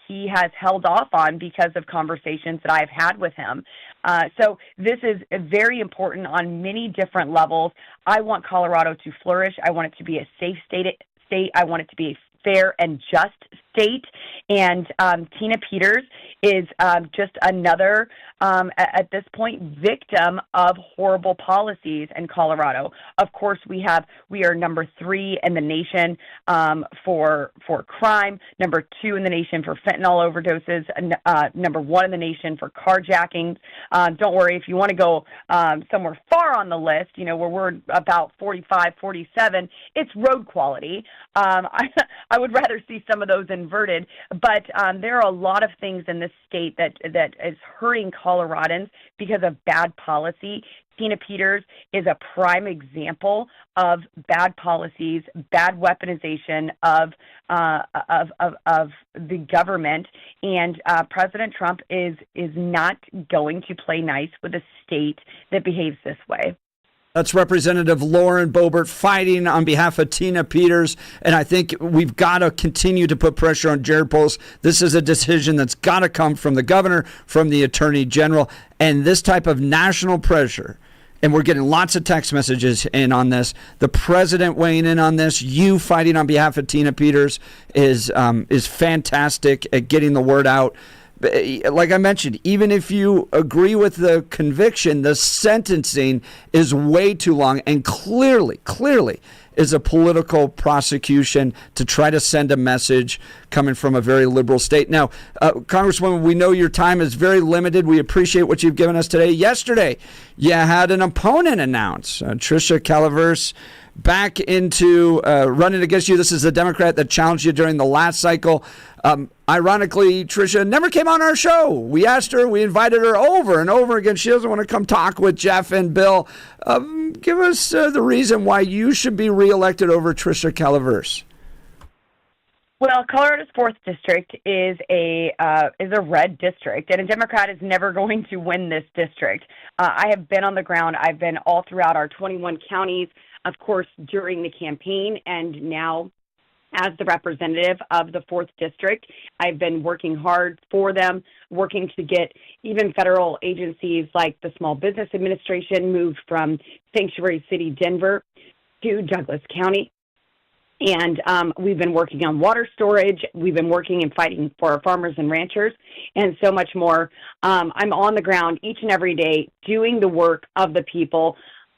he has held off on because of conversations that I've had with him. So this is very important on many different levels. I want Colorado to flourish. I want it to be a safe state. I want it to be a fair and just state. And Tina Peters is just another, at this point, victim of horrible policies in Colorado. Of course, we are number 3 in the nation for crime, number 2 in the nation for fentanyl overdoses, number 1 in the nation for carjackings. Don't worry, if you want to go somewhere far on the list, where we're about 45, 47, it's road quality. I would rather see some of those inverted, but there are a lot of things in this state that is hurting Coloradans because of bad policy. Tina Peters is a prime example of bad policies, bad weaponization of the government, and President Trump is not going to play nice with a state that behaves this way. That's Representative Lauren Boebert fighting on behalf of Tina Peters. And I think we've got to continue to put pressure on Jared Polis. This is a decision that's got to come from the governor, from the attorney general. And this type of national pressure, and we're getting lots of text messages in on this, the president weighing in on this, you fighting on behalf of Tina Peters is fantastic at getting the word out. Like I mentioned, even if you agree with the conviction, the sentencing is way too long and clearly is a political prosecution to try to send a message coming from a very liberal state. Now, Congresswoman, we know your time is very limited. We appreciate what you've given us today. Yesterday, you had an opponent announce, Tricia Calaverse, back into running against you. This is the Democrat that challenged you during the last cycle. Ironically, Tricia never came on our show. We asked her, we invited her over and over again. She doesn't want to come talk with Jeff and Bill. Give us the reason why you should be reelected over Tricia Calaverse. Well, Colorado's 4th district is a red district, and a Democrat is never going to win this district. I have been on the ground. I've been all throughout our 21 counties, of course, during the campaign, and now as the representative of the 4th district. I've been working hard for them, working to get even federal agencies like the Small Business Administration moved from Sanctuary City, Denver, to Douglas County. And we've been working on water storage. We've been working and fighting for our farmers and ranchers and so much more. I'm on the ground each and every day doing the work of the people.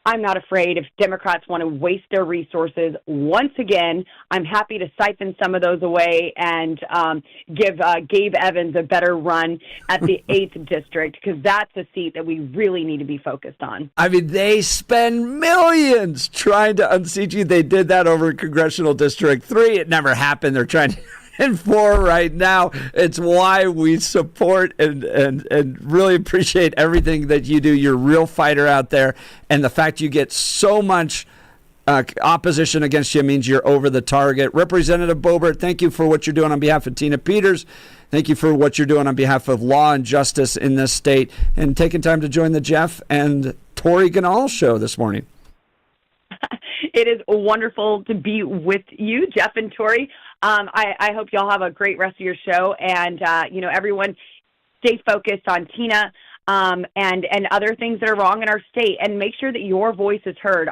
I'm not afraid if Democrats want to waste their resources. Once again, I'm happy to siphon some of those away and give Gabe Evans a better run at the 8th district, because that's a seat that we really need to be focused on. I mean, they spend millions trying to unseat you. They did that over in Congressional District 3. It never happened. They're trying to... And 4 right now. It's why we support and really appreciate everything that you do. You're a real fighter out there. And the fact you get so much opposition against you means you're over the target. Representative Boebert, thank you for what you're doing on behalf of Tina Peters. Thank you for what you're doing on behalf of law and justice in this state, and taking time to join the Jeff and Tori Ganahl show this morning. It is wonderful to be with you, Jeff and Tori. I hope y'all have a great rest of your show, and everyone stay focused on Tina and other things that are wrong in our state, and make sure that your voice is heard.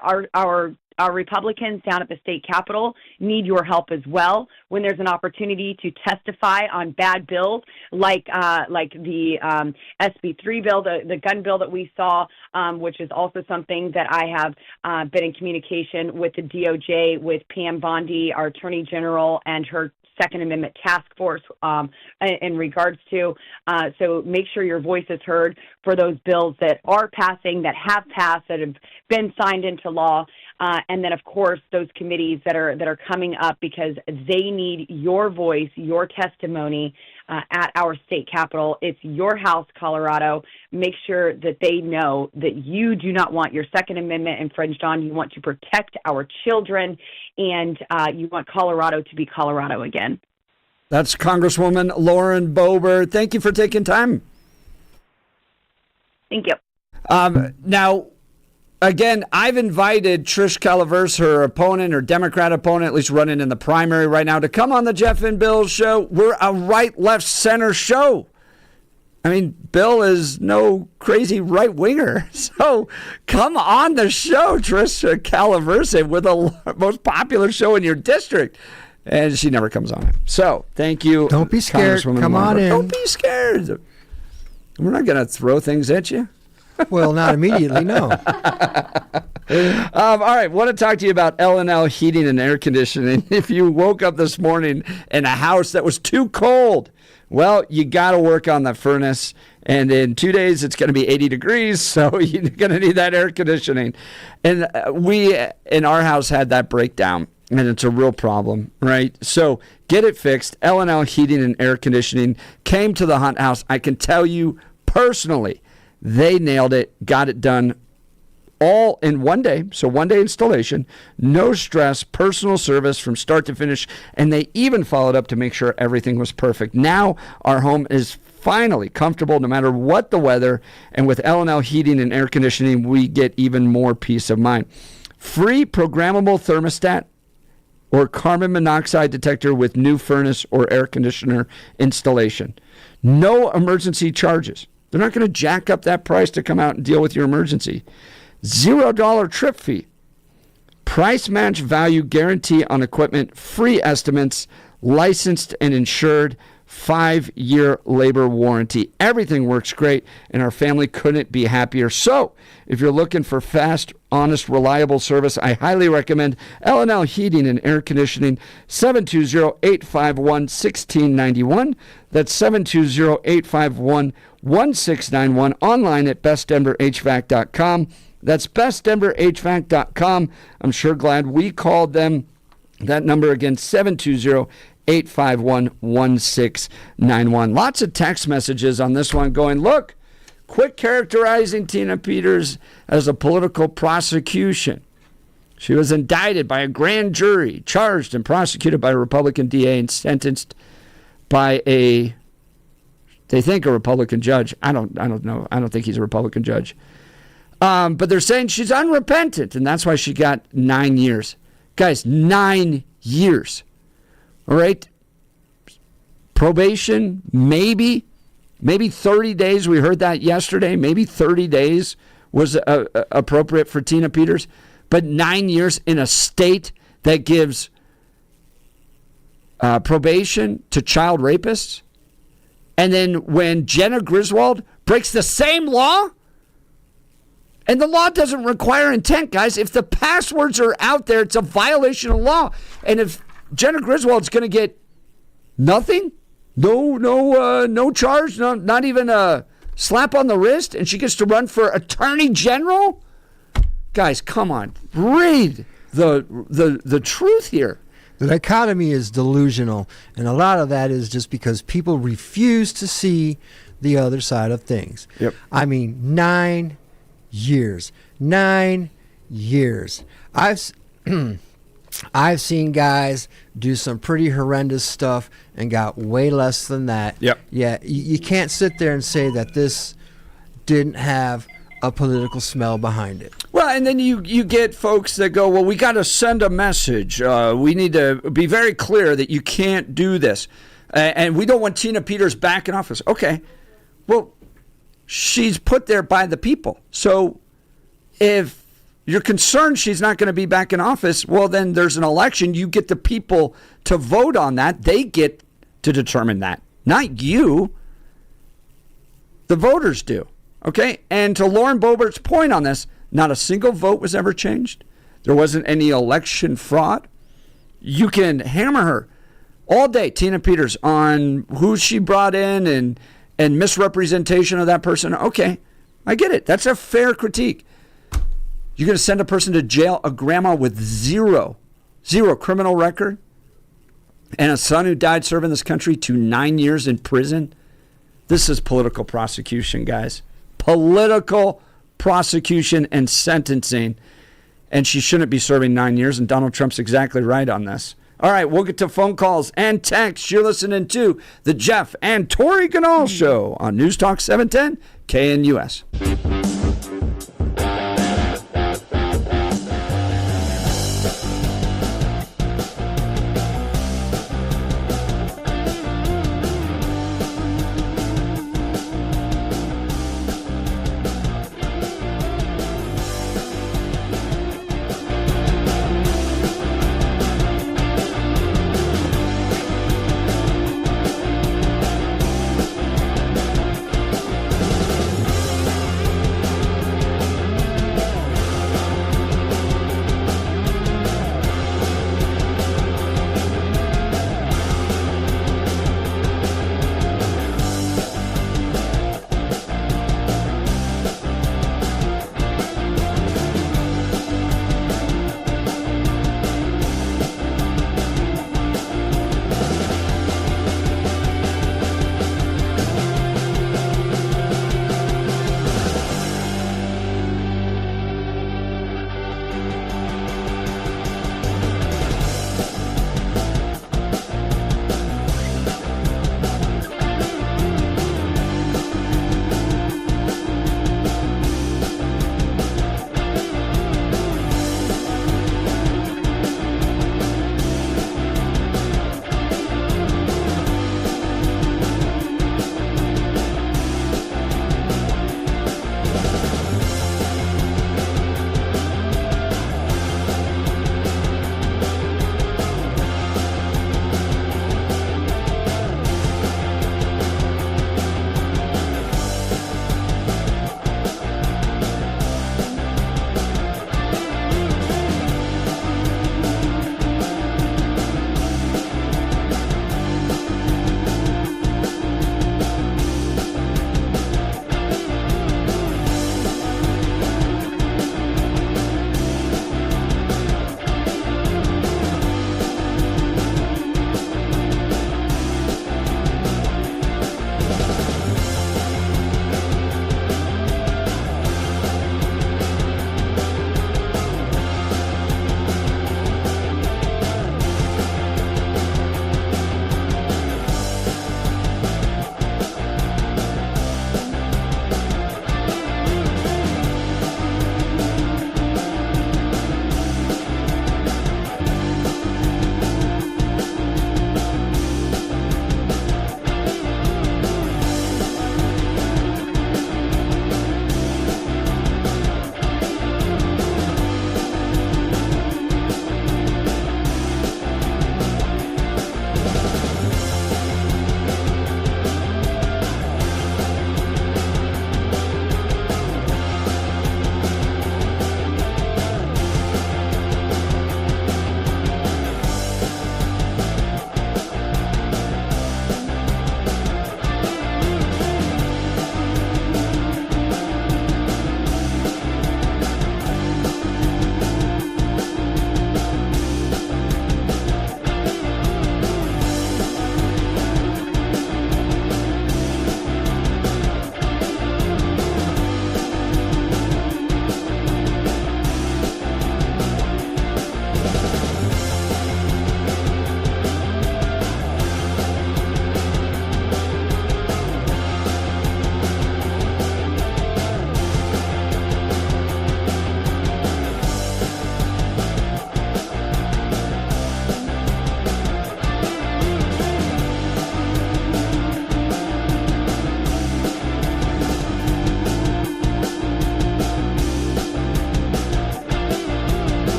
Our Republicans down at the state capitol need your help as well when there's an opportunity to testify on bad bills like the SB 3 bill, the gun bill that we saw, which is also something that I have been in communication with the DOJ, with Pam Bondi, our Attorney General, and her Second Amendment Task Force in regards to. So make sure your voice is heard for those bills that are passing, that have passed, that have been signed into law. And then, of course, those committees that are coming up, because they need your voice, your testimony at our state capitol. It's your house, Colorado. Make sure that they know that you do not want your Second Amendment infringed on. You want to protect our children, and you want Colorado to be Colorado again. That's Congresswoman Lauren Boebert. Thank you for taking time. Thank you. Now, again, I've invited Trish Calaverse, her opponent, her Democrat opponent, at least running in the primary right now, to come on the Jeff and Bill show. We're a right, left, center show. I mean, Bill is no crazy right-winger. So come on the show, Trish Calaverse. We're the most popular show in your district. And she never comes on it. So thank you. Don't be scared. Come on in. Don't be scared. We're not going to throw things at you. Well, not immediately, no. All right, want to talk to you about L&L heating and air conditioning. If you woke up this morning in a house that was too cold, well, you got to work on the furnace. And in 2 days, it's going to be 80 degrees, so you're going to need that air conditioning. And we, in our house, had that breakdown, and it's a real problem, right? So get it fixed. L&L heating and air conditioning came to the Hunt House. I can tell you personally, they nailed it, got it done all in one day. So 1 day installation, no stress, personal service from start to finish. And they even followed up to make sure everything was perfect. Now our home is finally comfortable no matter what the weather. And with L&L heating and air conditioning, we get even more peace of mind. Free programmable thermostat or carbon monoxide detector with new furnace or air conditioner installation. No emergency charges. They're not going to jack up that price to come out and deal with your emergency. $0 trip fee. Price match value guarantee on equipment. Free estimates. Licensed and insured. 5-year labor warranty. Everything works great, and our family couldn't be happier. So, if you're looking for fast, honest, reliable service, I highly recommend L&L Heating and Air Conditioning, 720-851-1691. That's 720-851-1691. Online at bestdenverhvac.com. That's bestdenverhvac.com. I'm sure glad we called them. That number again, 720-851-1691. Lots of text messages on this one going, look, quit characterizing Tina Peters as a political prosecution. She was indicted by a grand jury, charged and prosecuted by a Republican DA, and sentenced by they think a Republican judge. I don't know. I don't think he's a Republican judge. But they're saying she's unrepentant, and that's why she got 9 years. Guys, 9 years. All right? Probation, maybe 30 days. We heard that yesterday. Maybe 30 days was appropriate for Tina Peters. But 9 years in a state that gives probation to child rapists. And then when Jenna Griswold breaks the same law, and the law doesn't require intent, guys. If the passwords are out there, it's a violation of law. And if Jenna Griswold's going to get nothing, no charge, not even a slap on the wrist, and she gets to run for attorney general, guys, come on, read the truth here. The dichotomy is delusional, and a lot of that is just because people refuse to see the other side of things. Yep. I mean, 9 years. 9 years. I've seen guys do some pretty horrendous stuff and got way less than that. Yep. Yeah, you can't sit there and say that this didn't have a political smell behind it. Well, and then you get folks that go, well, we got to send a message. We need to be very clear that you can't do this. And we don't want Tina Peters back in office. Okay. Well, she's put there by the people. So if you're concerned she's not going to be back in office, well, then there's an election. You get the people to vote on that. They get to determine that. Not you. The voters do. Okay? And to Lauren Boebert's point on this, not a single vote was ever changed. There wasn't any election fraud. You can hammer her all day, Tina Peters, on who she brought in and misrepresentation of that person. Okay, I get it. That's a fair critique. You're going to send a person to jail, a grandma with zero criminal record, and a son who died serving this country to 9 years in prison? This is political prosecution, guys. Political prosecution and sentencing. And she shouldn't be serving 9 years, and Donald Trump's exactly right on this. All right, we'll get to phone calls and texts. You're listening to the Jeff and Tori Ganahl Show on News Talk 710 KNUS.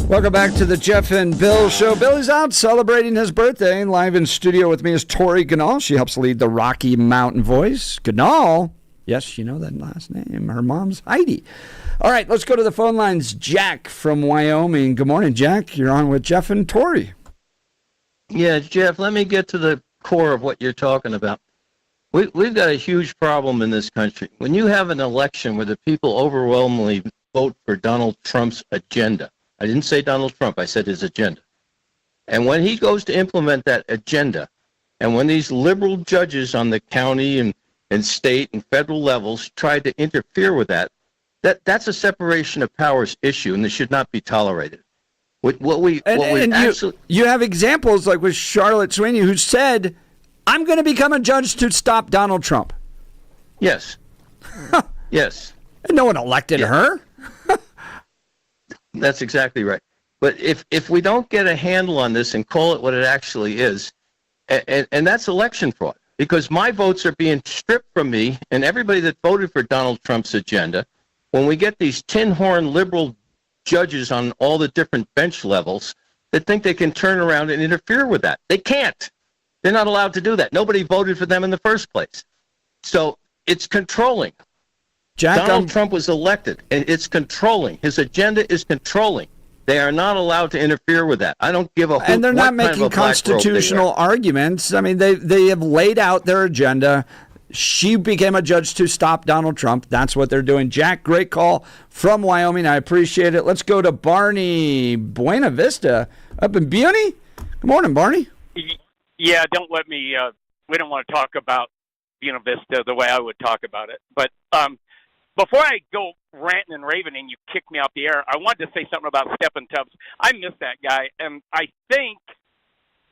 Welcome back to the Jeff and Bill Show. Billy's out celebrating his birthday. Live in studio with me is Tori Ganahl. She helps lead the Rocky Mountain Voice. Ganahl. Yes, you know that last name. Her mom's Heidi. All right, let's go to the phone lines. Jack from Wyoming. Good morning, Jack. You're on with Jeff and Tori. Yeah, Jeff, let me get to the core of what you're talking about. We've got a huge problem in this country. When you have an election where the people overwhelmingly vote for Donald Trump's agenda, I didn't say Donald Trump, I said his agenda. And when he goes to implement that agenda, and when these liberal judges on the county and state and federal levels try to interfere with that's a separation of powers issue, and this should not be tolerated. You have examples like with Charlotte Sweeney, who said, I'm going to become a judge to stop Donald Trump. Yes. Yes. And no one elected her. That's exactly right. But if we don't get a handle on this and call it what it actually is, and that's election fraud, because my votes are being stripped from me and everybody that voted for Donald Trump's agenda, when we get these tin horn liberal judges on all the different bench levels that think they can turn around and interfere with that. They can't. They're not allowed to do that. Nobody voted for them in the first place. So it's controlling. Donald Trump was elected, and it's controlling. His agenda is controlling. They are not allowed to interfere with that. I don't give a hoot. And they're not making constitutional arguments. I mean, they have laid out their agenda. She became a judge to stop Donald Trump. That's what they're doing. Jack, great call from Wyoming. I appreciate it. Let's go to Barney Buena Vista up in Buny. Good morning, Barney. Yeah, don't let me. We don't want to talk about Buena Vista the way I would talk about it. But before I go ranting and raving and you kick me off the air, I wanted to say something about Stephen Tubbs. I miss that guy, and I think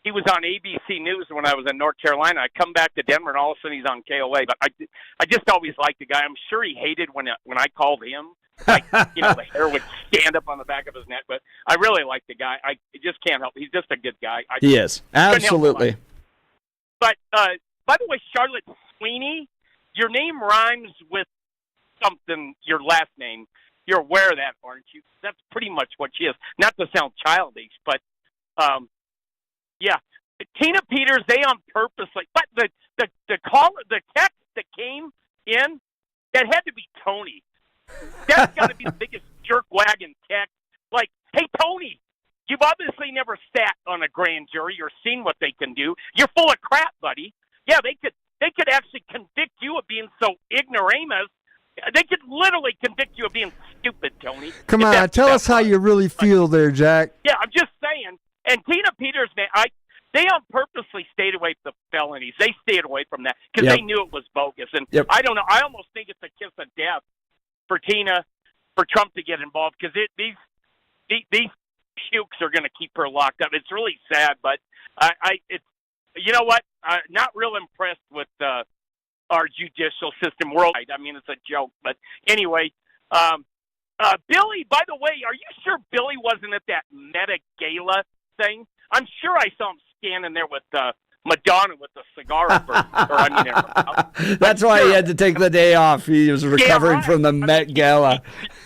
he was on ABC News when I was in North Carolina. I come back to Denver, and all of a sudden he's on KOA. But I just always liked the guy. I'm sure he hated when I called him. Like, the hair would stand up on the back of his neck. But I really like the guy. I just can't help it. He's just a good guy. He is. Absolutely. But, by the way, Charlotte Sweeney, your name rhymes with something, your last name. You're aware of that, aren't you? That's pretty much what she is. Not to sound childish, but yeah. Tina Peters, they on purpose, but the text that came in, that had to be Tony. That's got to be the biggest jerk-wagon text. Like, hey, Tony, you've obviously never sat on a grand jury or seen what they can do. You're full of crap, buddy. Yeah, they could actually convict you of being so ignoramus. They could literally convict you of being stupid, Tony. Come on, tell us how you really feel there, Jack. Yeah, I'm just saying. And Tina Peters, man, they on purposely stayed away from the felonies. They stayed away from that because they knew it was bogus. And I don't know. I almost think it's a kiss of death for Trump to get involved because these pukes are going to keep her locked up. It's really sad, but you know what? Not real impressed with our judicial system worldwide. I mean, it's a joke, but anyway, Billy, by the way, are you sure Billy wasn't at that Meta Gala thing? I'm sure I saw him standing there with Madonna with the cigar over. That's why he had to take the day off. He was recovering from the Met Gala.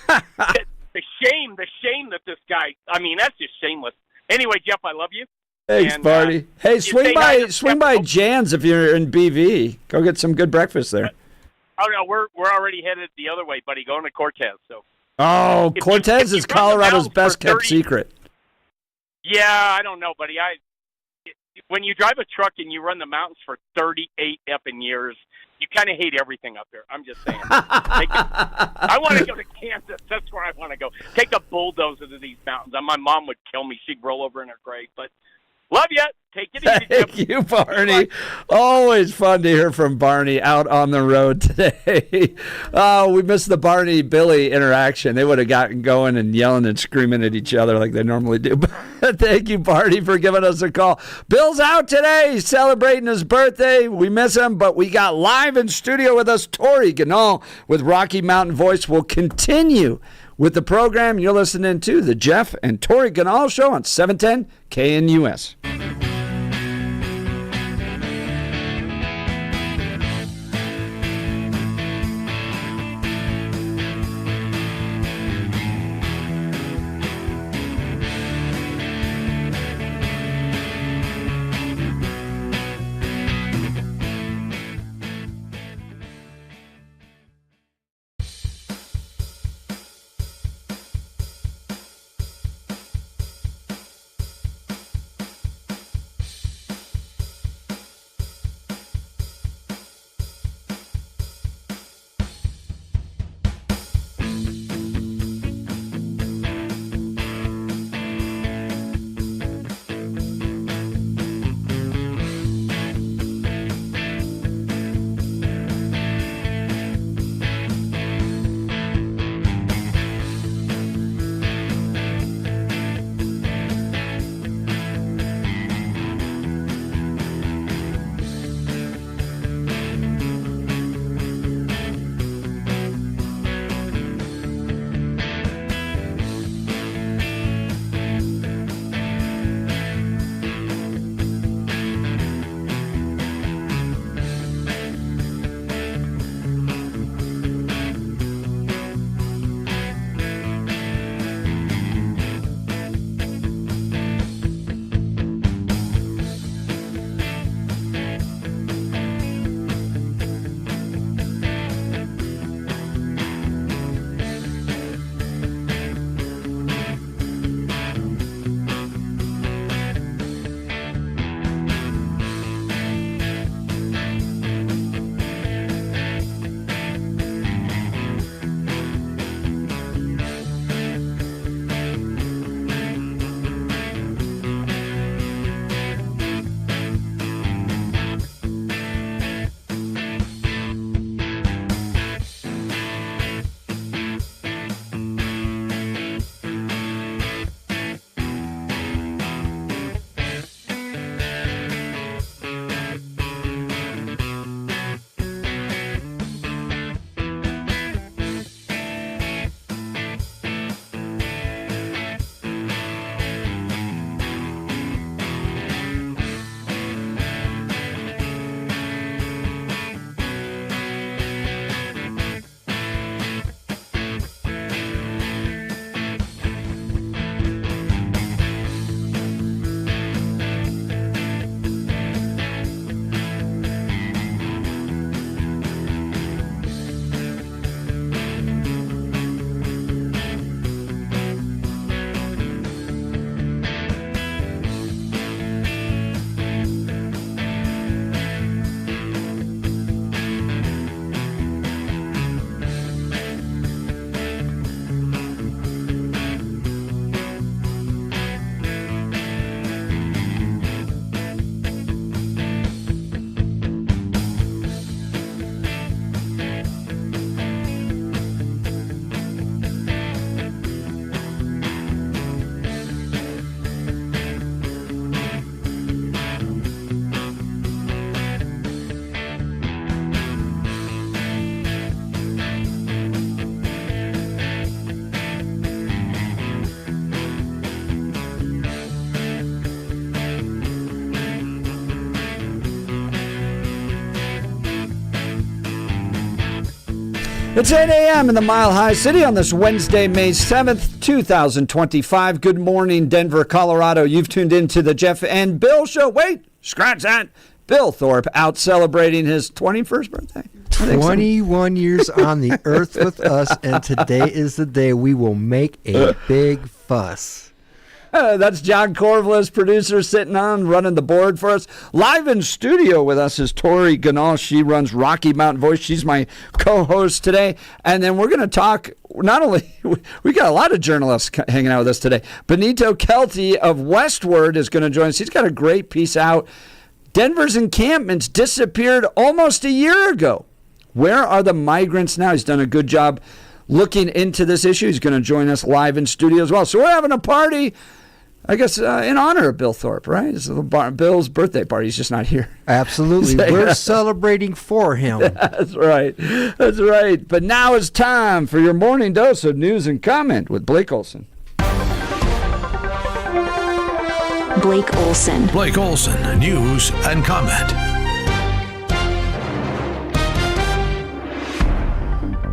The shame that this guy, that's just shameless. Anyway, Jeff, I love you. Thanks, Barney. Hey, swing by Jan's if you're in BV. Go get some good breakfast there. Oh no, we're already headed the other way, buddy. Going to Cortez. So. Oh, Cortez is Colorado's best kept secret. Yeah, I don't know, buddy. When you drive a truck and you run the mountains for 38 effing years, you kind of hate everything up there. I'm just saying. I want to go to Kansas. That's where I want to go. Take a bulldozer to these mountains. My mom would kill me. She'd roll over in her grave. But love you. Take it easy. Thank you, Barney. Always fun to hear from Barney out on the road today. We missed the Barney-Billy interaction. They would have gotten going and yelling and screaming at each other like they normally do. But thank you, Barney, for giving us a call. Bill's out today celebrating his birthday. We miss him, but we got live in studio with us Tori Ganahl with Rocky Mountain Voice. We'll continue with the program. You're listening to the Jeff and Tori Ganahl Show on 710 KNUS. It's 8 a.m. in the Mile High City on this Wednesday, May 7th, 2025. Good morning, Denver, Colorado. You've tuned into the Jeff and Bill Show. Wait, scratch that. Bill Thorpe out celebrating his 21st birthday. 21 years on the earth with us, and today is the day we will make a big fuss. That's John Corvlis, producer, sitting on, running the board for us. Live in studio with us is Tori Ganahl. She runs Rocky Mountain Voice. She's my co-host today. And then we're going to talk, not only, we got a lot of journalists hanging out with us today. Benito Kelty of Westword is going to join us. He's got a great piece out. Denver's encampments disappeared almost a year ago. Where are the migrants now? He's done a good job looking into this issue. He's going to join us live in studio as well. So we're having a party, I guess, in honor of Bill Thorpe, right? It's Bill's birthday party. He's just not here. Absolutely. We're celebrating for him. That's right. That's right. But now it's time for your morning dose of news and comment with Blake Olson. Blake Olson. Blake Olson, news and comment.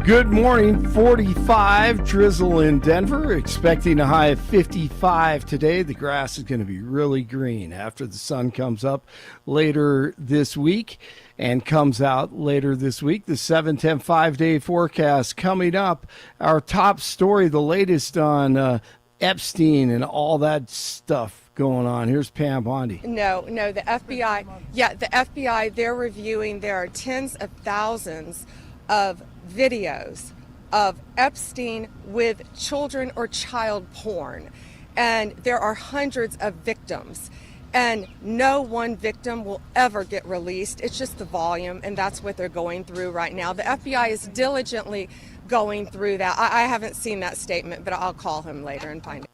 Good morning. 45 drizzle in Denver, expecting a high of 55 today. The grass is going to be really green after the sun comes up later this week and comes out later this week. The 7-10 5-day forecast coming up. Our top story, the latest on Epstein and all that stuff going on. Here's Pam Bondi. No, the FBI. Yeah, the FBI, they're reviewing. There are tens of thousands of videos of Epstein with children or child porn. And there are hundreds of victims. And no one victim will ever get released. It's just the volume, and that's what they're going through right now. The FBI is diligently going through that. I haven't seen that statement, but I'll call him later and find it.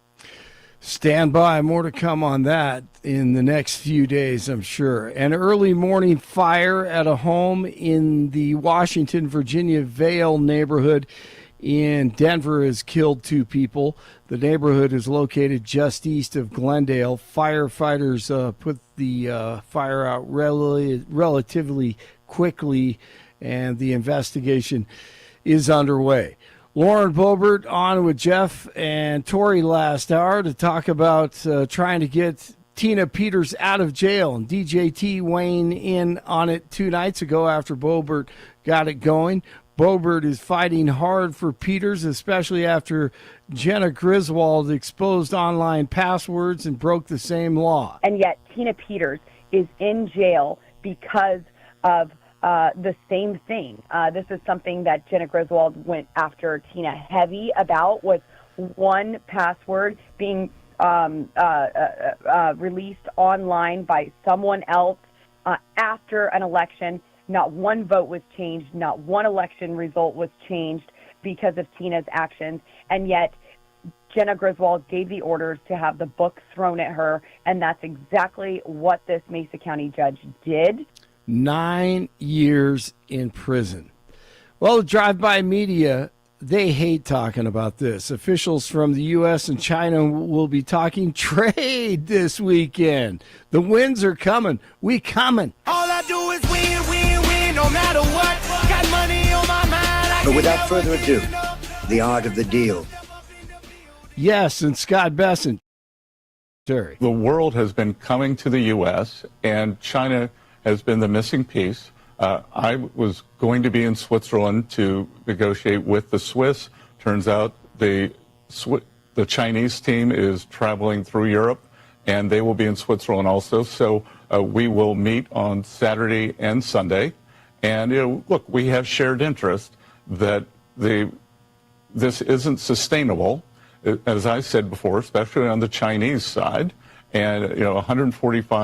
Stand by. More to come on that in the next few days, I'm sure. An early morning fire at a home in the Washington, Virginia Vale neighborhood in Denver has killed 2 people. The neighborhood is located just east of Glendale. Firefighters put the fire out relatively quickly, and the investigation is underway. Lauren Boebert on with Jeff and Tori last hour to talk about trying to get Tina Peters out of jail. And DJT weighing in on it 2 nights ago after Boebert got it going. Boebert is fighting hard for Peters, especially after Jenna Griswold exposed online passwords and broke the same law. And yet Tina Peters is in jail because of the same thing. This is something that Jenna Griswold went after Tina heavy about, was one password being released online by someone else after an election. Not one vote was changed. Not one election result was changed because of Tina's actions. And yet Jenna Griswold gave the orders to have the book thrown at her, and that's exactly what this Mesa County judge did. 9 years in prison. Well, the drive-by media, they hate talking about this. Officials from the U.S. and China will be talking trade this weekend. The wins are coming. We coming. All I do is win, win, win, no matter what. Got money on my mind. But without further ado, the art of the deal. Yes, and Scott Besson. Terry. The world has been coming to the U.S., and China has been the missing piece. I was going to be in Switzerland to negotiate with the Swiss. Turns out the Chinese team is traveling through Europe, and they will be in Switzerland also. So we will meet on Saturday and Sunday. And look, we have shared interest that this isn't sustainable, as I said before, especially on the Chinese side. And, 145%,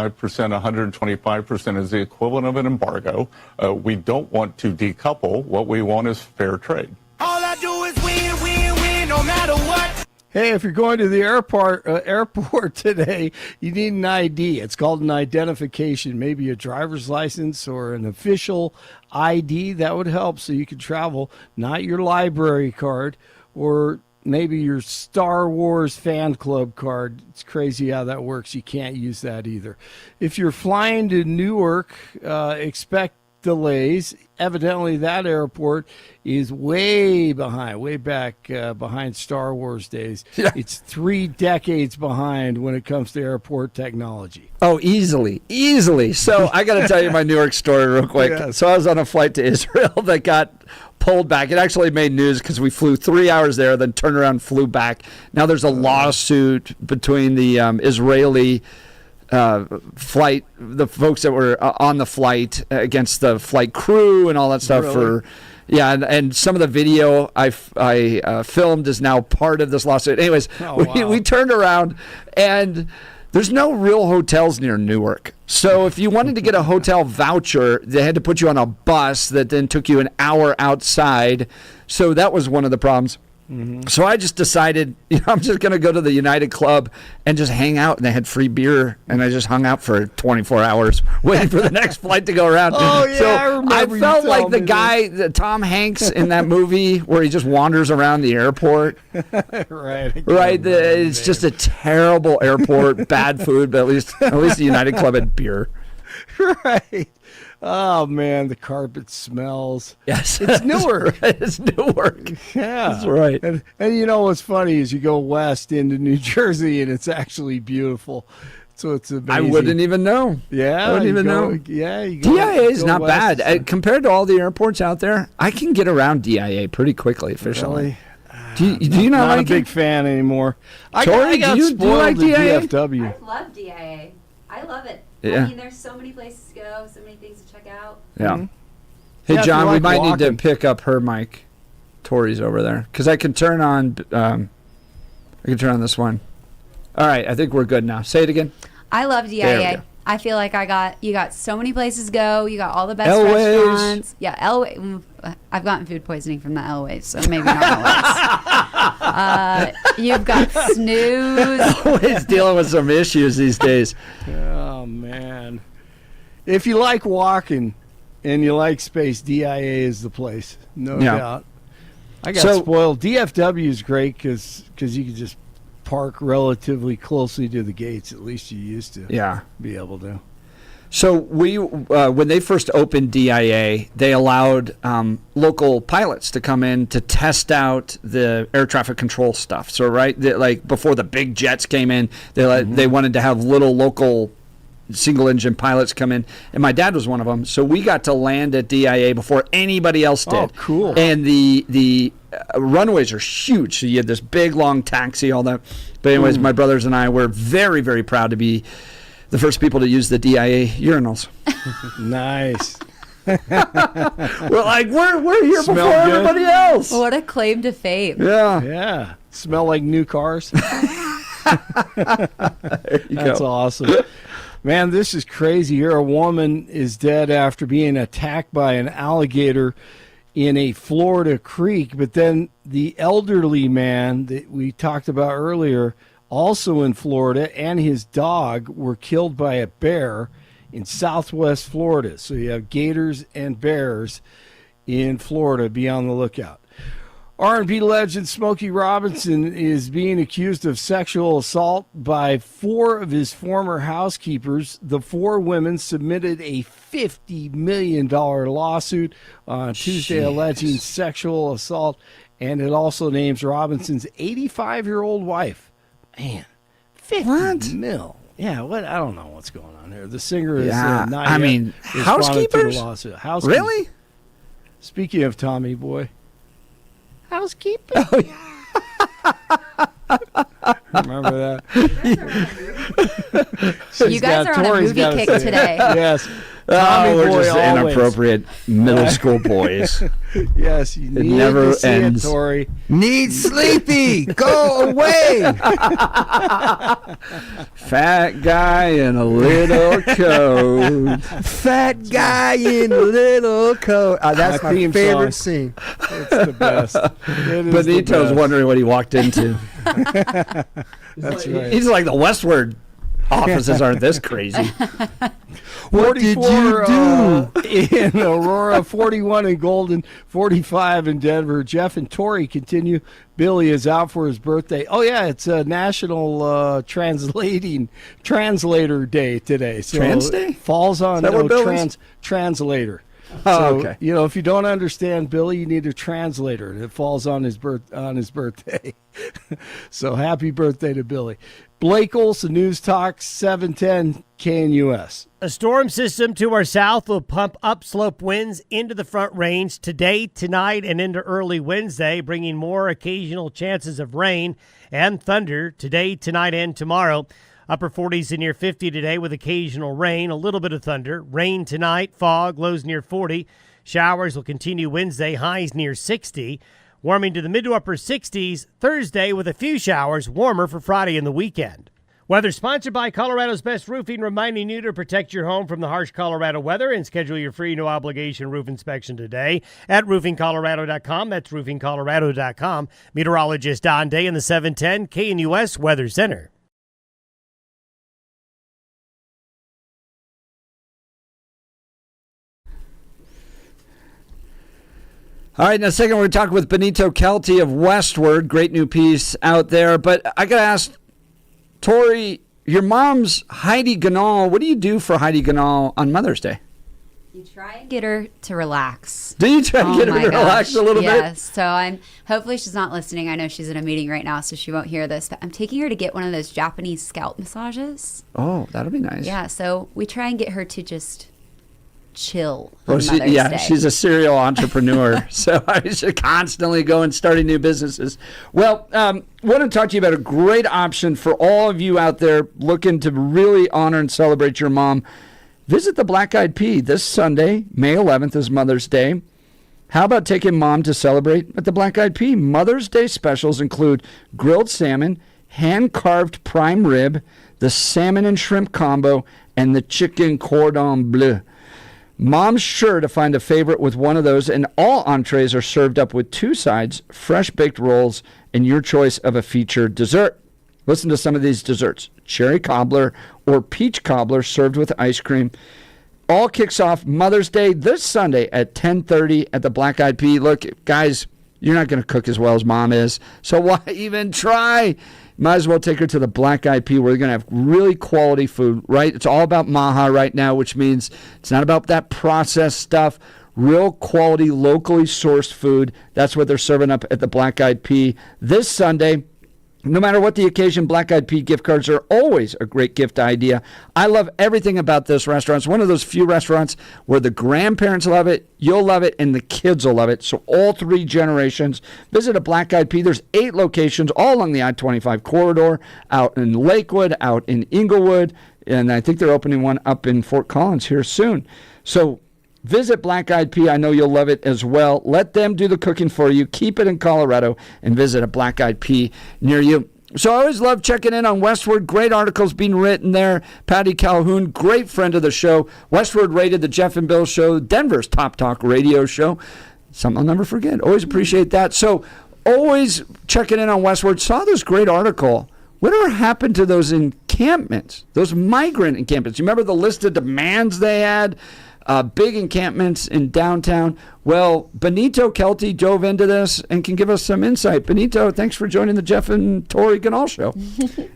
125% is the equivalent of an embargo. We don't want to decouple. What we want is fair trade. All I do is win, win, win, no matter what. Hey, if you're going to the airport today, you need an ID. It's called an identification, maybe a driver's license or an official ID. That would help so you can travel, not your library card or maybe your Star Wars fan club card. It's crazy how that works. You can't use that either. If you're flying to Newark, expect delays. Evidently, that airport is way back behind Star Wars days. Yeah. It's 3 decades behind when it comes to airport technology. Oh, easily. So I got to tell you my New York story real quick. Yes. So I was on a flight to Israel that got pulled back. It actually made news because we flew 3 hours there, then turned around and flew back. Now there's a lawsuit between the Israeli flight, the folks that were on the flight against the flight crew and all that stuff. Really? And some of the video I filmed is now part of this lawsuit. Anyways, we turned around and there's no real hotels near Newark. So if you wanted to get a hotel voucher, they had to put you on a bus that then took you an hour outside. So that was one of the problems. Mm-hmm. So I just decided, I'm just going to go to the United Club and just hang out. And they had free beer, and I just hung out for 24 hours waiting for the next flight to go around. Oh, yeah, so I remember you felt like telling the me guy, Tom Hanks, in that movie where he just wanders around the airport. Right. It's just a terrible airport, bad food, but at least the United Club had beer. Right. Oh, man, the carpet smells. Yes. It's Newark. It's Newark. Yeah. That's right. And you know what's funny is you go west into New Jersey, and it's actually beautiful. So it's amazing. I wouldn't even know. Yeah. I wouldn't even know. Yeah. DIA is not west. bad. Compared to all the airports out there, I can get around DIA pretty quickly, efficiently. Really? Do you not like like a big it? fan anymore. Tori, I got do you spoiled like at DIA? DFW. I love DIA. I love it. Yeah. I mean, there's so many places to go, so many things to check out. Yeah. Mhm. Hey, Yeah, if John, you we like might need to walking. pick up her mic. Tori's over there. Because I can turn on this one. All right, I think we're good now. Say it again. I love There we DIA. go. I feel like you got so many places to go. You got all the best Elways. restaurants. Yeah, Elway. I've gotten food poisoning from the Elways, so maybe not Elways. You've got Snooze. Always dealing with some issues these days. Oh, man. If you like walking and you like space, DIA is the place. No doubt. I got spoiled. DFW is great because you can just park relatively closely to the gates. At least you used to be able to. So when they first opened DIA, they allowed local pilots to come in to test out the air traffic control stuff. So like before the big jets came in, they wanted to have little local single engine pilots come in, and my dad was one of them. So we got to land at DIA before anybody else did. Oh, cool! And the runways are huge. So you had this big long taxi, all that. But anyways, my brothers and I were very, very proud to be the first people to use the DIA urinals. Nice. We're like, we're here Smell before good? everybody else. What a claim to fame. Yeah. Smell like new cars. That's awesome. Man, this is crazy. Here, a woman is dead after being attacked by an alligator in a Florida creek. But then the elderly man that we talked about earlier, also in Florida, and his dog were killed by a bear in southwest Florida. So you have gators and bears in Florida. Be on the lookout. R&B legend Smokey Robinson is being accused of sexual assault by 4 of his former housekeepers. The 4 women submitted a $50 million lawsuit on Tuesday alleging sexual assault, and it also names Robinson's 85-year-old wife. Man, 50 mil. Yeah, what? I don't know what's going on here. The singer is not yet responded to the housekeepers? lawsuit. Really? Speaking of Tommy Boy. Housekeeping. Oh, yeah. Remember that? You guys are on a movie kick today. Yes. Oh, we're Boy just always. inappropriate middle school boys. Yes, you It need never to see ends. it, Tori. Need sleepy. Go away. Fat guy in a little coat. Fat guy in a little coat. That's my theme favorite song. scene. It's the best. It is the Benito's best. wondering what he walked into. That's right. He's like, the Westword offices aren't this crazy. What did you do? In Aurora, 41 in Golden, 45 in Denver. Jeff and Tori continue. Billy is out for his birthday. Oh, yeah, it's a National Translator Day today. So Trans Day? Falls on Is that what Billy's? translator. So, okay. if you don't understand Billy, you need a translator. It falls on his birthday. So happy birthday to Billy. Blake Olson, News Talk 710 KNUS. A storm system to our south will pump upslope winds into the Front Range today, tonight, and into early Wednesday, bringing more occasional chances of rain and thunder today, tonight, and tomorrow. Upper 40s and near 50 today with occasional rain, a little bit of thunder. Rain tonight, fog, lows near 40. Showers will continue Wednesday, highs near 60. Warming to the mid to upper 60s Thursday with a few showers, warmer for Friday and the weekend. Weather sponsored by Colorado's Best Roofing, reminding you to protect your home from the harsh Colorado weather and schedule your free no-obligation roof inspection today at roofingcolorado.com. That's roofingcolorado.com. Meteorologist Don Day in the 710 KNUS Weather Center. All right, in a second, we're going to talk with Benito Kelty of Westword. Great new piece out there. But I got to ask, Tori, your mom's Heidi Ganahl. What do you do for Heidi Ganahl on Mother's Day? You try and get her to relax. Do you try to get her to relax a little bit? Yes. So hopefully she's not listening. I know she's in a meeting right now, so she won't hear this. But I'm taking her to get one of those Japanese scalp massages. Oh, that'll be nice. Yeah. So we try and get her to just chill. Well, on Mother's Day. She's a serial entrepreneur, so I should constantly go and starting new businesses. Well, want to talk to you about a great option for all of you out there looking to really honor and celebrate your mom. Visit the Black Eyed Pea this Sunday, May 11th is Mother's Day. How about taking mom to celebrate at the Black Eyed Pea? Mother's Day specials include grilled salmon, hand-carved prime rib, the salmon and shrimp combo, and the chicken cordon bleu. Mom's sure to find a favorite with one of those, and all entrees are served up with 2 sides, fresh baked rolls, and your choice of a featured dessert. Listen to some of these desserts. Cherry cobbler or peach cobbler served with ice cream. All kicks off Mother's Day this Sunday at 10:30 at the Black Eyed Pea. Look, guys, you're not going to cook as well as mom is, so why even try? Might as well take her to the Black Eyed Pea where you're going to have really quality food, right? It's all about maha right now, which means it's not about that processed stuff. Real quality, locally sourced food. That's what they're serving up at the Black Eyed Pea this Sunday. No matter what the occasion, Black Eyed Pea gift cards are always a great gift idea. I love everything about this restaurant. It's one of those few restaurants where the grandparents love it, you'll love it, and the kids will love it. So all 3 generations. Visit a Black Eyed Pea. There's 8 locations all along the I-25 corridor, out in Lakewood, out in Inglewood, and I think they're opening one up in Fort Collins here soon. So visit Black Eyed Pea. I know you'll love it as well. Let them do the cooking for you. Keep it in Colorado and visit a Black Eyed Pea near you. So I always love checking in on Westword. Great articles being written there. Patty Calhoun, great friend of the show. Westword rated the Jeff and Bill Show, Denver's top talk radio show. Something I'll never forget. Always appreciate that. So always checking in on Westword. Saw this great article. Whatever happened to those encampments, those migrant encampments? You remember the list of demands they had? Big encampments in downtown. Well, Benito Kelty dove into this and can give us some insight. Benito, thanks for joining the Jeff and Tori Ganahl Show.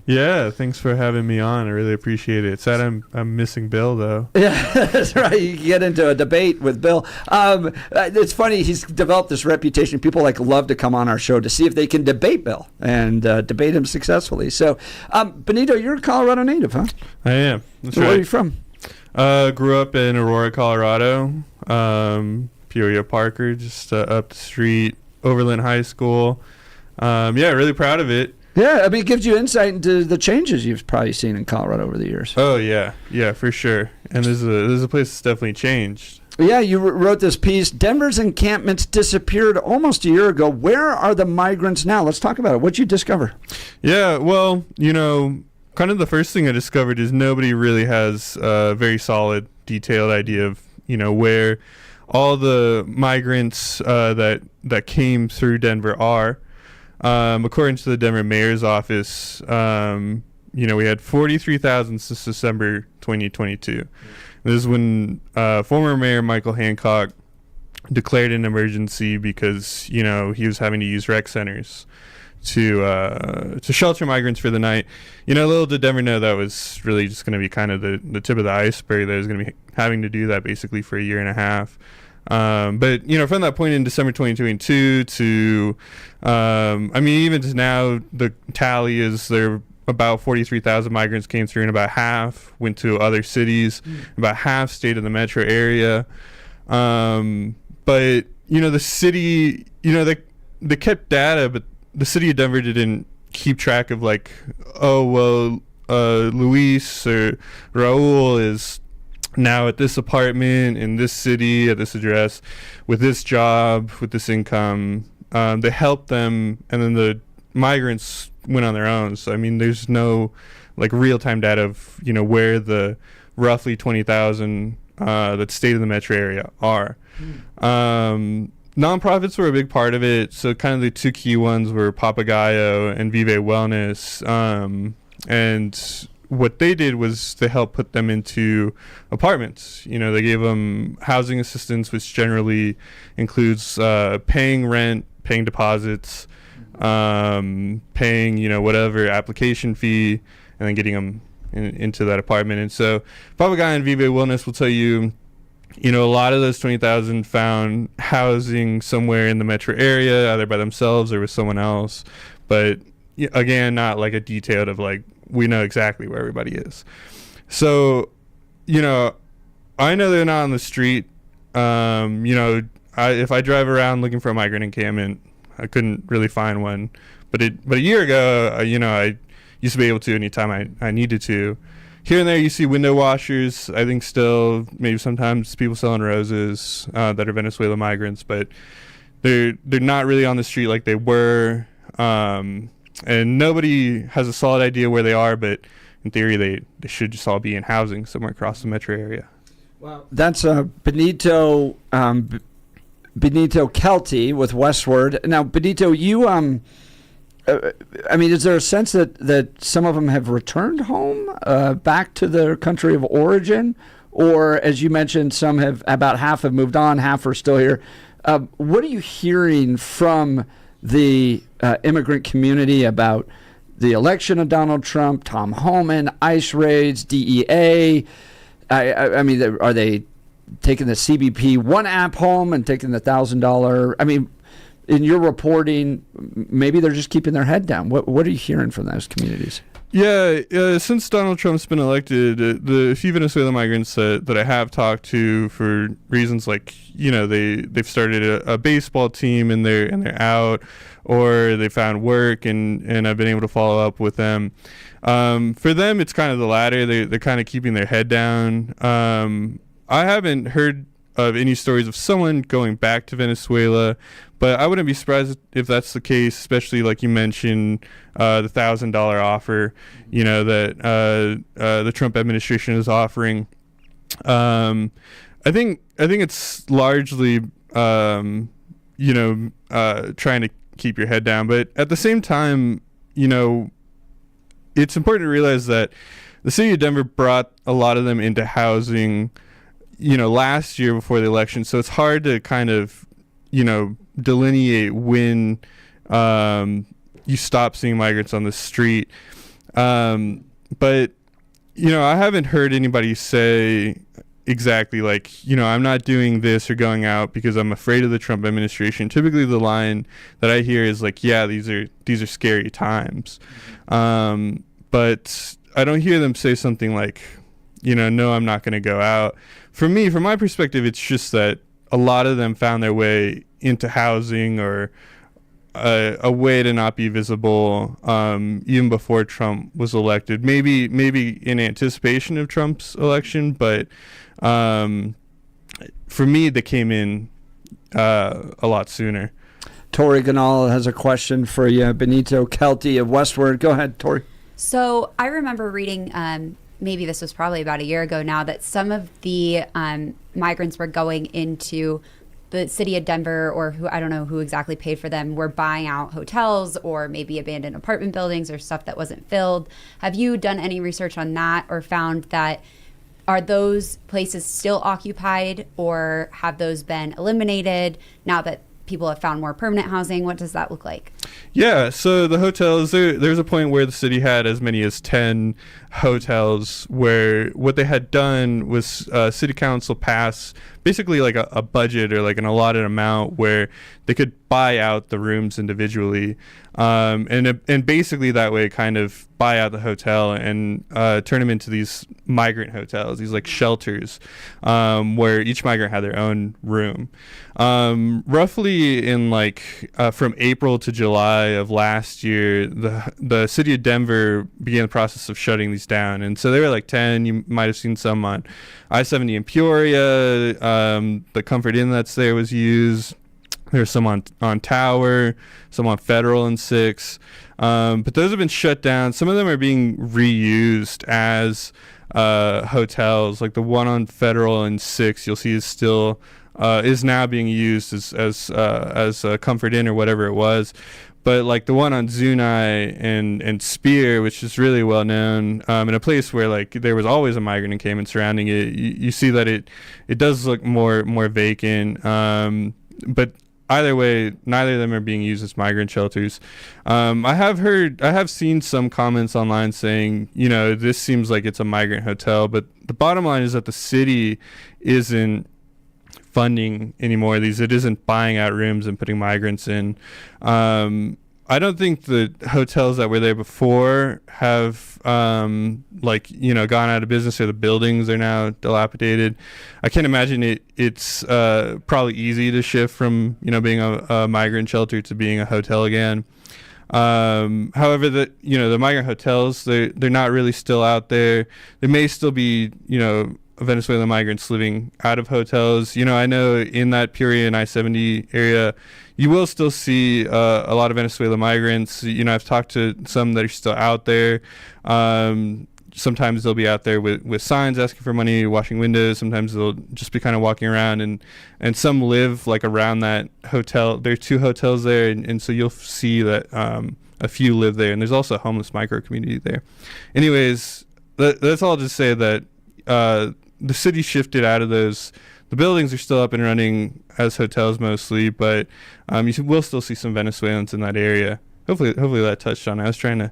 Yeah, thanks for having me on. I really appreciate it. Sad I'm missing Bill, though. Yeah, that's right. You can get into a debate with Bill. It's funny. He's developed this reputation. People love to come on our show to see if they can debate Bill and debate him successfully. So, Benito, you're a Colorado native, huh? I am. That's Where right. are you from? Grew up in Aurora, Colorado. Peoria Parker, just up the street, Overland High School. Yeah, really proud of it. Yeah, I mean, it gives you insight into the changes you've probably seen in Colorado over the years. Oh, yeah. Yeah, for sure. And there's a place that's definitely changed. Yeah, you wrote this piece. Denver's encampments disappeared almost a year ago. Where are the migrants now? Let's talk about it. What'd you discover? Yeah, well, kind of the first thing I discovered is nobody really has a very solid, detailed idea of, where all the migrants that came through Denver are. According to the Denver Mayor's Office, we had 43,000 since December 2022. This is when former Mayor Michael Hancock declared an emergency because, he was having to use rec centers to shelter migrants for the night. Little did Denver know that was really just going to be kind of the tip of the iceberg, that was going to be having to do that basically for a year and a half. But from that point in December 2022 to, even just now, the tally is there about 43,000 migrants came through, and about half went to other cities. About half stayed in the metro area. But the city, they kept data, but the city of Denver didn't keep track of Luis or Raul is now at this apartment in this city at this address with this job with this income. They helped them, and then the migrants went on their own. So there's no real-time data of where the roughly 20,000 that stayed in the metro area are. Nonprofits were a big part of it. So kind of the two key ones were Papagayo and Vive Wellness. And what they did was they helped put them into apartments. They gave them housing assistance, which generally includes paying rent, paying deposits, paying, whatever application fee, and then getting them into that apartment. And so Papagayo and Vive Wellness will tell you, a lot of those 20,000 found housing somewhere in the metro area, either by themselves or with someone else. But again, not a detailed of we know exactly where everybody is. So, I know they're not on the street. If I drive around looking for a migrant encampment, I couldn't really find one. But a year ago, I used to be able to anytime I needed to. Here and there, you see window washers. I think still, maybe sometimes people selling roses that are Venezuelan migrants, but they're not really on the street like they were. And nobody has a solid idea where they are, but in theory, they should just all be in housing somewhere across the metro area. Well, that's Benito Kelty with Westword. Now, Benito, you is there a sense that some of them have returned home back to their country of origin? Or, as you mentioned, about half have moved on, half are still here. What are you hearing from the immigrant community about the election of Donald Trump, Tom Homan, ICE raids, DEA? Are they taking the CBP One app home and taking the $1,000? In your reporting, maybe they're just keeping their head down. What are you hearing from those communities? Yeah, since Donald Trump's been elected, the few Venezuelan migrants that I have talked to for reasons they've started a baseball team and they're out, or they found work and I've been able to follow up with them. For them, it's kind of the latter. They're kind of keeping their head down. I haven't heard of any stories of someone going back to Venezuela, but I wouldn't be surprised if that's the case, especially like you mentioned, the $1,000 offer, that the Trump administration is offering. I think it's largely, trying to keep your head down, but at the same time, it's important to realize that the city of Denver brought a lot of them into housing, last year before the election. So it's hard to kind of, delineate when you stop seeing migrants on the street. But, I haven't heard anybody say exactly I'm not doing this or going out because I'm afraid of the Trump administration. Typically the line that I hear is yeah, these are scary times. But I don't hear them say something no, I'm not going to go out. For me, from my perspective, it's just that a lot of them found their way into housing or a way to not be visible even before Trump was elected. Maybe in anticipation of Trump's election, but for me, they came in a lot sooner. Tori Ganahl has a question for you. Benito Kelty of Westword. Go ahead, Tori. So I remember reading, maybe this was probably about a year ago now, that some of the migrants were going into the city of Denver, or I don't know who exactly paid for them, were buying out hotels or maybe abandoned apartment buildings or stuff that wasn't filled. Have you done any research on that, or found that are those places still occupied, or have those been eliminated now that people have found more permanent housing. What does that look like? Yeah, so the hotels, there's a point where the city had as many as 10 hotels where what they had done was city council pass basically like a budget or like an allotted amount where they could buy out the rooms individually, and basically that way kind of buy out the hotel and turn them into these migrant hotels, these like shelters, where each migrant had their own room. Roughly in from April to July of last year, the city of Denver began the process of shutting these down, and so there were like 10. You might have seen some on I-70 in Peoria. The Comfort Inn that's there was used. There's some on Tower, some on Federal and 6, but those have been shut down. Some of them are being reused as hotels. Like the one on Federal and 6, you'll see is still is now being used as a Comfort Inn or whatever it was. But like the one on Zuni and Spear, which is really well known, in a place where like there was always a migrant encampment surrounding it, you see that it does look more vacant. But either way, neither of them are being used as migrant shelters. I have seen some comments online saying, this seems like it's a migrant hotel, but the bottom line is that the city isn't funding anymore of these. It isn't buying out rooms and putting migrants in. I don't think the hotels that were there before have gone out of business, or the buildings are now dilapidated. I can't imagine it's probably easy to shift from being a migrant shelter to being a hotel again. However, the migrant hotels, they're not really still out there. There may still be Venezuelan migrants living out of hotels. I know in that Peoria and I-70 area, you will still see a lot of Venezuelan migrants. I've talked to some that are still out there. Sometimes they'll be out there with signs asking for money, washing windows. Sometimes they'll just be kind of walking around, and some live like around that hotel. There are 2 hotels there, and so you'll see that a few live there. And there's also a homeless micro community there. Anyways, that's all to say that the city shifted out of those. The buildings are still up and running as hotels mostly, but you will still see some Venezuelans in that area. Hopefully that touched on it. I was trying to...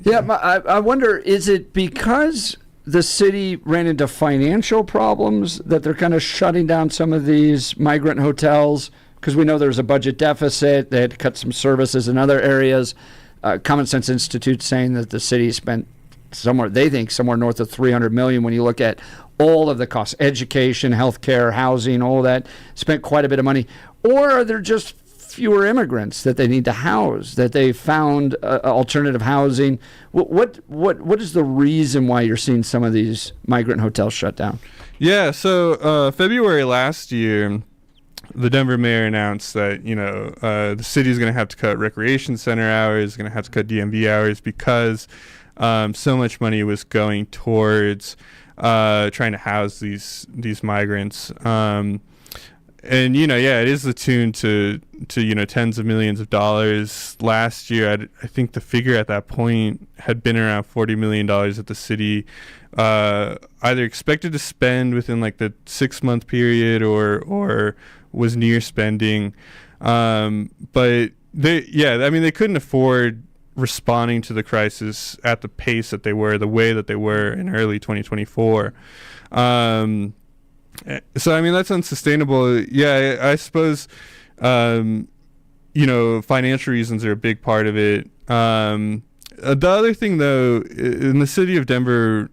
Yeah, I wonder, is it because the city ran into financial problems that they're kind of shutting down some of these migrant hotels? Because we know there's a budget deficit. They had to cut some services in other areas. Common Sense Institute saying that the city spent somewhere north of $300 million when you look at all of the costs, education, healthcare, housing, all of that, spent quite a bit of money. Or are there just fewer immigrants that they need to house, that they found alternative housing? What is the reason why you're seeing some of these migrant hotels shut down? Yeah, so February last year, the Denver mayor announced that the city is going to have to cut recreation center hours, going to have to cut DMV hours because so much money was going towards trying to house these migrants. And it is the tune to tens of millions of dollars. Last year, I think the figure at that point had been around $40 million that the city either expected to spend within like the 6-month period or was near spending. But they couldn't afford responding to the crisis at the pace that they were, the way that they were in early 2024. So, that's unsustainable. Yeah, I suppose, financial reasons are a big part of it. The other thing, though, in the city of Denver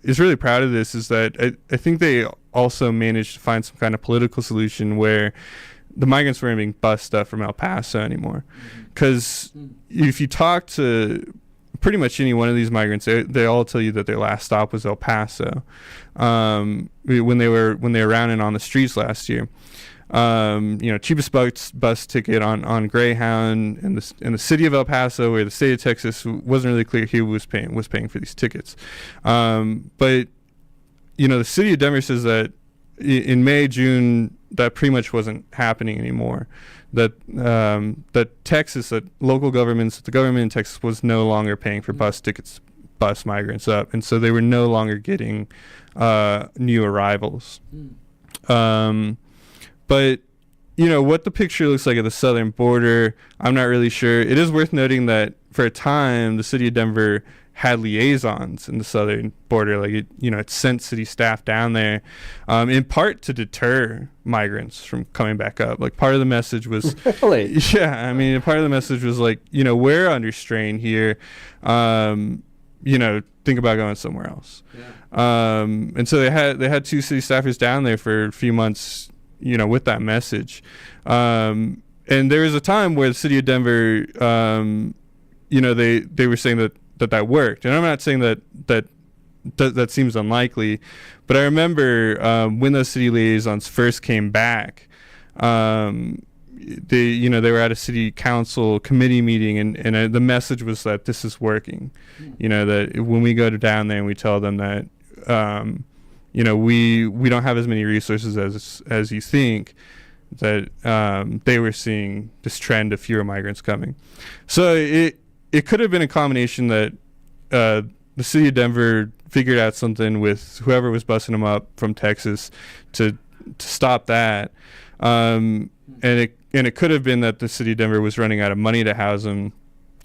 is really proud of this, is that I think they also managed to find some kind of political solution where the migrants weren't being bussed up from El Paso anymore. Because if you talk to pretty much any one of these migrants, they all tell you that their last stop was El Paso when they were around and on the streets last year. Cheapest bus ticket on Greyhound in the city of El Paso, where the state of Texas wasn't really clear who was paying for these tickets. But the city of Denver says that in May, June, that pretty much wasn't happening anymore. That Texas, that local governments, the government in Texas was no longer paying for bus tickets to bus migrants up, and so they were no longer getting new arrivals. But what the picture looks like at the southern border, I'm not really sure. It is worth noting that for a time, the city of Denver had liaisons in the southern border. Like it sent city staff down there, in part to deter migrants from coming back up. Like part of the message was, really? Yeah, I mean, part of the message was like, we're under strain here. Think about going somewhere else. Yeah. And so they had 2 city staffers down there for a few months, with that message. And there was a time where the city of Denver, they were saying that worked. And I'm not saying that seems unlikely, but I remember when those city liaisons first came back, they were at a city council committee meeting, and the message was that this is working. That when we go down there and we tell them that we don't have as many resources as you think, that they were seeing this trend of fewer migrants coming. So it could have been a combination that the city of Denver figured out something with whoever was busing them up from Texas to stop that, and it could have been that the city of Denver was running out of money to house them.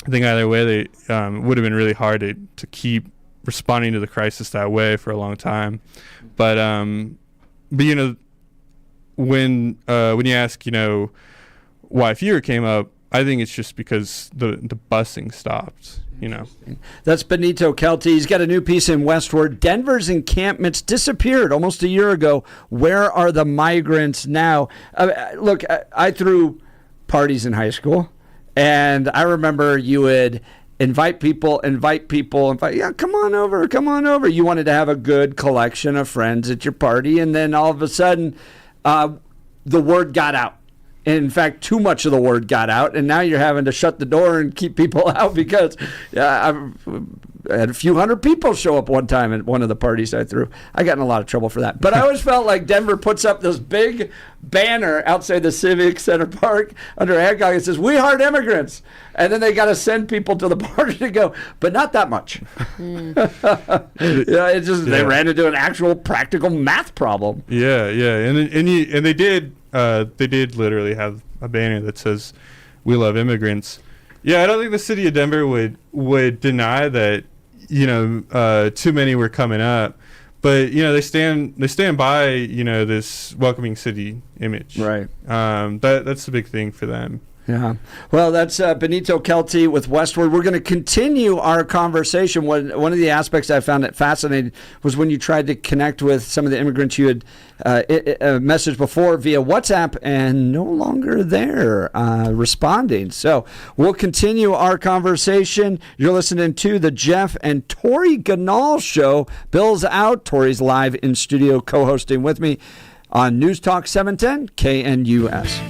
I think either way, they would have been really hard to keep responding to the crisis that way for a long time. But when you ask why fewer came up, I think it's just because the busing stopped. That's Benito Kelty. He's got a new piece in Westword. Denver's encampments disappeared almost a year ago. Where are the migrants now? Look, I threw parties in high school, and I remember you would invite people, yeah, come on over. You wanted to have a good collection of friends at your party, and then all of a sudden, the word got out. In fact, too much of the word got out, and now you're having to shut the door and keep people out because I had a few hundred people show up one time at one of the parties I threw. I got in a lot of trouble for that. But I always felt like Denver puts up this big banner outside the Civic Center Park under Hancock. It says, "We heart immigrants." And then they got to send people to the party to go, but not that much. They ran into an actual practical math problem. Yeah. And they did literally have a banner that says, "We love immigrants." Yeah, I don't think the city of Denver would deny that, too many were coming up, but they stand by this welcoming city image. Right. That's the big thing for them. Yeah. Well, that's Benito Kelty with Westword. We're going to continue our conversation. One of the aspects I found it fascinating was when you tried to connect with some of the immigrants you had messaged before via WhatsApp and no longer there responding. So we'll continue our conversation. You're listening to the Jeff and Tori Ganahl Show. Bill's out. Tori's live in studio co-hosting with me on News Talk 710 KNUS.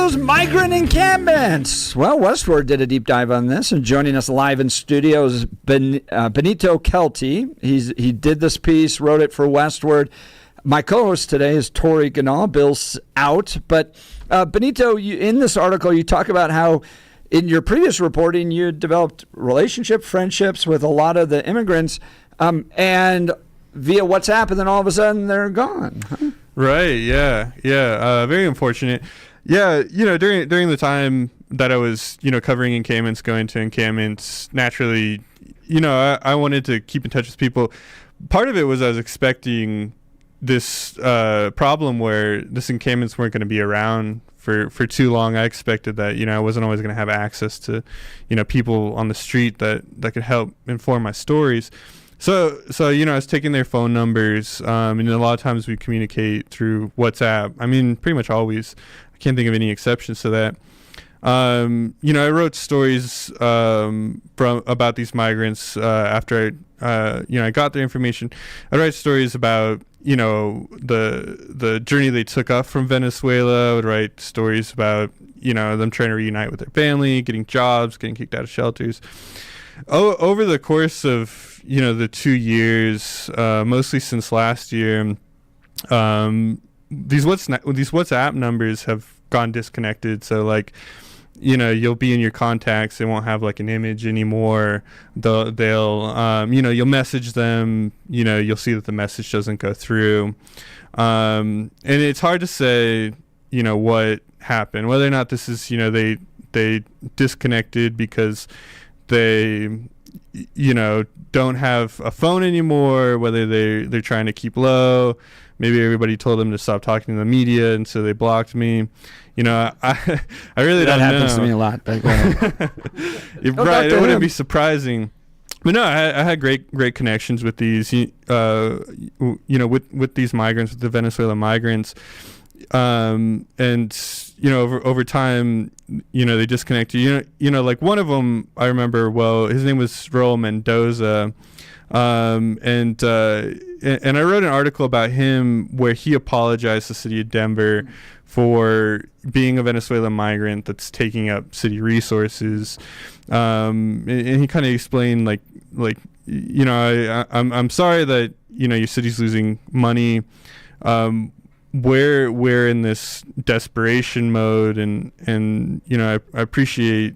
those migrant encampments? Well, Westword did a deep dive on this, and joining us live in studio is Benito Kelty. He did this piece, wrote it for Westword. My co-host today is Tori Ganahl. Bill's out, but Benito, in this article, you talk about how in your previous reporting you developed friendships with a lot of the immigrants, and via WhatsApp, and then all of a sudden they're gone. Huh? Right. Yeah. Very unfortunate. Yeah. During the time that I was, covering encampments, going to encampments, naturally, I wanted to keep in touch with people. Part of it was I was expecting this problem where this encampments weren't going to be around for too long. I expected that, I wasn't always going to have access to, people on the street that could help inform my stories. So I was taking their phone numbers, and a lot of times we communicate through WhatsApp. I mean, pretty much always. I can't think of any exceptions to that. I wrote stories about these migrants after I got their information. I write stories about the journey they took up from Venezuela. I would write stories about them trying to reunite with their family, getting jobs, getting kicked out of shelters. Over the course of the 2 years, mostly since last year, these WhatsApp numbers have gone disconnected. So you'll be in your contacts, they won't have an image anymore. They'll you'll message them, you'll see that the message doesn't go through, and it's hard to say what happened, whether or not this is they disconnected because they don't have a phone anymore, whether they're trying to keep low. Maybe everybody told them to stop talking to the media, and so they blocked me. I really don't know. That happens to me a lot. Right, it wouldn't be surprising. But no, I had great connections with these, with these migrants, with the Venezuelan migrants. And over time, they disconnected. One of them I remember well. His name was Raul Mendoza, and I wrote an article about him where he apologized to the city of Denver for being a Venezuelan migrant that's taking up city resources, and he kind of explained I'm sorry that your city's losing money. We're in this desperation mode, and I appreciate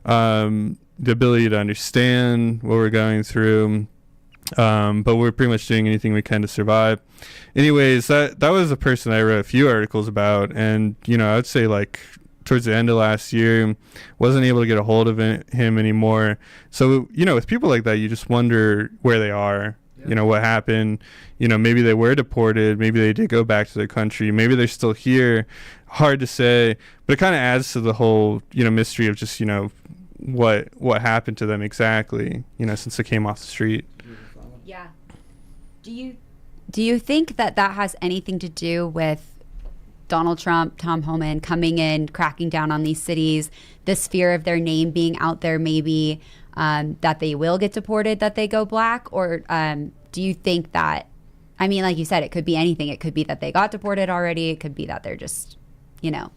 the ability to understand what we're going through, but we're pretty much doing anything we can to survive. Anyways, that was a person I wrote a few articles about, and I would say towards the end of last year, wasn't able to get a hold of him anymore. So with people like that, you just wonder where they are. What happened, maybe they were deported, maybe they did go back to their country, maybe they're still here. Hard to say, but it kind of adds to the whole, mystery of just, what happened to them exactly, since they came off the street. Yeah. Do you think that has anything to do with Donald Trump, Tom Homan coming in, cracking down on these cities, this fear of their name being out there, maybe that they will get deported, that they go black? Or do you think that, like you said, it could be anything. It could be that they got deported already. It could be that they're just, yeah,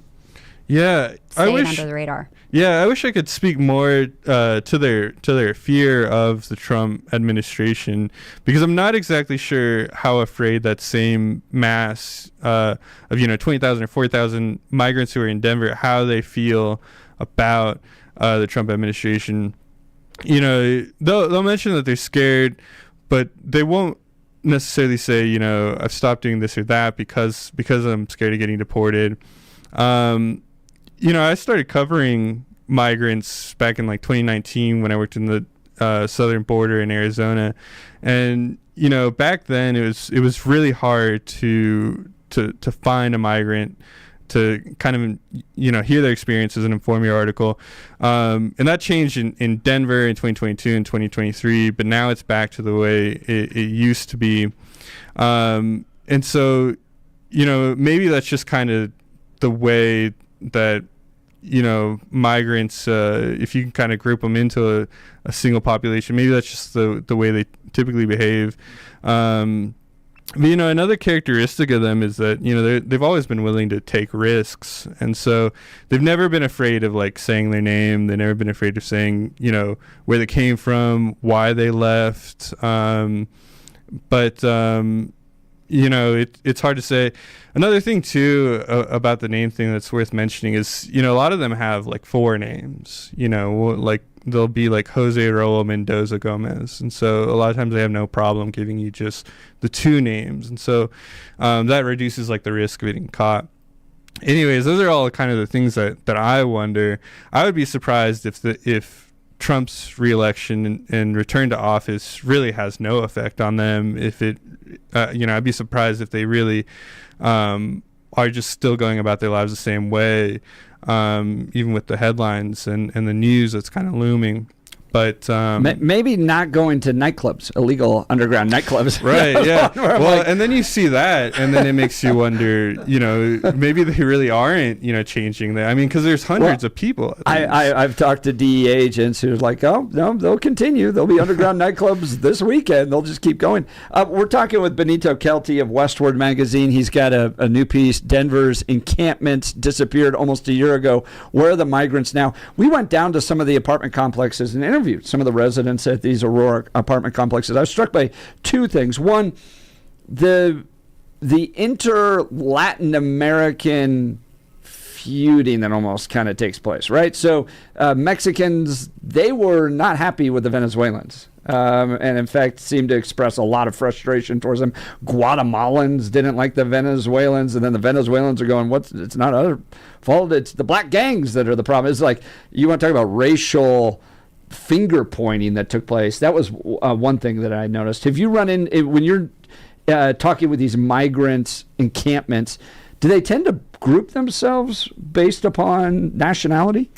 staying under the radar. Yeah, I wish I could speak more to their fear of the Trump administration, because I'm not exactly sure how afraid that same mass of 20,000 or 40,000 migrants who are in Denver, how they feel about the Trump administration. They'll mention that they're scared, but they won't necessarily say, I've stopped doing this or that because I'm scared of getting deported. I started covering migrants back in 2019 when I worked in the southern border in Arizona, and back then it was really hard to find a migrant to kind of hear their experiences and inform your article, and that changed in Denver in 2022 and 2023, but now it's back to the way it used to be, and so maybe that's just kind of the way that migrants, if you can kind of group them into a single population, maybe that's just the way they typically behave. But, another characteristic of them is that, they've always been willing to take risks. And so they've never been afraid of, like, saying their name. They've never been afraid of saying, where they came from, why they left. But it's hard to say. Another thing, too, about the name thing that's worth mentioning is, a lot of them have, like, 4 names. Like, they'll be like Jose Raul Mendoza Gomez. And so a lot of times they have no problem giving you just the 2 names. And so that reduces, like, the risk of getting caught. Anyways, those are all kind of the things that I wonder. I would be surprised if Trump's reelection and return to office really has no effect on them. If it, I'd be surprised if they really are just still going about their lives the same way, even with the headlines and the news that's kind of looming. But maybe not going to nightclubs, illegal underground nightclubs. Right, yeah. Well, and then you see that, and then it makes you wonder, maybe they really aren't, changing that. I mean, because there's hundreds of people. I've talked to DEA agents who's like, oh, no, they'll continue. There'll be underground nightclubs this weekend. They'll just keep going. We're talking with Benito Kelty of Westword magazine. He's got a new piece, Denver's Encampments Disappeared Almost a Year Ago. Where are the migrants now? We went down to some of the apartment complexes and interviewed some of the residents at these Aurora apartment complexes. I was struck by 2 things. One, the inter-Latin American feuding that almost kind of takes place, right? So Mexicans, they were not happy with the Venezuelans. And in fact seemed to express a lot of frustration towards them. Guatemalans didn't like the Venezuelans, and then the Venezuelans are going, it's not our fault, it's the black gangs that are the problem. It's like, you want to talk about racial finger pointing that took place. That was one thing that I noticed. Have you run in, when you're talking with these migrant encampments, do they tend to group themselves based upon nationality?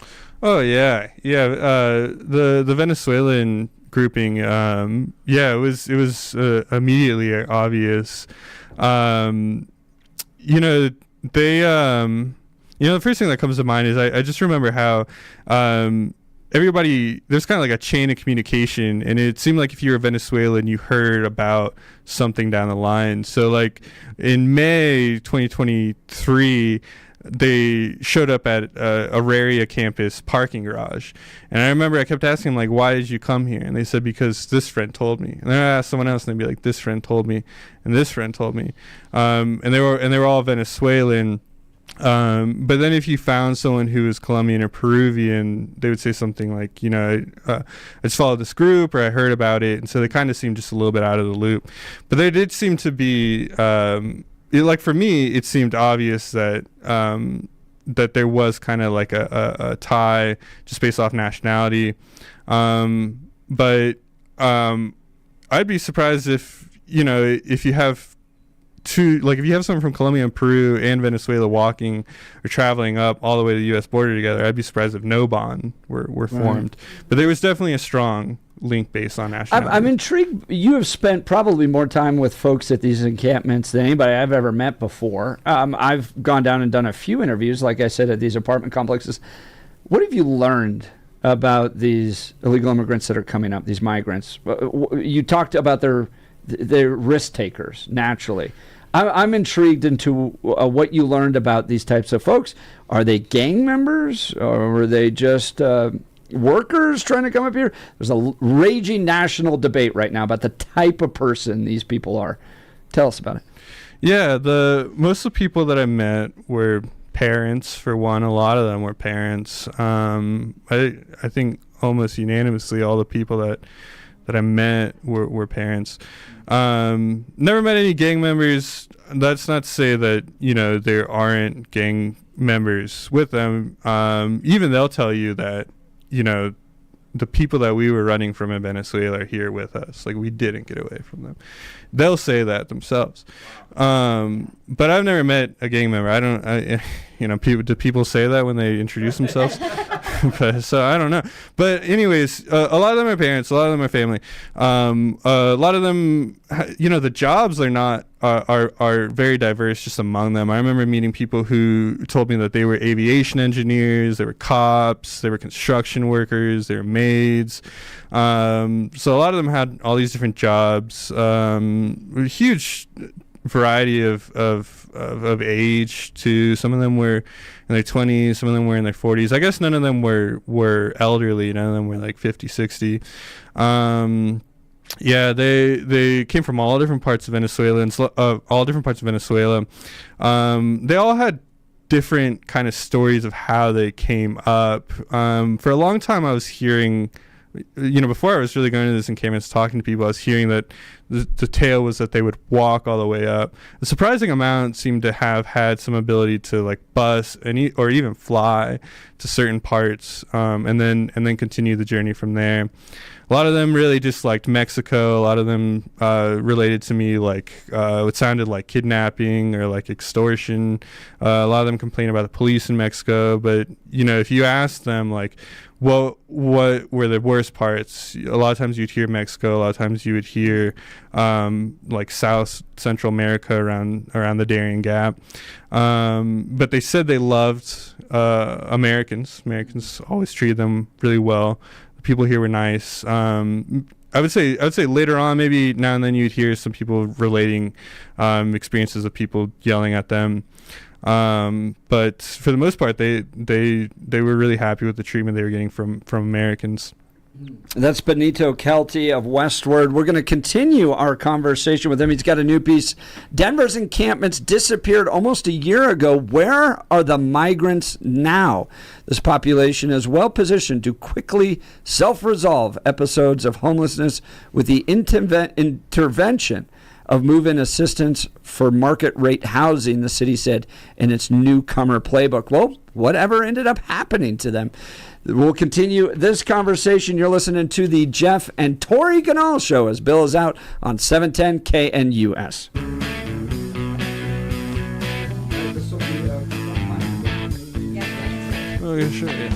Oh yeah. The Venezuelan grouping, it was immediately obvious. The first thing that comes to mind is I just remember how everybody, there's kind of like a chain of communication, and it seemed like if you were Venezuelan, you heard about something down the line. So like in May 2023, they showed up at Auraria campus parking garage. And I remember I kept asking them, like, why did you come here? And they said, because this friend told me. And then I asked someone else, and they'd be like, this friend told me, and this friend told me. And they were all Venezuelan. But then if you found someone who was Colombian or Peruvian, they would say something like, I just followed this group, or I heard about it. And so they kind of seemed just a little bit out of the loop. But there did seem to be, like for me, it seemed obvious that that there was kind of like a tie just based off nationality. But I'd be surprised if you have if you have someone from Colombia and Peru and Venezuela walking or traveling up all the way to the U.S. border together, I'd be surprised if no bond were formed. But there was definitely a strong link based on nationality. I'm intrigued. You have spent probably more time with folks at these encampments than anybody I've ever met before. I've gone down and done a few interviews, like I said, at these apartment complexes. What have you learned about these illegal immigrants that are coming up, these migrants? You talked about they're risk takers, naturally. I'm intrigued into what you learned about these types of folks. Are they gang members, or are they just workers trying to come up here? There's a raging national debate right now about the type of person these people are. Tell us about it. Yeah, most of the people that I met were parents, for one. A lot of them were parents. I think almost unanimously all the people that I met were parents. Never met any gang members. That's not to say that there aren't gang members with them. Even they'll tell you that the people that we were running from in Venezuela are here with us. Like, we didn't get away from them. They'll say that themselves. But I've never met a gang member. do people say that when they introduce themselves? So I don't know. But anyways, a lot of them are parents, a lot of them are family. A lot of them, the jobs are very diverse just among them. I remember meeting people who told me that they were aviation engineers, they were cops, they were construction workers, they were maids. So a lot of them had all these different jobs. A huge variety of age too. Some of them were in their 20s, some of them were in their 40s. I guess none of them were elderly. None of them were like 50, 60. Yeah, they came from all different parts of Venezuela, they all had different kind of stories of how they came up. For a long time, I was hearing, before I was really going to this encampments, talking to people, I was hearing that the tale was that they would walk all the way up. A surprising amount seemed to have had some ability to like bus or even fly to certain parts, and then continue the journey from there. A lot of them really just liked Mexico. A lot of them related to me like what sounded like kidnapping or like extortion. A lot of them complained about the police in Mexico. But if you ask them like, what were the worst parts? A lot of times you'd hear Mexico. A lot of times you would hear like South Central America around the Darien Gap. But they said they loved Americans. Americans always treated them really well. The people here were nice. I would say later on, maybe now and then you'd hear some people relating experiences of people yelling at them. But for the most part, they were really happy with the treatment they were getting from Americans. That's Benito Kelty of Westword. We're going to continue our conversation with him. He's got a new piece. Denver's encampments disappeared almost a year ago. Where are the migrants now? This population is well positioned to quickly self-resolve episodes of homelessness with the intervention of move-in assistance for market-rate housing, the city said in its newcomer playbook. Well, whatever ended up happening to them? We'll continue this conversation. You're listening to the Jeff and Tori Ganahl Show as Bill is out on 710 KNUS. Oh, sure, yeah.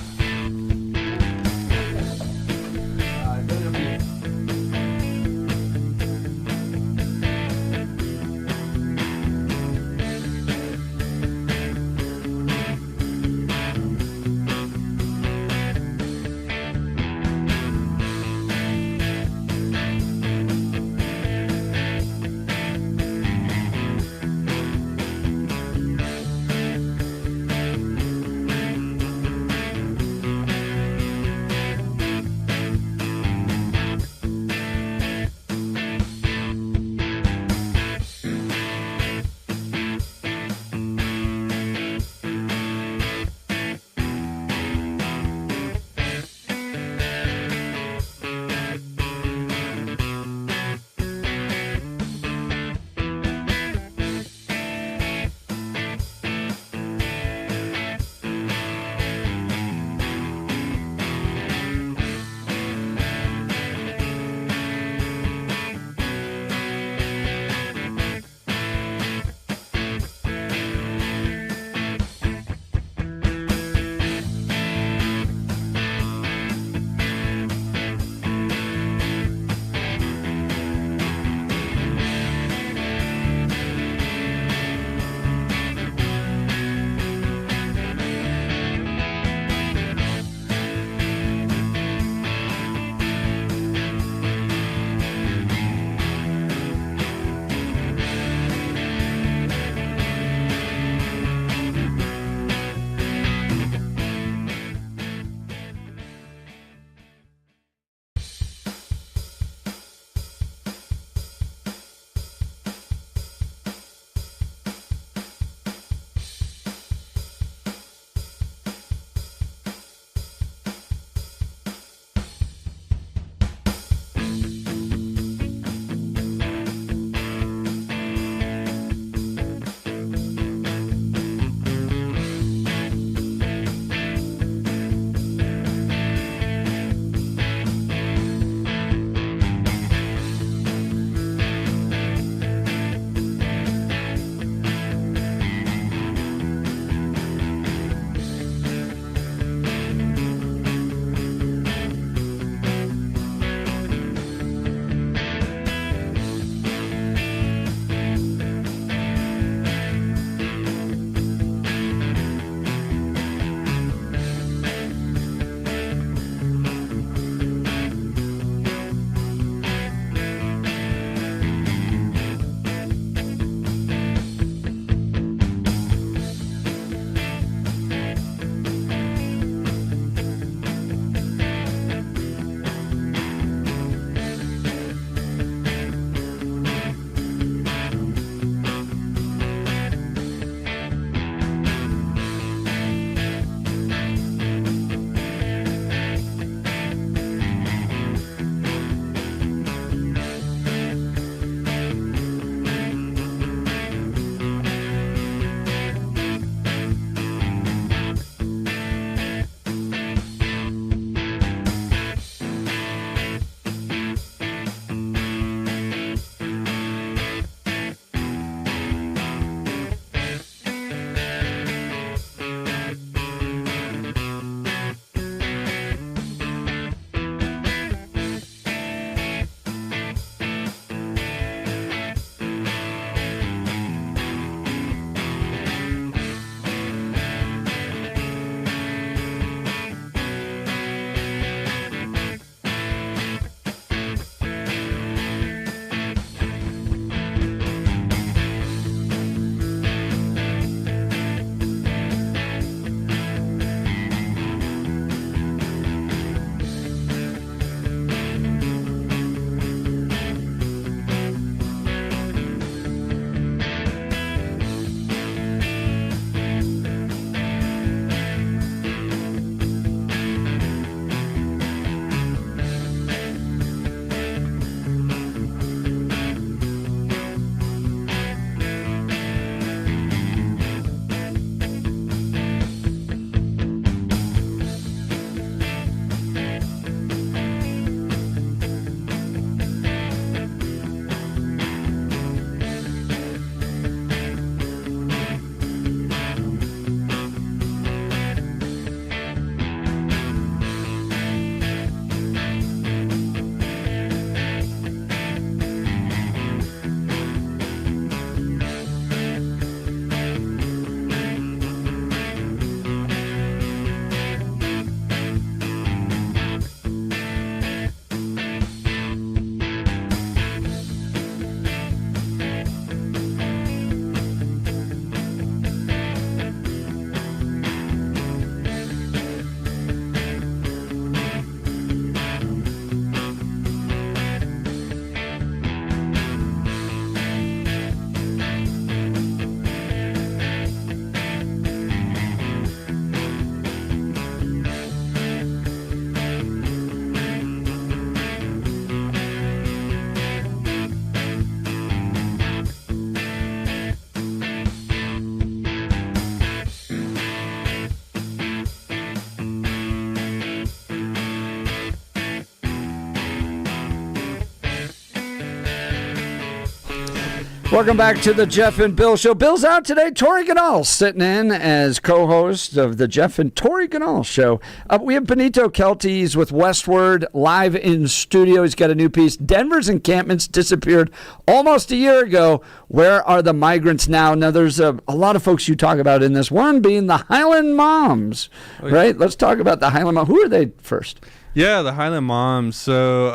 Welcome back to the Jeff and Bill Show. Bill's out today. Tori Ganahl sitting in as co-host of the Jeff and Tori Ganahl Show. We have Benito Kelty. He's with Westword live in studio. He's got a new piece. Denver's encampments disappeared almost a year ago. Where are the migrants now? Now, there's a lot of folks you talk about in this. One being the Highland Moms, right? Let's talk about the Highland Moms. Who are they first? Yeah, the Highland Moms. So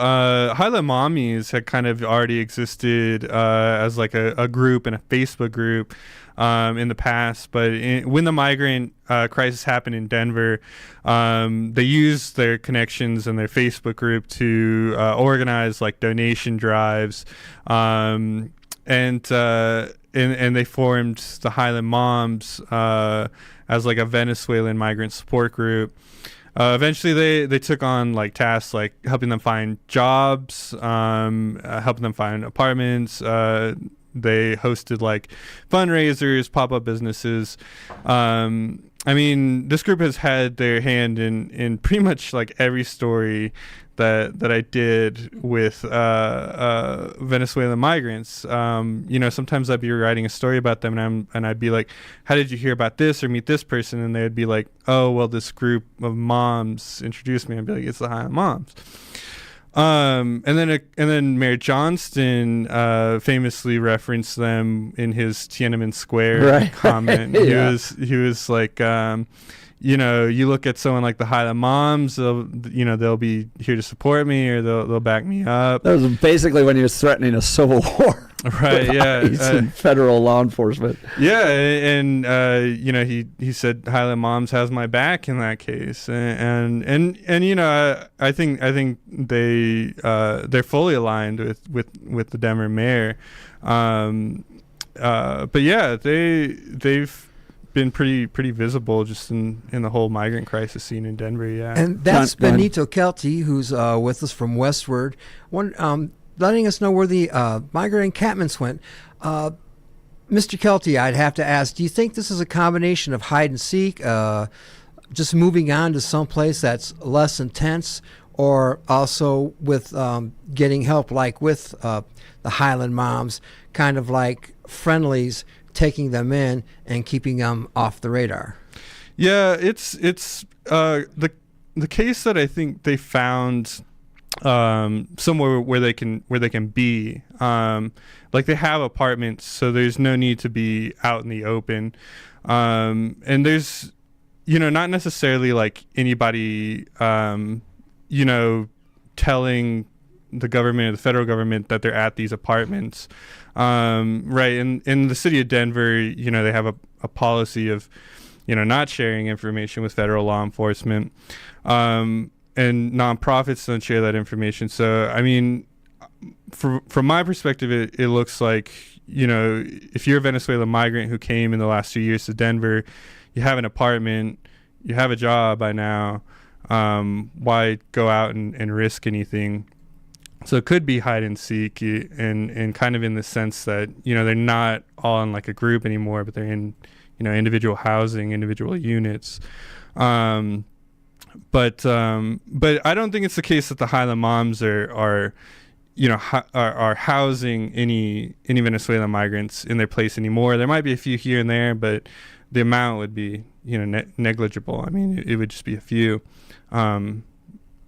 Highland Mommies had kind of already existed as like a group and a Facebook group in the past. But when the migrant crisis happened in Denver, they used their connections and their Facebook group to organize like donation drives. And they formed the Highland Moms as like a Venezuelan migrant support group. Eventually, they took on like tasks like helping them find jobs, helping them find apartments. They hosted like fundraisers, pop-up businesses. I mean, this group has had their hand in pretty much like every story that I did with Venezuelan migrants. Sometimes I'd be writing a story about them, and I'd be like, "How did you hear about this or meet this person?" And they'd be like, "Oh, well, this group of moms introduced me." I'd be like, "It's the Highland Moms." And then Mayor Johnston famously referenced them in his Tiananmen Square comment. Yeah. He was like, you look at someone like the Highland Moms, they'll be here to support me or they'll back me up. That was basically when he was threatening a civil war. Right, yeah. And federal law enforcement. Yeah, and he said Highland Moms has my back in that case. And I think they're fully aligned with the Denver mayor. But yeah, they've been pretty visible just in the whole migrant crisis scene in Denver. Yeah, and that's Benito Kelty, who's with us from Westword, letting us know where the migrant encampments went. Mr. Kelty, I'd have to ask, do you think this is a combination of hide and seek, just moving on to someplace that's less intense, or also with getting help like with the Highland Moms, kind of like friendlies, taking them in and keeping them off the radar? Yeah, it's the case that I think they found somewhere where they can be. Like they have apartments, so there's no need to be out in the open. And there's not necessarily like anybody telling the government or the federal government that they're at these apartments. Right. In the city of Denver, they have a policy of, not sharing information with federal law enforcement. And nonprofits don't share that information. So, I mean, from my perspective, it looks like, if you're a Venezuelan migrant who came in the last 2 years to Denver, you have an apartment, you have a job by now, why go out and risk anything? So it could be hide and seek, and kind of in the sense that they're not all in like a group anymore, but they're in individual housing, individual units. But I don't think it's the case that the Highland Moms are housing any Venezuelan migrants in their place anymore. There might be a few here and there, but the amount would be negligible. I mean, it would just be a few.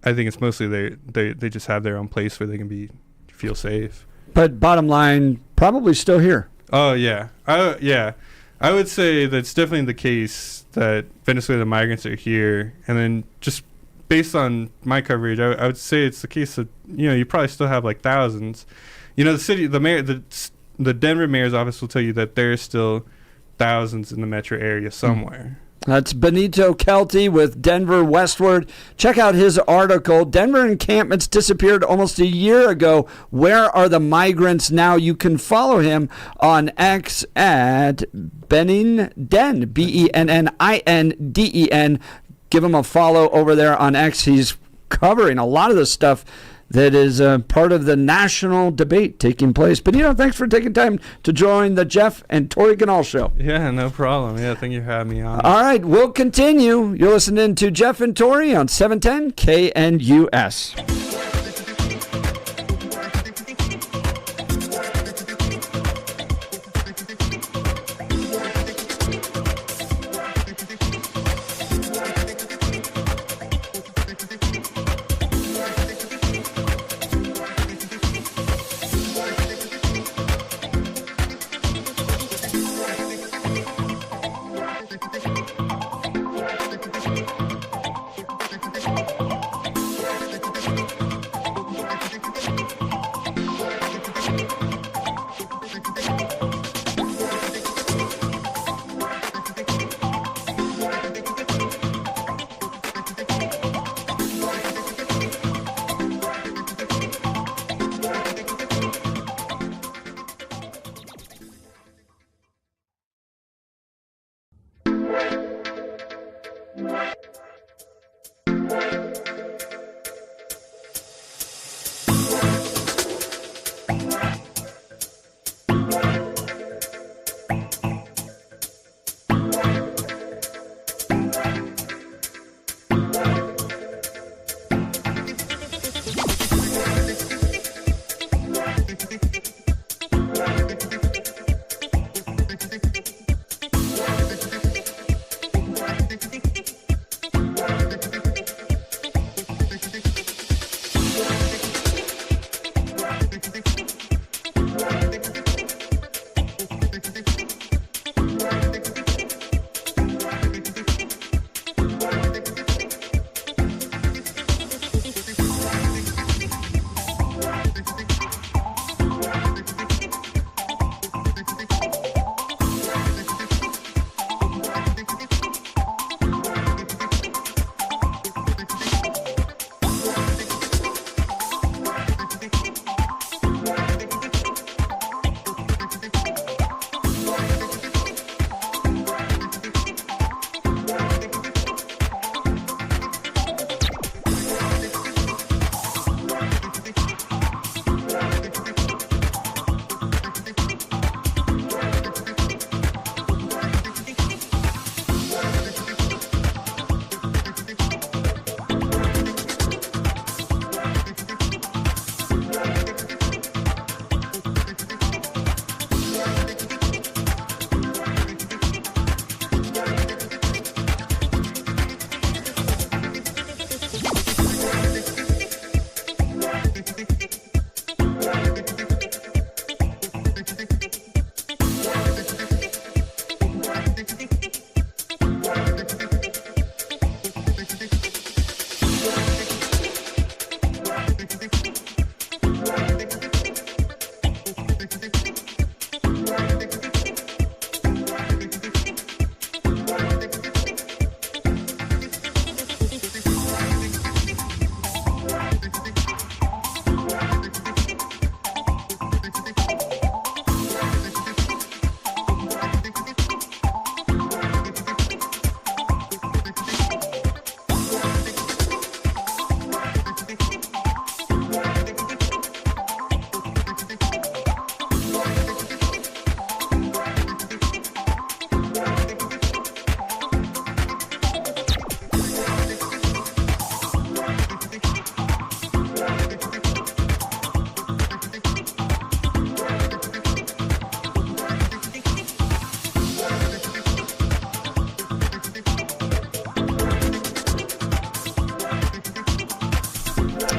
I think it's mostly they just have their own place where they can feel safe. But bottom line, probably still here. Oh yeah, I would say that's definitely the case that Venezuelan migrants are here, and then just based on my coverage, I would say it's the case that you probably still have like thousands. The mayor, the Denver mayor's office will tell you that there's still thousands in the metro area somewhere. That's Benito Kelty with Denver Westword. Check out his article. Denver encampments disappeared almost a year ago. Where are the migrants now? You can follow him on X at Benningen, Benningen. Give him a follow over there on X. He's covering a lot of the stuff that is part of the national debate taking place. Benito, thanks for taking time to join the Jeff and Tori Ganahl Show. Yeah, no problem. Yeah, thank you for having me on. All right, we'll continue. You're listening to Jeff and Tori on 710 KNUS.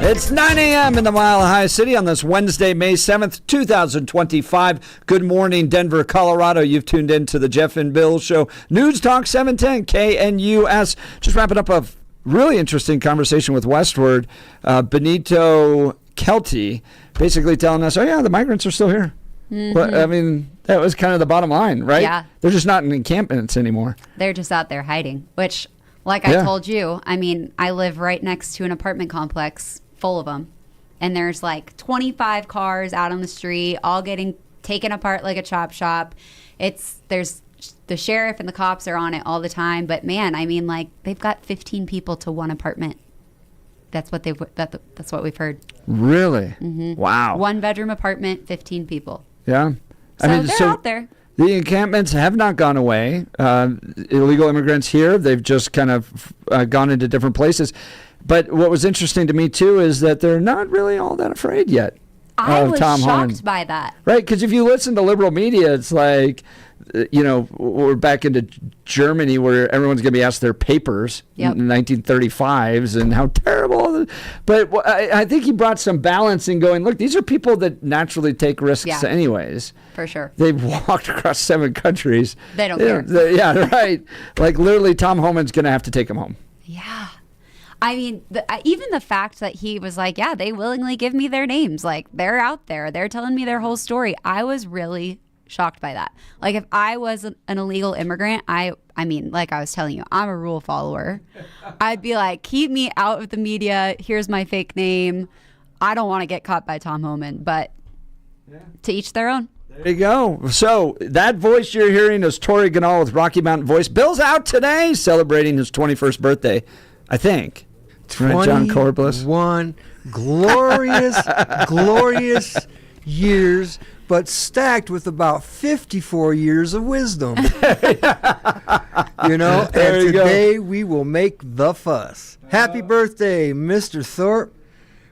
It's 9 a.m. in the Mile High City on this Wednesday, May 7th, 2025. Good morning, Denver, Colorado. You've tuned in to the Jeff and Bill Show. News Talk 710 KNUS. Just wrapping up a really interesting conversation with Westword. Benito Kelty basically telling us, oh, yeah, the migrants are still here. Mm-hmm. But, I mean, that was kind of the bottom line, right? Yeah. They're just not in encampments anymore. They're just out there hiding, which, like I told you, I mean, I live right next to an apartment complex full of them. And there's like 25 cars out on the street, all getting taken apart like a chop shop. There's the sheriff and the cops are on it all the time. But man, I mean, like they've got 15 people to one apartment. That's what that's what we've heard. Really? Mm-hmm. Wow. 1-bedroom apartment, 15 people. Yeah. So they're out there. The encampments have not gone away. Illegal immigrants here, they've just kind of gone into different places. But what was interesting to me, too, is that they're not really all that afraid yet. I was Tom shocked Holland. by that. Right, because if you listen to liberal media, it's like, we're back into Germany where everyone's going to be asked their papers in 1935s and how terrible. But I think he brought some balance in going, look, these are people that naturally take risks anyways. For sure. They've walked across 7 countries. They don't care. Yeah, right. Like literally Tom Homan's going to have to take them home. Yeah. I mean, even the fact that he was like, yeah, they willingly give me their names. Like, they're out there. They're telling me their whole story. I was really shocked by that. Like, if I was an illegal immigrant, I mean, like I was telling you, I'm a rule follower. I'd be like, keep me out of the media. Here's my fake name. I don't want to get caught by Tom Homan, but to each their own. There you go. So that voice you're hearing is Tori Ganahl with Rocky Mountain Voice. Bill's out today celebrating his 21st birthday, I think. Right, John Corbliss. 21 glorious, glorious years, but stacked with about 54 years of wisdom. And today we will make the fuss. Happy birthday, Mr. Thorpe.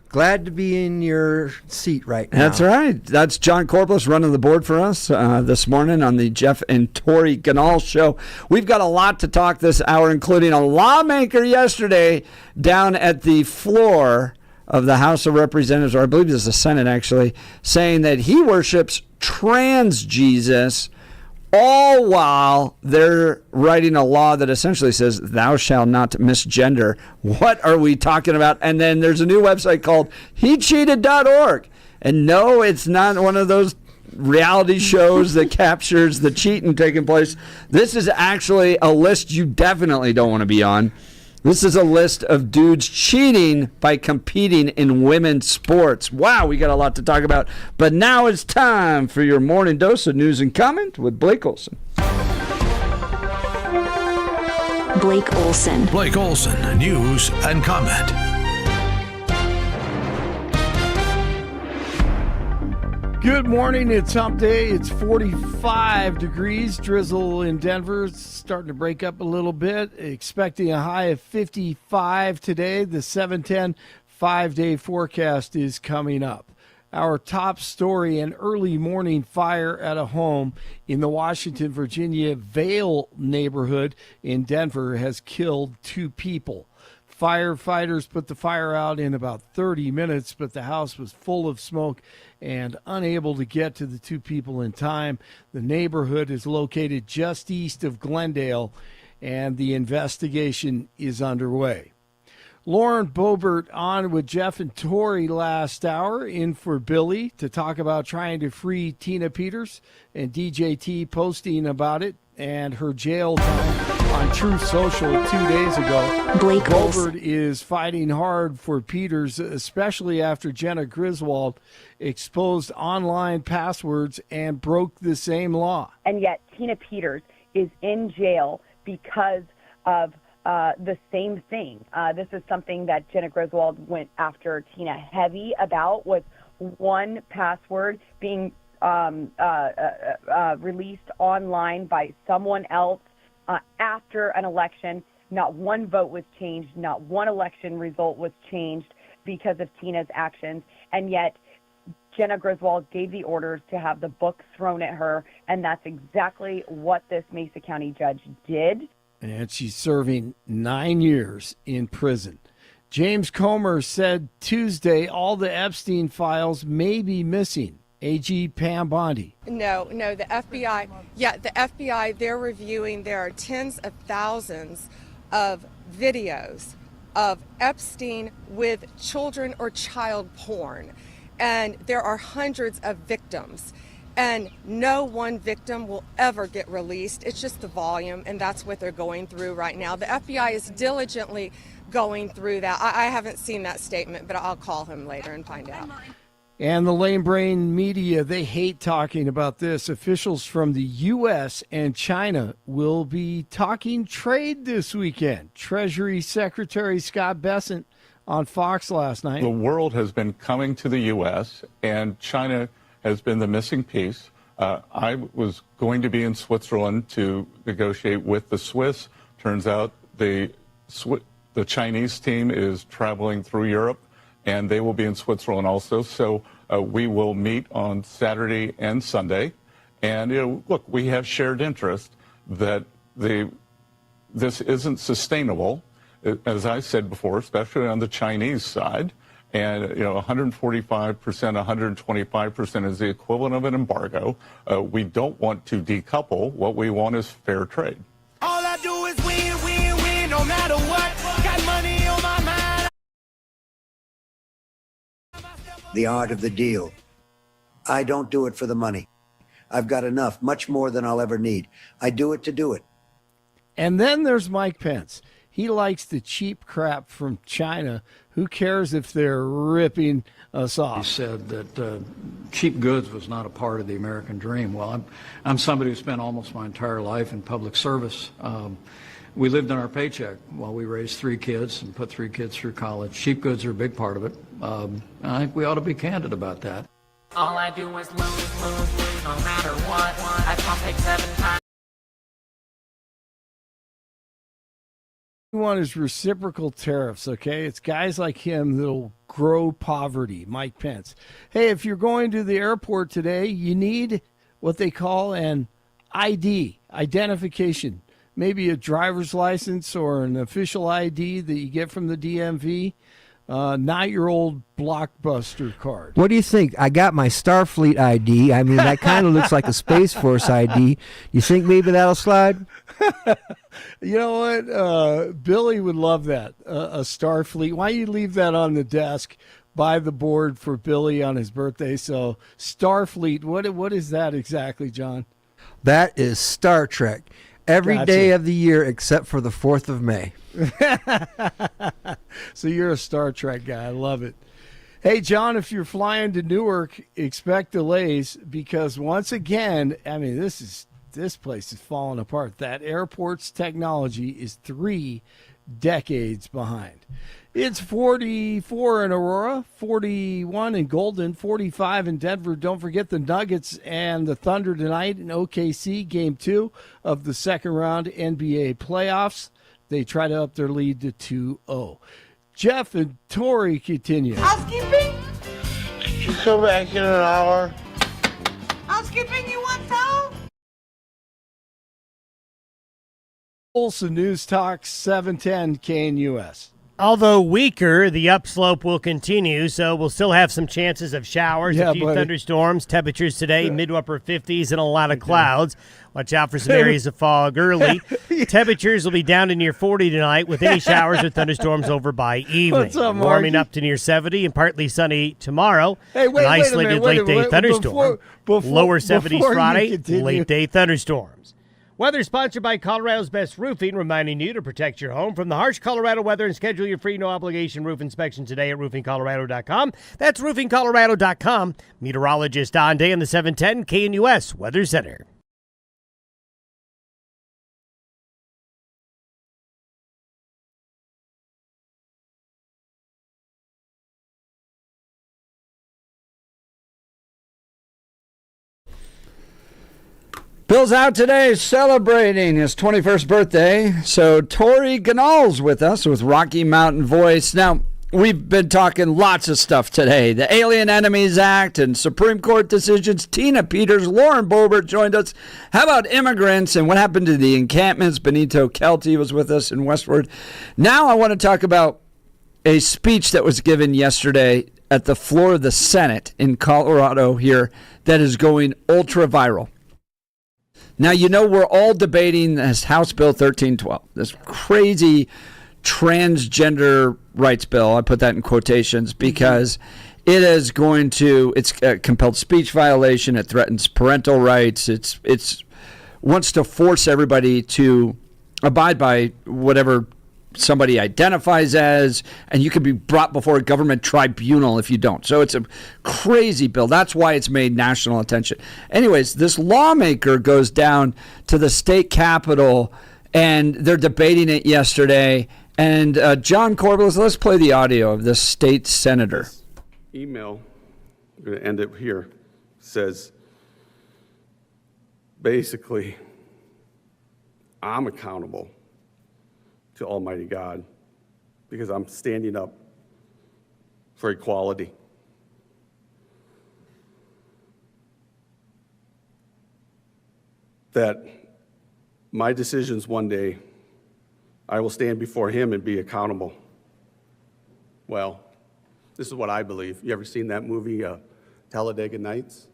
Glad to be in your seat right now. That's right. That's John Corbliss running the board for us this morning on the Jeff and Tori Ganahl Show. We've got a lot to talk this hour, including a lawmaker yesterday down at the floor of the House of Representatives, or I believe it's the Senate actually, saying that he worships trans Jesus, all while they're writing a law that essentially says thou shalt not misgender. What are we talking about? And then there's a new website called hecheated.org. And no, it's not one of those reality shows that captures the cheating taking place. This is actually a list you definitely don't want to be on. This is a list of dudes cheating by competing in women's sports. Wow, we got a lot to talk about. But now it's time for your morning dose of news and comment with Blake Olson. Blake Olson. Blake Olson, news and comment. Good morning. It's hump day. It's 45 degrees. Drizzle in Denver. It's starting to break up a little bit. Expecting a high of 55 today. The 710 5-day forecast is coming up. Our top story, an early morning fire at a home in the Washington, Virginia Vale neighborhood in Denver has killed 2 people. Firefighters put the fire out in about 30 minutes, but the house was full of smoke and unable to get to the 2 people in time. The neighborhood is located just east of Glendale, and the investigation is underway. Lauren Boebert on with Jeff and Tori last hour, in for Billy to talk about trying to free Tina Peters, and DJT posting about it and her jail time on Truth Social 2 days ago. Blake Boebert is fighting hard for Peters, especially after Jenna Griswold exposed online passwords and broke the same law. And yet Tina Peters is in jail because of the same thing. This is something that Jenna Griswold went after Tina heavy about, was one password being released online by someone else after an election. Not one vote was changed, not one election result was changed because of Tina's actions, and yet Jenna Griswold gave the orders to have the book thrown at her, and that's exactly what this Mesa County judge did. And she's serving 9 years in prison. James Comer said Tuesday all the Epstein files may be missing. AG Pam Bondi. No, the FBI, the FBI, they're reviewing, there are tens of thousands of videos of Epstein with children or child porn. And there are hundreds of victims. And no one victim will ever get released. It's just the volume, and that's what they're going through right now. The FBI is diligently going through that. I haven't seen that statement, but I'll call him later and find out. And the lame brain media, they hate talking about this. Officials from the U.S. and China will be talking trade this weekend. Treasury Secretary Scott Bessent on Fox last night. The world has been coming to the U.S., and China has been the missing piece. I was going to be in Switzerland to negotiate with the Swiss. Turns out the Chinese team is traveling through Europe, and they will be in Switzerland also. So we will meet on Saturday and Sunday. And, look, we have shared interest that this isn't sustainable, as I said before, especially on the Chinese side. And, 145%, 125% is the equivalent of an embargo. We don't want to decouple. What we want is fair trade. All I do is win, win, win, no matter what. Got money on my mind. The art of the deal. I don't do it for the money. I've got enough, much more than I'll ever need. I do it to do it. And then there's Mike Pence. He likes the cheap crap from China. Who cares if they're ripping us off? He said that cheap goods was not a part of the American dream. Well, I'm somebody who spent almost my entire life in public service. We lived on our paycheck while we raised 3 kids and put 3 kids through college. Cheap goods are a big part of it. I think we ought to be candid about that. All I do is lose, no matter what. I pump it 7 times. We want is reciprocal tariffs, okay? It's guys like him that'll grow poverty, Mike Pence. Hey, if you're going to the airport today, you need what they call an ID, identification. Maybe a driver's license or an official ID that you get from the DMV. Not your old Blockbuster card. What do you think? I got my Starfleet ID. I mean, that kind of looks like a Space Force ID. You think maybe that'll slide? You know what? Billy would love that, a Starfleet. Why don't you leave that on the desk by the board for Billy on his birthday? So Starfleet, what is that exactly, John? That is Star Trek. Every Gotcha. day of the year except for the 4th of May. So you're a Star Trek guy. I love it. Hey, John, if you're flying to Newark, expect delays because once again, I mean, this place is falling apart. That airport's technology is 3 decades behind. It's 44 in Aurora, 41 in Golden, 45 in Denver. Don't forget the Nuggets and the Thunder tonight in OKC, Game 2 of the second round NBA playoffs. They try to up their lead to 2-0. Jeff and Tori continue. Housekeeping? She'll come back in an hour. Housekeeping, you want some? Olson News Talk 710 KNUS. Although weaker, the upslope will continue, so we'll still have some chances of showers, a few thunderstorms. Temperatures today, mid to upper 50s and a lot of clouds. Watch out for some areas of fog early. Temperatures will be down to near 40 tonight with any showers or thunderstorms over by evening. What's up, Marky? Warming up to near 70 and partly sunny tomorrow. Hey, wait, An isolated late-day thunderstorm. before Lower 70s you Friday, continue. late-day thunderstorms. Weather sponsored by Colorado's Best Roofing, reminding you to protect your home from the harsh Colorado weather and schedule your free no-obligation roof inspection today at roofingcolorado.com. That's roofingcolorado.com. Meteorologist Don Day in the 710 KNUS Weather Center. Bill's out today celebrating his 21st birthday. So Tori Ganahl's with us with Rocky Mountain Voice. Now, we've been talking lots of stuff today. The Alien Enemies Act and Supreme Court decisions. Tina Peters, Lauren Boebert joined us. How about immigrants and what happened to the encampments? Benito Kelty was with us in Westword. Now I want to talk about a speech that was given yesterday at the floor of the Senate in Colorado here that is going ultra viral. Now, we're all debating this House Bill 1312, this crazy transgender rights bill. I put that in quotations because it is it's a compelled speech violation. It threatens parental rights. It's wants to force everybody to abide by whatever somebody identifies as, and you can be brought before a government tribunal if you don't. So it's a crazy bill. That's why it's made national attention. Anyways, this lawmaker goes down to the state capitol, and they're debating it yesterday. And John Corbett, let's play the audio of this state senator. Email, I'm going to end it here, says, basically, I'm accountable to Almighty God because I'm standing up for equality. That my decisions one day, I will stand before him and be accountable. Well, this is what I believe. You ever seen that movie, Talladega Nights?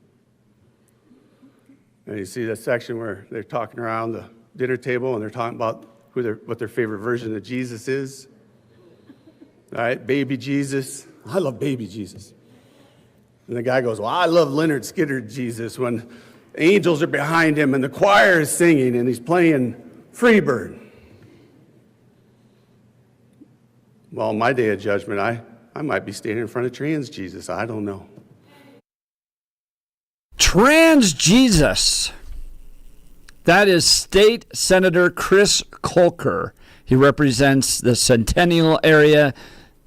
And you see that section where they're talking around the dinner table and they're talking about what their favorite version of Jesus is. All right, baby Jesus. I love baby Jesus. And the guy goes, well, I love Leonard Skinner Jesus when angels are behind him and the choir is singing and he's playing Freebird. Well, my day of judgment, I might be standing in front of trans Jesus. I don't know. Trans Jesus. That is State Senator Chris Colker. He represents the Centennial area.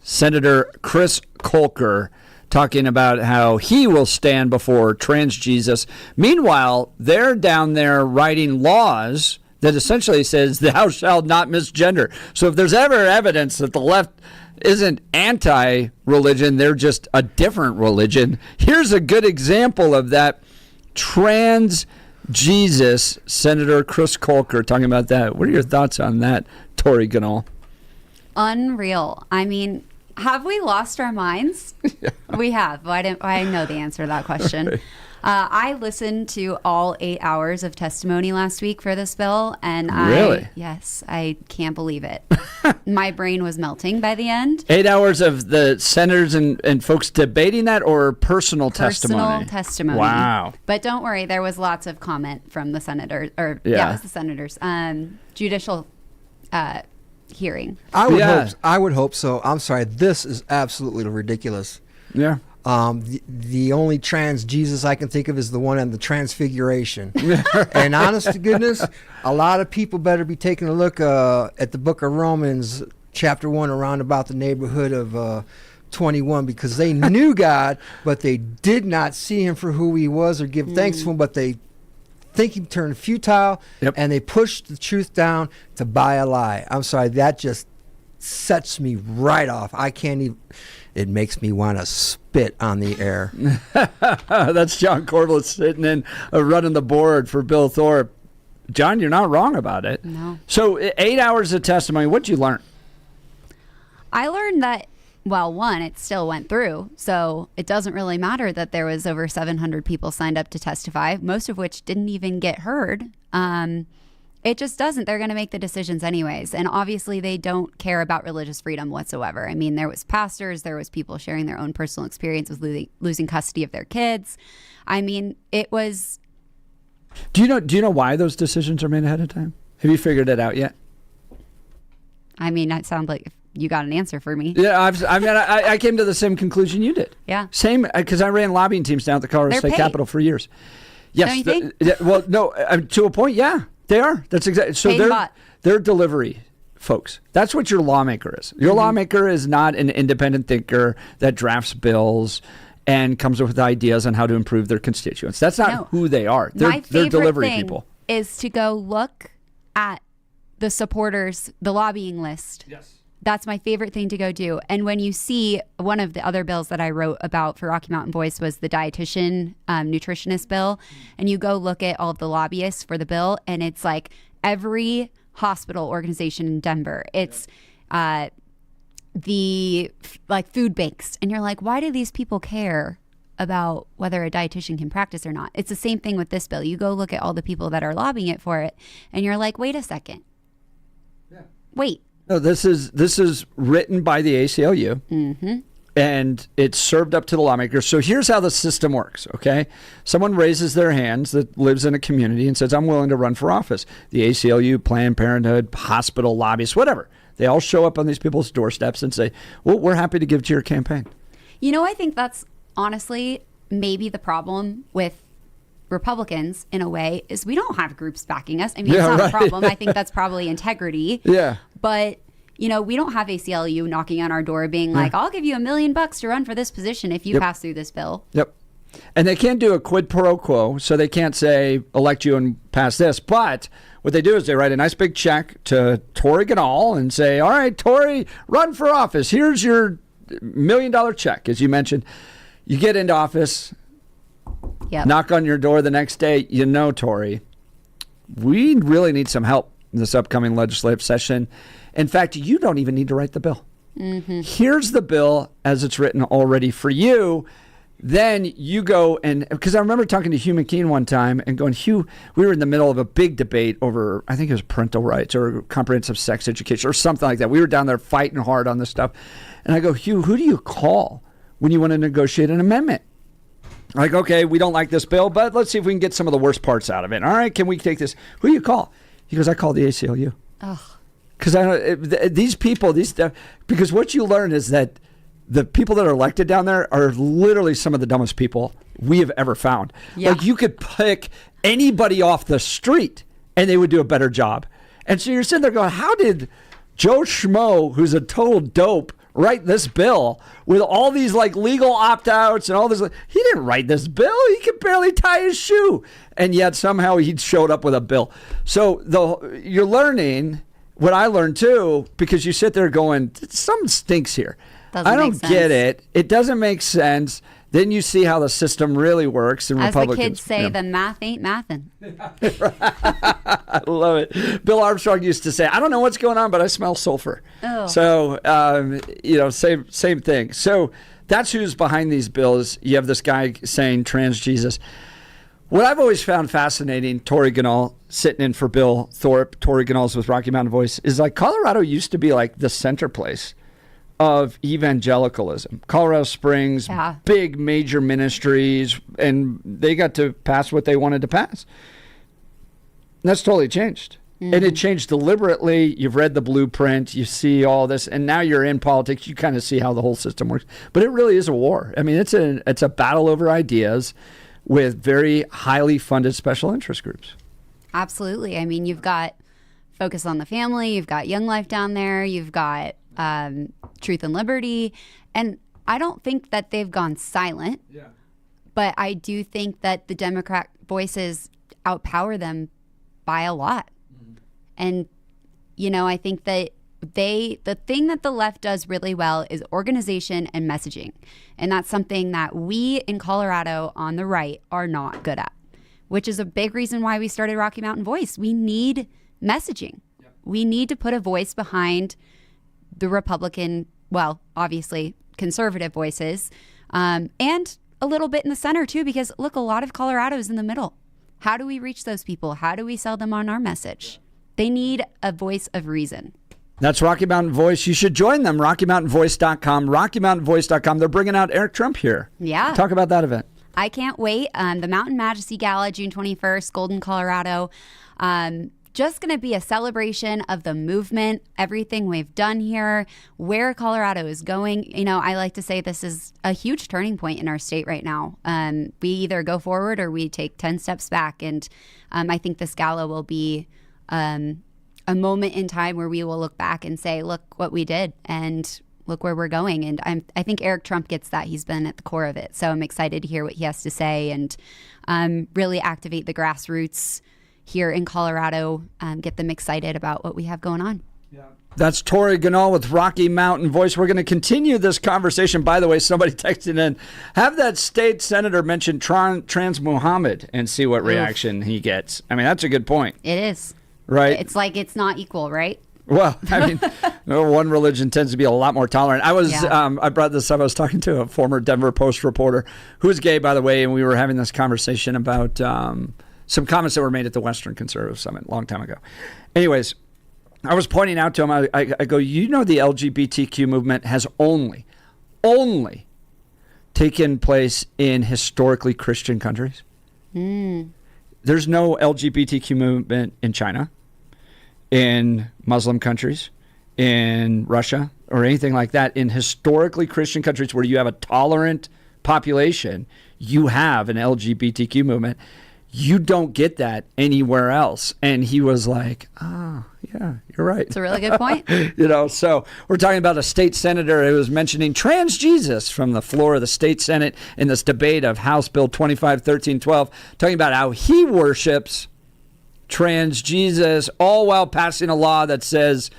Senator Chris Colker talking about how he will stand before trans Jesus. Meanwhile, they're down there writing laws that essentially says thou shalt not misgender. So if there's ever evidence that the left isn't anti-religion, they're just a different religion. Here's a good example of that. Trans Jesus, Senator Chris Colker talking about that. What are your thoughts on that, Tori Ganahl? Unreal. I mean, have we lost our minds? Yeah. We have. I know the answer to that question. I listened to all 8 hours of testimony last week for this bill, and really? Yes, I can't believe it. My brain was melting by the end. 8 hours of the senators and folks debating that, or personal testimony? Personal testimony. Wow. But don't worry, there was lots of comment from the senators, it was the senators. Judicial hearing. I would hope so. I'm sorry. This is absolutely ridiculous. Yeah. The only trans Jesus I can think of is the one on the Transfiguration. And honest to goodness, a lot of people better be taking a look at the book of Romans, chapter 1, around about the neighborhood of 21, because they knew God, but they did not see him for who he was or give thanks to him, but they think he turned futile, and they pushed the truth down to buy a lie. I'm sorry, that just sets me right off. I can't even... It makes me want to spit on the air. That's John Corbett sitting in running the board for Bill Thorpe. John, you're not wrong about it. No. So 8 hours of testimony. What'd you learn? I learned that, well, one, it still went through. So it doesn't really matter that there was over 700 people signed up to testify, most of which didn't even get heard. It just doesn't. They're going to make the decisions anyways. And obviously they don't care about religious freedom whatsoever. I mean, there was pastors, there was people sharing their own personal experience with losing custody of their kids. I mean, it was... Do you know why those decisions are made ahead of time? Have you figured it out yet? I mean, it sounds like you got an answer for me. Yeah, I came to the same conclusion you did. Yeah. Same, because I ran lobbying teams down at the Colorado State Capitol for years. Yes. Don't you think? Well, no, to a point, yeah. They are. That's exactly. So they're delivery folks. That's what your lawmaker is. Your lawmaker is not an independent thinker that drafts bills and comes up with ideas on how to improve their constituents. That's not who they are. They're delivery people. Is to go look at the supporters, the lobbying list. Yes. That's my favorite thing to go do. And when you see one of the other bills that I wrote about for Rocky Mountain Voice was the dietitian, nutritionist bill. And you go look at all of the lobbyists for the bill, and it's like every hospital organization in Denver. It's the like food banks, and you're like, why do these people care about whether a dietitian can practice or not? It's the same thing with this bill. You go look at all the people that are lobbying it for it, and you're like, wait a second. Yeah. Wait. No, this is written by the ACLU. Mm-hmm. And it's served up to the lawmakers. So here's how the system works, okay? Someone raises their hands that lives in a community and says, I'm willing to run for office. The ACLU, Planned Parenthood, hospital lobbyists, whatever. They all show up on these people's doorsteps and say, well, we're happy to give to your campaign. You know, I think that's honestly maybe the problem with Republicans in a way is we don't have groups backing us. I mean, it's not a problem. I think that's probably integrity. Yeah. But you know, we don't have ACLU knocking on our door being like, I'll give you $1 million to run for this position if you pass through this bill. Yep. And they can't do a quid pro quo, so they can't say, elect you and pass this. But what they do is they write a nice big check to Tori Ganahl and say, all right, Tori, run for office. Here's your $1 million check, as you mentioned. You get into office, knock on your door the next day, you know, Tori, we really need some help in this upcoming legislative session. In fact, you don't even need to write the bill. Mm-hmm. Here's the bill as it's written already for you. Then you go and, because I remember talking to Hugh McKean one time and going, Hugh, we were in the middle of a big debate over, I think it was parental rights or comprehensive sex education or something like that. We were down there fighting hard on this stuff. And I go, Hugh, who do you call when you want to negotiate an amendment? Like, okay, we don't like this bill, but let's see if we can get some of the worst parts out of it. All right, can we take this? Who do you call? He goes, I call the ACLU. Oh. Because these people, because what you learn is that the people that are elected down there are literally some of the dumbest people we have ever found. Yeah. Like you could pick anybody off the street and they would do a better job. And so you're sitting there going, how did Joe Schmo, who's a total dope, write this bill with all these like legal opt-outs and all this? He didn't write this bill. He could barely tie his shoe. And yet somehow he showed up with a bill. So you're learning what I learned too, because you sit there going, something stinks here. I don't get it. It doesn't make sense. Then you see how the system really works. And as Republicans, the kids say, the math ain't mathin'. I love it. Bill Armstrong used to say, I don't know what's going on, but I smell sulfur. Oh. So, same thing. So that's who's behind these bills. You have this guy saying trans Jesus. What I've always found fascinating, Tori Ganahl sitting in for Bill Thorpe, Tori Ganahl's with Rocky Mountain Voice, is like Colorado used to be like the center place of evangelicalism. Colorado Springs, big major ministries, and they got to pass what they wanted to pass. And that's totally changed. Mm-hmm. And it changed deliberately. You've read the blueprint, you see all this, and now you're in politics, you kind of see how the whole system works. But it really is a war. I mean, it's a battle over ideas with very highly funded special interest groups. Absolutely. I mean, you've got Focus on the Family, you've got Young Life down there, you've got Truth and Liberty, and I don't think that they've gone silent. Yeah. But I do think that the Democrat voices outpower them by a lot. Mm-hmm. And I think that the thing that the left does really well is organization and messaging. And that's something that we in Colorado on the right are not good at, which is a big reason why we started Rocky Mountain Voice. We need messaging. Yep. We need to put a voice behind the Republican, well, obviously conservative voices, and a little bit in the center too, because look, a lot of Colorado is in the middle. How do we reach those people? How do we sell them on our message? They need a voice of reason. That's Rocky Mountain Voice. You should join them, RockyMountainVoice.com, RockyMountainVoice.com. They're bringing out Eric Trump here. Yeah. Talk about that event. I can't wait. The Mountain Majesty Gala, June 21st, Golden, Colorado. Just going to be a celebration of the movement, everything we've done here, where Colorado is going. I like to say this is a huge turning point in our state right now. We either go forward or we take 10 steps back. And I think this gala will be a moment in time where we will look back and say, look what we did and look where we're going. And I think Eric Trump gets that. He's been at the core of it. So I'm excited to hear what he has to say and really activate the grassroots here in Colorado, get them excited about what we have going on. Yeah. That's Tori Ganahl with Rocky Mountain Voice. We're going to continue this conversation. By the way, somebody texted in, have that state senator mention trans Muhammad and see what reaction he gets. I mean, that's a good point. It is. Right. It's like it's not equal, right? Well, I mean, one religion tends to be a lot more tolerant. I brought this up. I was talking to a former Denver Post reporter who is gay, by the way, and we were having this conversation about some comments that were made at the Western Conservative Summit a long time ago. Anyways, I was pointing out to him, I go, the LGBTQ movement has only taken place in historically Christian countries. There's no LGBTQ movement in China, in Muslim countries, in Russia, or anything like that. In historically Christian countries where you have a tolerant population, you have an LGBTQ movement. You don't get that anywhere else. And he was like, yeah, you're right. It's a really good point. So we're talking about a state senator who was mentioning trans Jesus from the floor of the state Senate in this debate of House Bill 2513-12, talking about how he worships trans Jesus, all while passing a law that says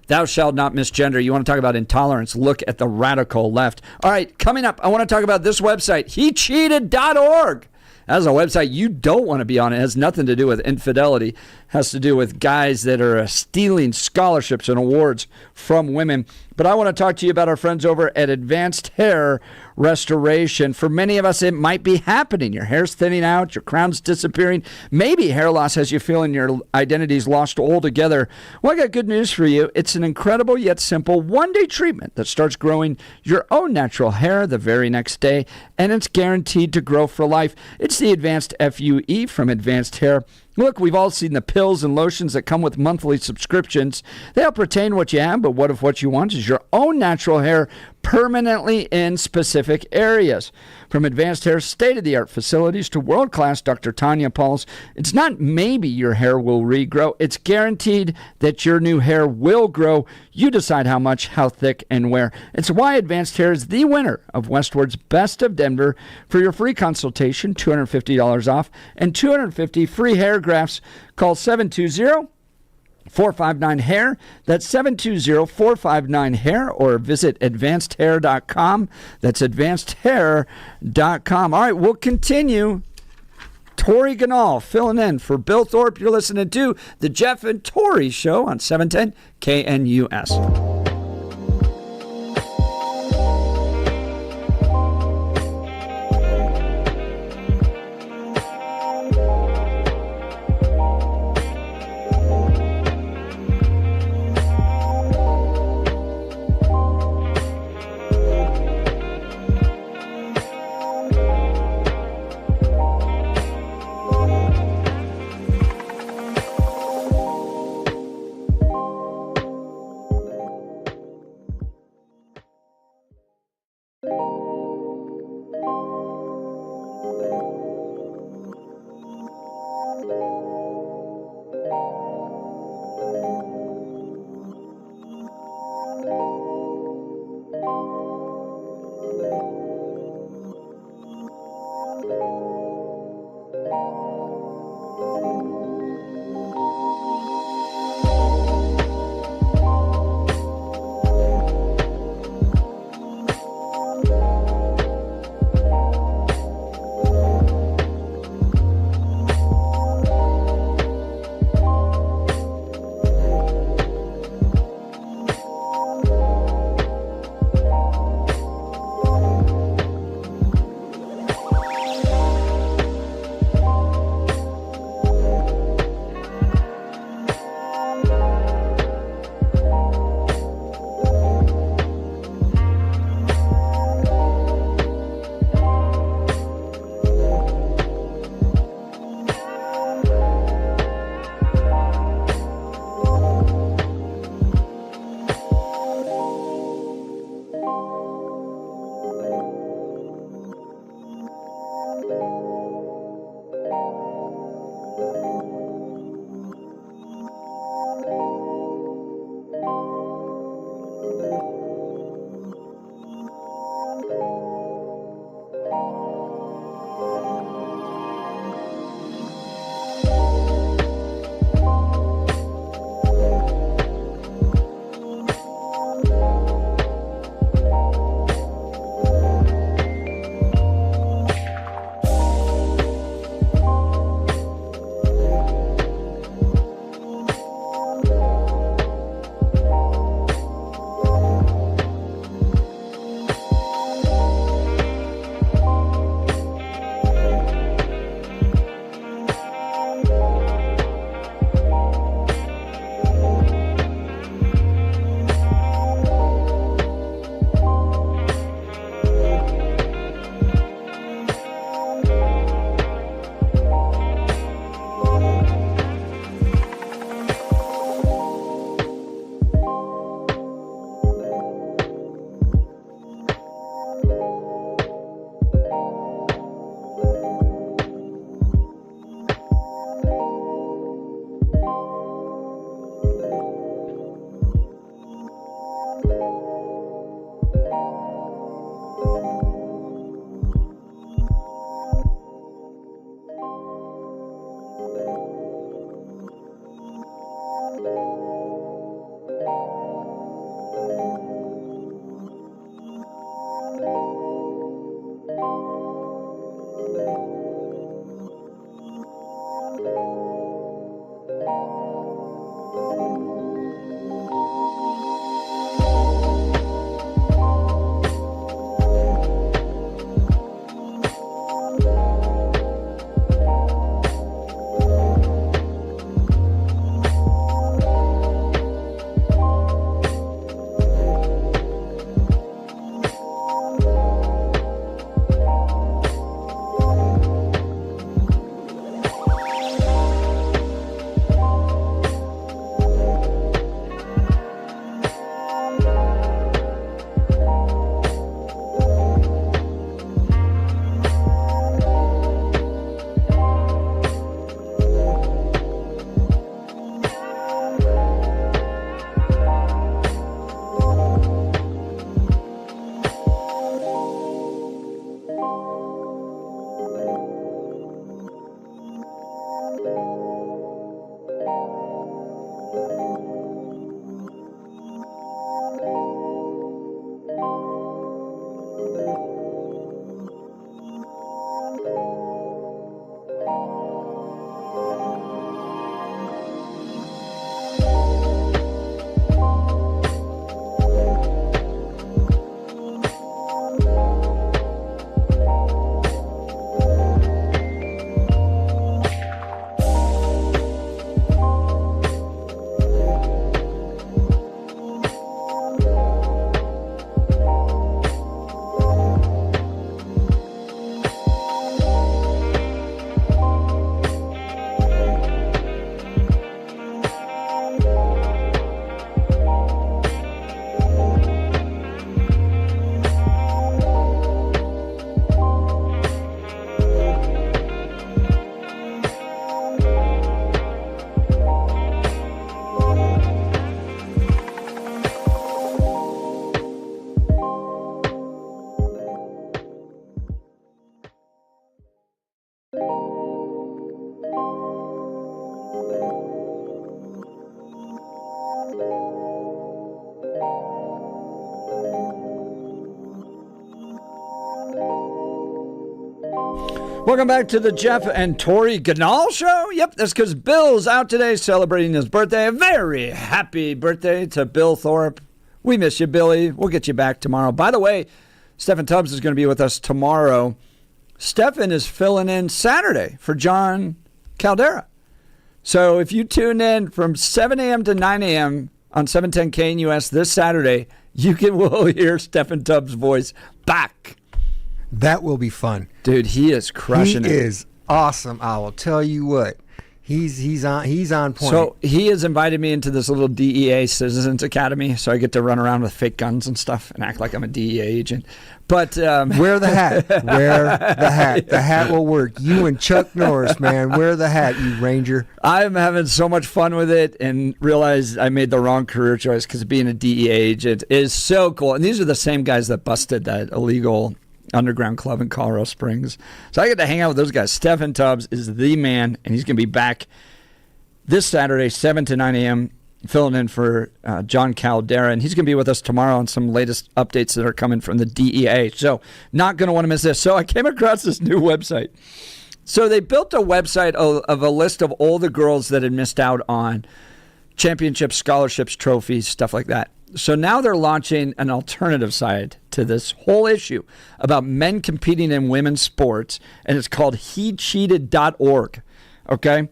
thou shalt not misgender. You want to talk about intolerance? Look at the radical left. All right, coming up, I want to talk about this website, hecheated.org. That's a website you don't want to be on. It has nothing to do with infidelity. It has to do with guys that are stealing scholarships and awards from women. But I want to talk to you about our friends over at Advanced Hair Restoration. For many of us, it might be happening. Your hair's thinning out, your crown's disappearing. Maybe hair loss has you feeling your identity's lost altogether. Well, I got good news for you. It's an incredible yet simple one-day treatment that starts growing your own natural hair the very next day, and it's guaranteed to grow for life. It's the Advanced FUE from Advanced Hair. Look, we've all seen the pills and lotions that come with monthly subscriptions. They help retain what you have, but what if what you want is your own natural hair permanently in specific areas? From Advanced Hair's state-of-the-art facilities to world-class Dr. Tanya Pauls, it's not maybe your hair will regrow. It's guaranteed that your new hair will grow. You decide how much, how thick, and where. It's why Advanced Hair is the winner of Westword's Best of Denver. For your free consultation, $250 off, and 250 free hair grafts. Call 720-459-HAIR. That's 720-459-HAIR, or visit advancedhair.com. That's advancedhair.com. All right, we'll continue. Tori Ganahl filling in for Bill Thorpe. You're listening to The Jeff and Tori Show on 710 KNUS. Welcome back to the Jeff and Tori Ganahl Show. Yep, that's because Bill's out today celebrating his birthday. A very happy birthday to Bill Thorpe. We miss you, Billy. We'll get you back tomorrow. By the way, Stephen Tubbs is going to be with us tomorrow. Stephen is filling in Saturday for John Caldera. So if you tune in from 7 a.m. to 9 a.m. on 710 KNUS this Saturday, will hear Stephen Tubbs' voice back. That will be fun. Dude, he is crushing it. He is awesome. I will tell you what. He's on point. So he has invited me into this little DEA Citizens Academy, so I get to run around with fake guns and stuff and act like I'm a DEA agent. But wear the hat. Wear the hat. The hat will work. You and Chuck Norris, man. Wear the hat, you Ranger. I'm having so much fun with it and realized I made the wrong career choice because being a DEA agent is so cool. And these are the same guys that busted that illegal underground club in Colorado Springs. So I get to hang out with those guys. Stephen Tubbs is the man, and he's going to be back this Saturday, 7 to 9 a.m., filling in for John Caldera. And he's going to be with us tomorrow on some latest updates that are coming from the DEA. So not going to want to miss this. So I came across this new website. So they built a website of a list of all the girls that had missed out on championships, scholarships, trophies, stuff like that. So now they're launching an alternative side to this whole issue about men competing in women's sports, and it's called hecheated.org. Okay?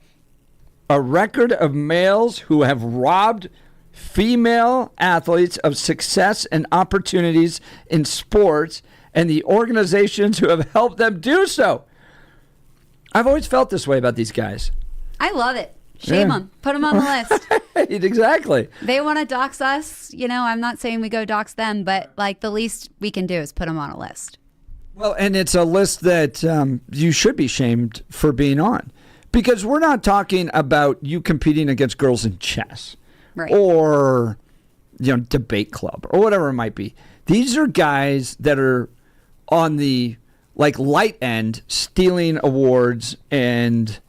A record of males who have robbed female athletes of success and opportunities in sports and the organizations who have helped them do so. I've always felt this way about these guys. I love it. Shame them. Put them on the list. Exactly. They want to dox us. You know, I'm not saying we go dox them, but like the least we can do is put them on a list. Well, and it's a list that you should be shamed for being on, because we're not talking about you competing against girls in chess, right, or debate club or whatever it might be. These are guys that are on the light end, stealing awards and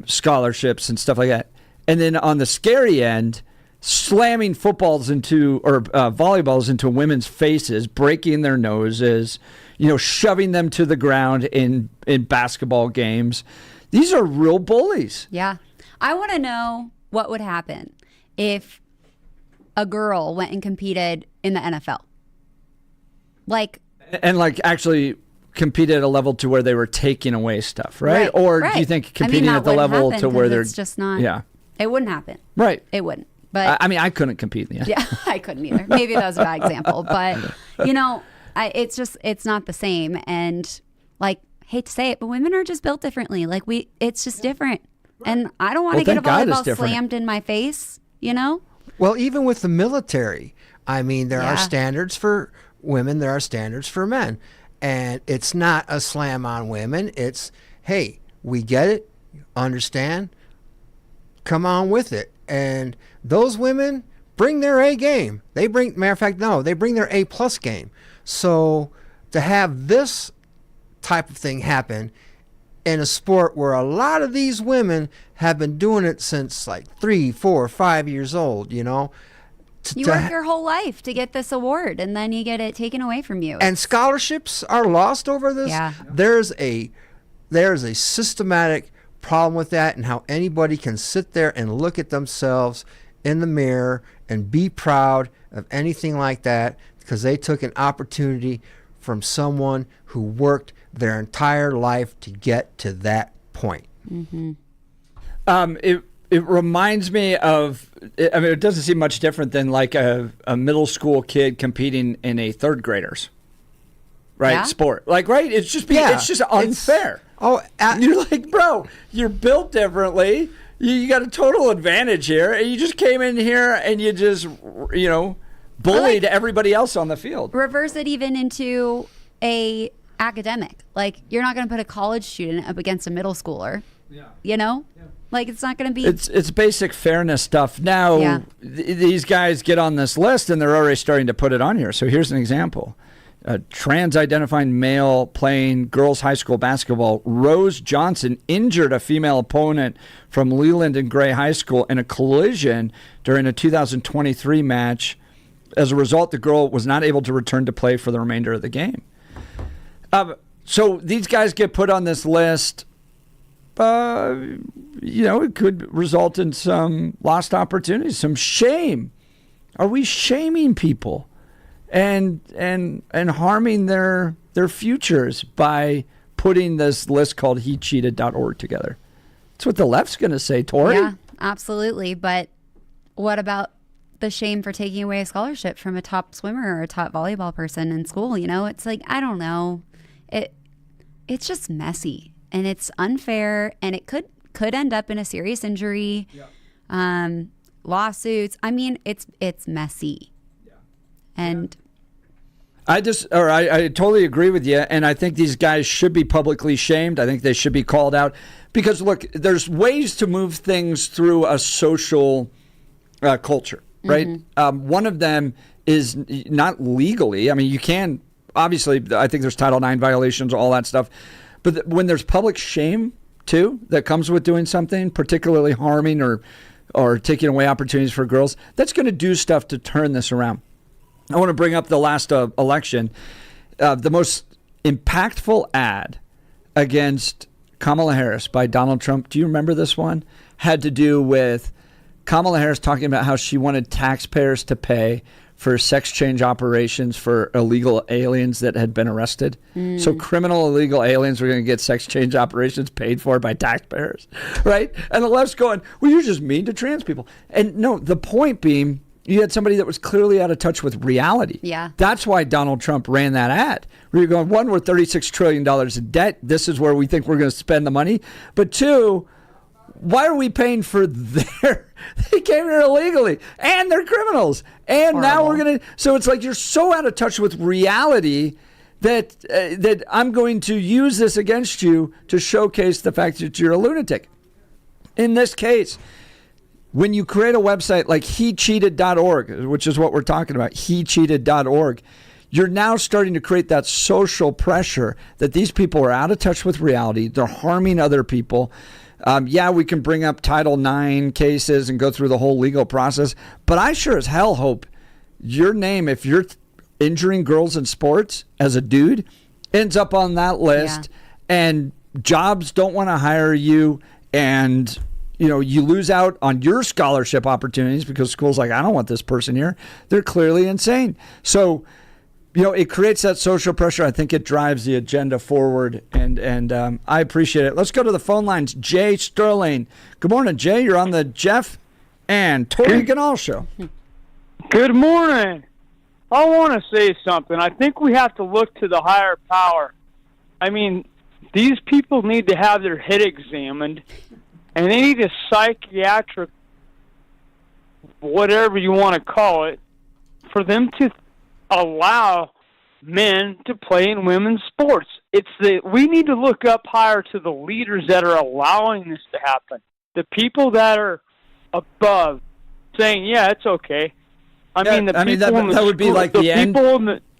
scholarships and stuff like that. And then on the scary end, slamming footballs into or volleyballs into women's faces, breaking their noses, shoving them to the ground in basketball games. These are real bullies. Yeah. I want to know what would happen if a girl went and competed in the NFL. Actually competed at a level to where they were taking away stuff, right? Or do you think competing at the level to where they're just not? Yeah, it wouldn't happen. Right, it wouldn't. But I couldn't compete in the NFL. Yeah, I couldn't either. Maybe that was a bad example, but it's not the same. And hate to say it, but women are just built differently. It's just different, and I don't want to get a volleyball slammed in my face. Well, even with the military, there are standards for women. There are standards for men. And it's not a slam on women. It's, hey, we get it, understand, come on with it. And those women bring their A game. They bring their A plus game. So to have this type of thing happen in a sport where a lot of these women have been doing it since 3, 4, 5 years old, you work your whole life to get this award, and then you get it taken away from you. And scholarships are lost over this. Yeah. There's a systematic problem with that, and how anybody can sit there and look at themselves in the mirror and be proud of anything like that because they took an opportunity from someone who worked their entire life to get to that point. Mm-hmm. It reminds me of, it doesn't seem much different than a middle school kid competing in a third grader's, sport. Right? It's just unfair. You're like, bro, you're built differently. You got a total advantage here. And you just came in here and you just, bullied everybody else on the field. Reverse it even into a academic. You're not going to put a college student up against a middle schooler. Yeah. It's not going to be... It's basic fairness stuff. Now, these guys get on this list, and they're already starting to put it on here. So here's an example. A trans-identifying male playing girls' high school basketball, Rose Johnson, injured a female opponent from Leland and Gray High School in a collision during a 2023 match. As a result, the girl was not able to return to play for the remainder of the game. So these guys get put on this list. It could result in some lost opportunities, some shame. Are we shaming people and harming their futures by putting this list called hecheated.org together? That's what the left's going to say, Tori. Yeah, absolutely. But what about the shame for taking away a scholarship from a top swimmer or a top volleyball person in school? It's like, I don't know. It's just messy and it's unfair, and it could end up in a serious injury, lawsuits. I mean, it's messy. And I totally agree with you, and I think these guys should be publicly shamed. I think they should be called out because, look, there's ways to move things through a social culture, right? Mm-hmm. One of them is not legally. I mean, you can, obviously, I think there's Title IX violations, all that stuff. But when there's public shame, too, that comes with doing something, particularly harming or taking away opportunities for girls, that's going to do stuff to turn this around. I want to bring up the last election. The most impactful ad against Kamala Harris by Donald Trump, do you remember this one? Had to do with Kamala Harris talking about how she wanted taxpayers to pay for sex change operations for illegal aliens that had been arrested. So criminal illegal aliens were going to get sex change operations paid for by taxpayers, right? And the left's going, well, you're just mean to trans people. And no, the point being, you had somebody that was clearly out of touch with reality. Yeah. That's why Donald Trump ran that ad. Where you're going, one, we're $36 trillion in debt. This is where we think we're going to spend the money. But two, why are we paying for they came here illegally and they're criminals. And now we're going to, so it's like you're so out of touch with reality that I'm going to use this against you to showcase the fact that you're a lunatic. In this case, when you create a website like hecheated.org, which is what we're talking about, hecheated.org, you're now starting to create that social pressure that these people are out of touch with reality. They're harming other people. We can bring up Title IX cases and go through the whole legal process, but I sure as hell hope your name, if you're injuring girls in sports as a dude, ends up on that list, and jobs don't want to hire you, and you lose out on your scholarship opportunities because school's like, I don't want this person here. They're clearly insane. So, it creates that social pressure. I think it drives the agenda forward, and I appreciate it. Let's go to the phone lines. Jay Sterling. Good morning, Jay. You're on the Jeff and Tori Ganahl show. Good morning. I want to say something. I think we have to look to the higher power. I mean, these people need to have their head examined, and they need a psychiatric, whatever you want to call it, for them to allow men to play in women's sports. We need to look up higher to the leaders that are allowing this to happen. The people that are above saying, yeah, it's okay. That would be like the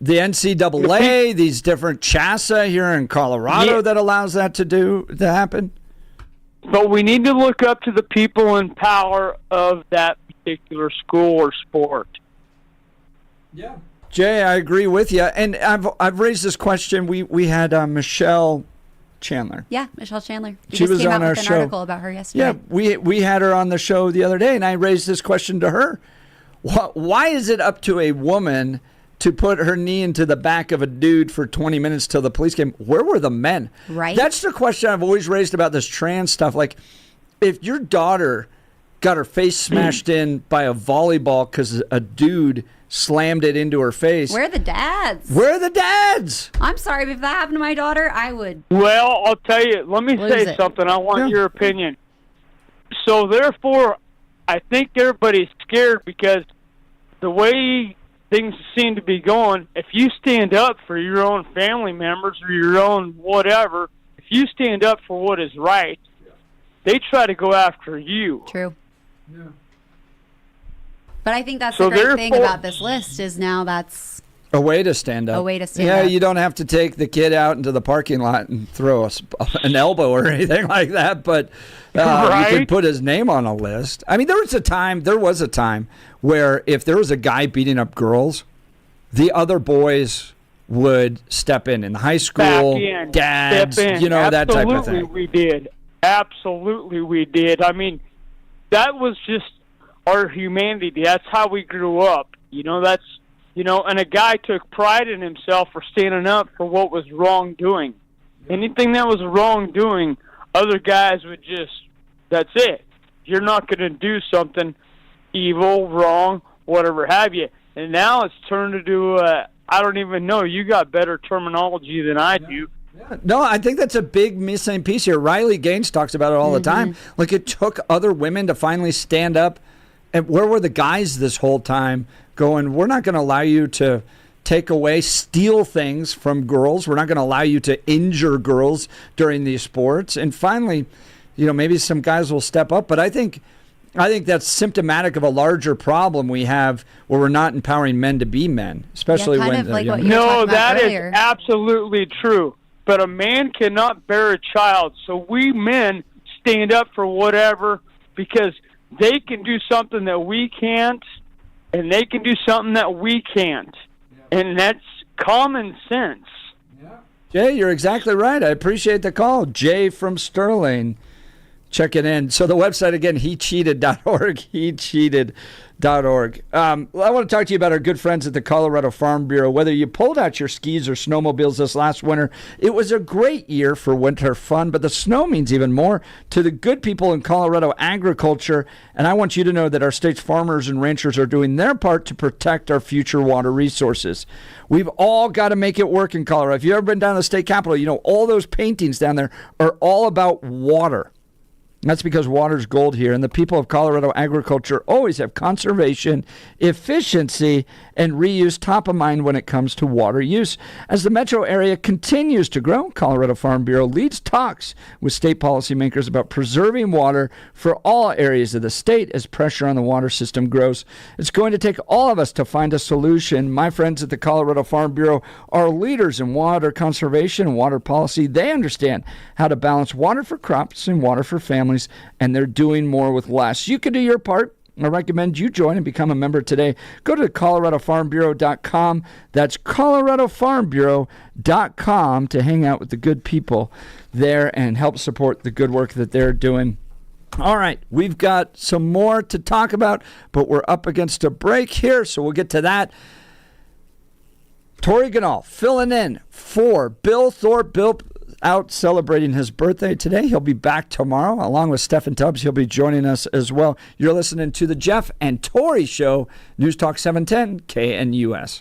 NCAA, these different CHASA here in Colorado that allows that to happen. But we need to look up to the people in power of that particular school or sport. Yeah. Jay, I agree with you, and I've raised this question. We had Michelle Chandler. Yeah, Michelle Chandler. She was came on out our with an show. article about her yesterday. Yeah, we had her on the show the other day, and I raised this question to her: why is it up to a woman to put her knee into the back of a dude for 20 minutes till the police came? Where were the men? Right. That's the question I've always raised about this trans stuff. Like, if your daughter got her face smashed in by a volleyball because a dude slammed it into her face. Where are the dads? Where are the dads? I'm sorry, but if that happened to my daughter, I would. Well, I'll tell you. Let me say something. I want your opinion. So, therefore, I think everybody's scared because the way things seem to be going, if you stand up for your own family members or your own whatever, if you stand up for what is right, they try to go after you. True. Yeah. But I think that's the great thing about this list is now that's a way to stand up. A way to stand up. Yeah, up. you don't have to take the kid out into the parking lot and throw an elbow or anything like that, but right? You could put his name on a list. I mean, there was a time where if there was a guy beating up girls, the other boys would step in the high school, back in, dads, step in. you know, that type of thing. Absolutely, we did. Absolutely, we did. I mean, that was just our humanity. That's how we grew up. You know, and a guy took pride in himself for standing up for what was wrongdoing. Anything that was wrongdoing, other guys would just, that's it. You're not going to do something evil, wrong, whatever have you. And now it's turned into, I don't even know. You got better terminology than I do. No, I think that's a big missing piece here. Riley Gaines talks about it all the time. Like, it took other women to finally stand up. And where were the guys this whole time going, we're not going to allow you to take away, steal things from girls. We're not going to allow you to injure girls during these sports. And finally, you know, maybe some guys will step up. But I think that's symptomatic of a larger problem we have where we're not empowering men to be men, especially when they're young. No, that is absolutely true. But a man cannot bear a child. So we men stand up for whatever, because they can do something that we can't, and they can do something that we can't. And that's common sense. Jay, you're exactly right. I appreciate the call. Jay from Sterling. Check it in. So the website, again, hecheated.org, hecheated.org. I want to talk to you about our good friends at the Colorado Farm Bureau. Whether you pulled out your skis or snowmobiles this last winter, it was a great year for winter fun, but the snow means even more to the good people in Colorado agriculture, and I want you to know that our state's farmers and ranchers are doing their part to protect our future water resources. We've all got to make it work in Colorado. If you've ever been down to the state capitol, you know all those paintings down there are all about water. That's because water's gold here, and the people of Colorado agriculture always have conservation, efficiency, and reuse top of mind when it comes to water use. As the metro area continues to grow, Colorado Farm Bureau leads talks with state policymakers about preserving water for all areas of the state as pressure on the water system grows. It's going to take all of us to find a solution. My friends at the Colorado Farm Bureau are leaders in water conservation and water policy. They understand how to balance water for crops and water for families, and they're doing more with less. You can do your part. I recommend you join and become a member today. Go to coloradofarmbureau.com. That's coloradofarmbureau.com to hang out with the good people there and help support the good work that they're doing. All right, we've got some more to talk about, but we're up against a break here, so we'll get to that. Tori Ganahl filling in for Bill Thorpe. Bill out celebrating his birthday today. He'll be back tomorrow along with Stephen Tubbs. He'll be joining us as well. You're listening to the Jeff and Tori Show, News Talk 710 KNUS.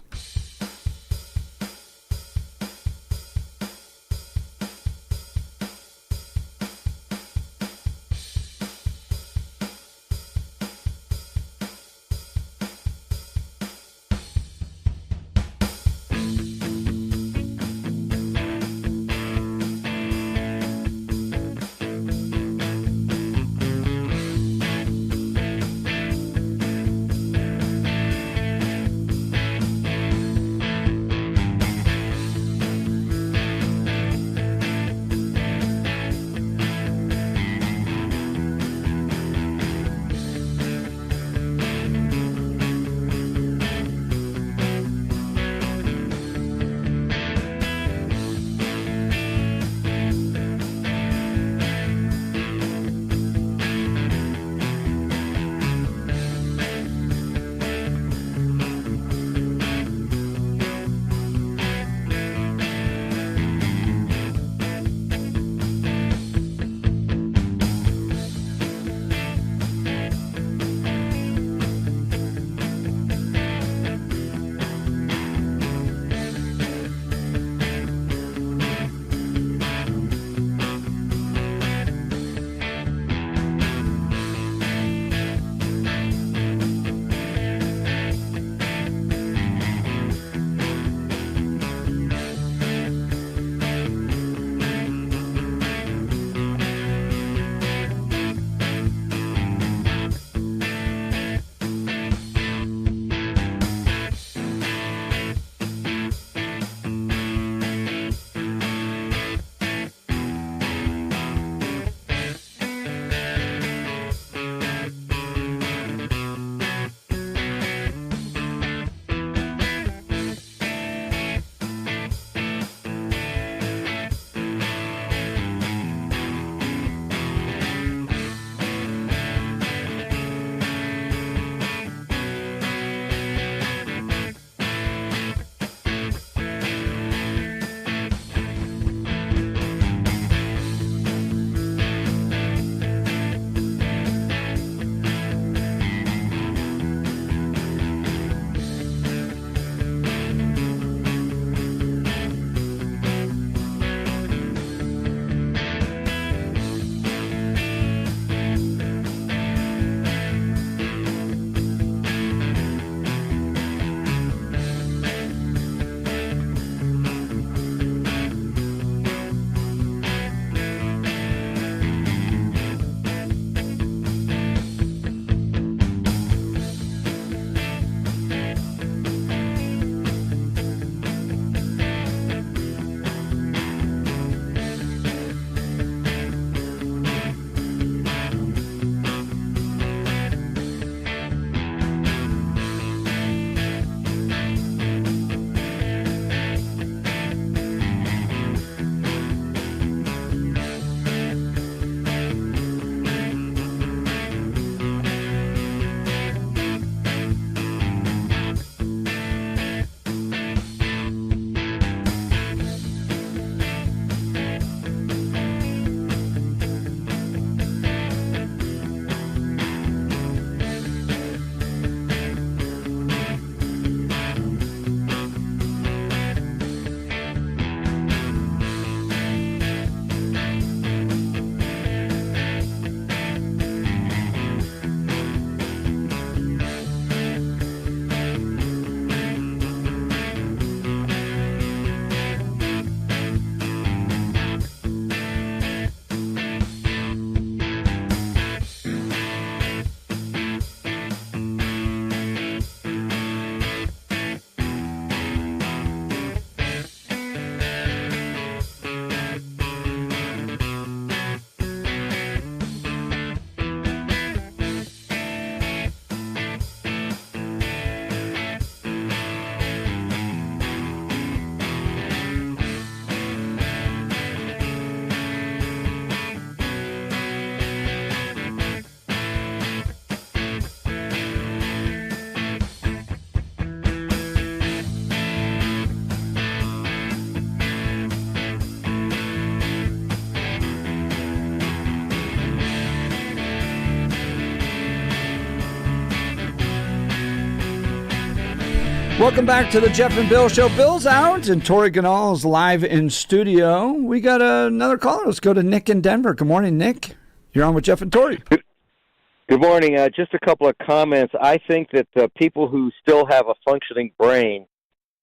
Welcome back to the Jeff and Bill Show. Bill's out and Tori Ganahl is live in studio. We got another caller. Let's go to Nick in Denver. Good morning, Nick. You're on with Jeff and Tori. Good morning. Just a couple of comments. I think that people who still have a functioning brain,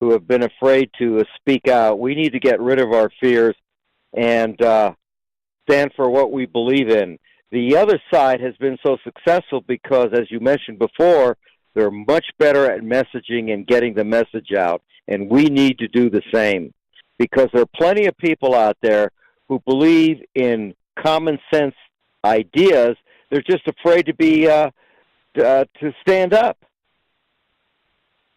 who have been afraid to speak out, we need to get rid of our fears and stand for what we believe in. The other side has been so successful because, as you mentioned before, they're much better at messaging and getting the message out, and we need to do the same because there are plenty of people out there who believe in common sense ideas. They're just afraid to be to stand up.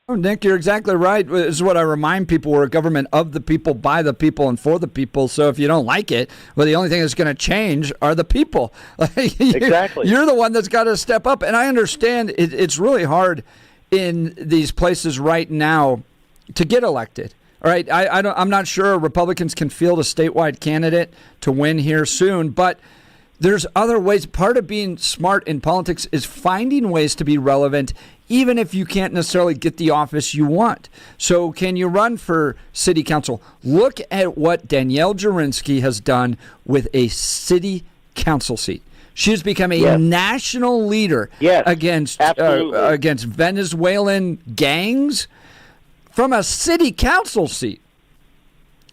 Oh, Nick, you're exactly right. This is what I remind people. We're a government of the people, by the people, and for the people. So if you don't like it, well, the only thing that's going to change are the people. Exactly. You're the one that's got to step up. And I understand it's really hard in these places right now to get elected. All right, I'm not sure Republicans can field a statewide candidate to win here soon, but there's other ways. Part of being smart in politics is finding ways to be relevant, even if you can't necessarily get the office you want. So can you run for city council? Look at what Danielle Jurinsky has done with a city council seat. She has become a national leader against Venezuelan gangs from a city council seat.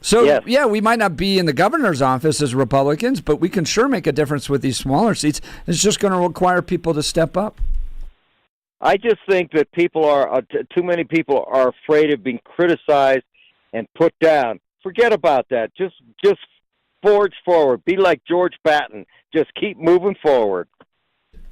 So, we might not be in the governor's office as Republicans, but we can sure make a difference with these smaller seats. It's just going to require people to step up. I just think that people are too many people are afraid of being criticized and put down. Forget about that. Just forge forward. Be like George Patton. Just keep moving forward.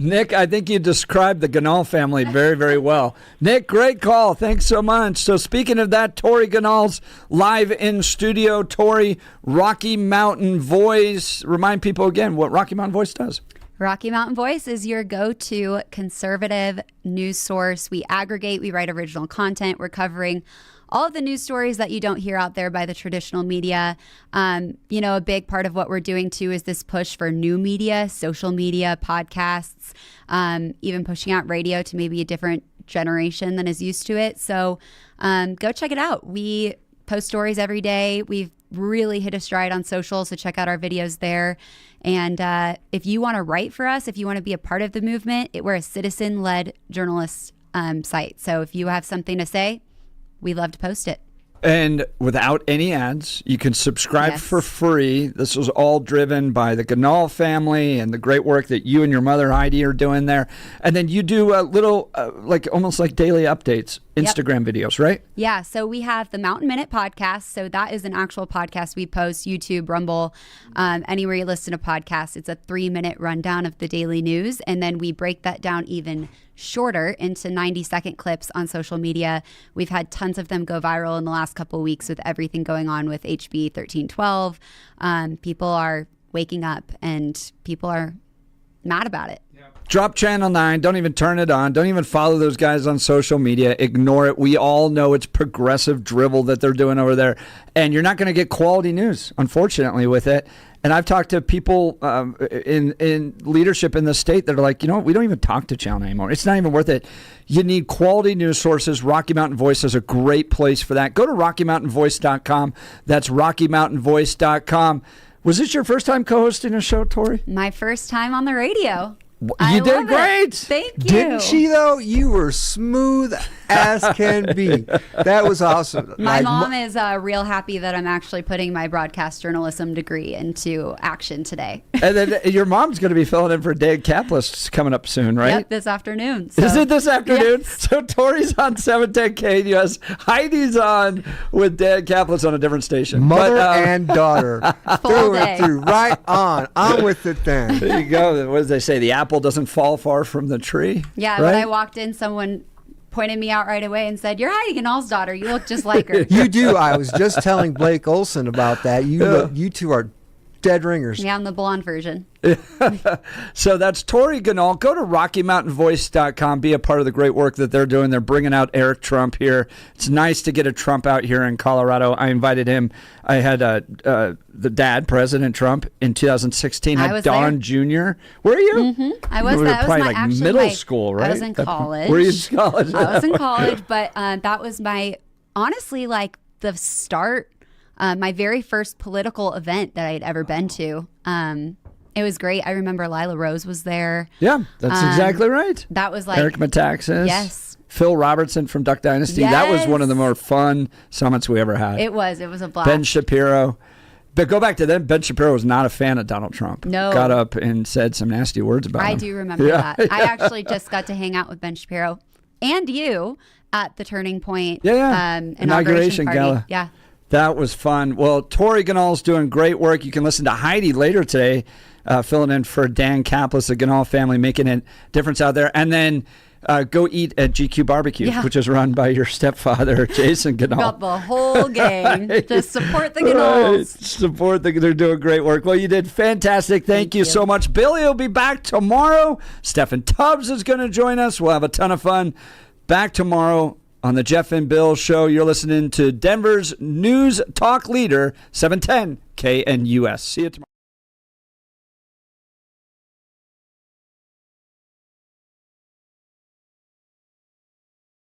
Nick, I think you described the Ganahl family very, very well. Nick, great call. Thanks so much. So speaking of that, Tori Ganahl's live in studio. Tori, Rocky Mountain Voice. Remind people again what Rocky Mountain Voice does. Rocky Mountain Voice is your go-to conservative news source. We aggregate, we write original content. We're covering all of the news stories that you don't hear out there by the traditional media. A big part of what we're doing too is this push for new media, social media, podcasts, even pushing out radio to maybe a different generation than is used to it. So go check it out. We post stories every day. We've really hit a stride on social, so check out our videos there. And if you want to write for us, if you want to be a part of the movement, we're a citizen-led journalist site. So if you have something to say, we love to post it. And without any ads, you can subscribe for free. This was all driven by the Ganahl family and the great work that you and your mother, Heidi, are doing there. And then you do a little, almost like daily updates, Instagram videos, right? Yeah, so we have the Mountain Minute podcast. So that is an actual podcast we post, YouTube, Rumble, anywhere you listen to podcasts. It's a 3-minute rundown of the daily news. And then we break that down even shorter into 90-second clips on social media. We've had tons of them go viral in the last couple of weeks with everything going on with HB 1312. People are waking up and people are mad about it. Drop Channel 9. Don't even turn it on. Don't even follow those guys on social media. Ignore it. We all know it's progressive drivel that they're doing over there. And you're not going to get quality news, unfortunately, with it. And I've talked to people in leadership in the state that are like, we don't even talk to Channel anymore. It's not even worth it. You need quality news sources. Rocky Mountain Voice is a great place for that. Go to RockyMountainVoice.com. That's RockyMountainVoice.com. Was this your first time co-hosting a show, Tori? My first time on the radio. You did great. Thank you. Didn't she, though? You were smooth as can be. That was awesome. My mom is real happy that I'm actually putting my broadcast journalism degree into action today. And then your mom's going to be filling in for Dan Kaplis coming up soon, right? Yep, this afternoon. So. Is it this afternoon? Yes. So Tori's on 710 KNUS. Heidi's on with Dan Kaplis on a different station. Mother and daughter. Through and through. Right on. I'm with it then. There you go. What did they say? The apple doesn't fall far from the tree. Yeah, right? When I walked in, someone pointed me out right away and said, "You're Heidi Ganahl's daughter. You look just like her." You do. I was just telling Blake Olson about that. You two are dead ringers. Yeah, I'm the blonde version. So that's Tori Ganahl. Go to RockyMountainVoice.com. Be a part of the great work that they're doing. They're bringing out Eric Trump here. It's nice to get a Trump out here in Colorado. I invited him. I had the dad, President Trump, in 2016. I was Don there. Jr. Were you? Mm-hmm. I was. That was my actually middle school, right? I was in college. Were you in college? I was in college, but that was honestly the start. My very first political event that I'd ever been to. It was great. I remember Lila Rose was there. Yeah, that's exactly right. That was like Eric Metaxas. Yes. Phil Robertson from Duck Dynasty. Yes. That was one of the more fun summits we ever had. It was a blast. Ben Shapiro. But go back to them. Ben Shapiro was not a fan of Donald Trump. No. Got up and said some nasty words about him. I do remember that. I actually just got to hang out with Ben Shapiro and you at the Turning Point inauguration party. Gala. Yeah. That was fun. Well, Tori Ganahl's doing great work. You can listen to Heidi later today, filling in for Dan Kaplis, the Ganahl family, making a difference out there. And then go eat at GQ Barbecue, which is run by your stepfather, Jason Ganahl. Got the whole gang to support the Ganahls. Right. They're doing great work. Well, you did fantastic. Thank you so much. Billy will be back tomorrow. Stephen Tubbs is going to join us. We'll have a ton of fun. Back tomorrow on the Jeff and Bill Show. You're listening to Denver's news talk leader, 710 KNUS. See you tomorrow.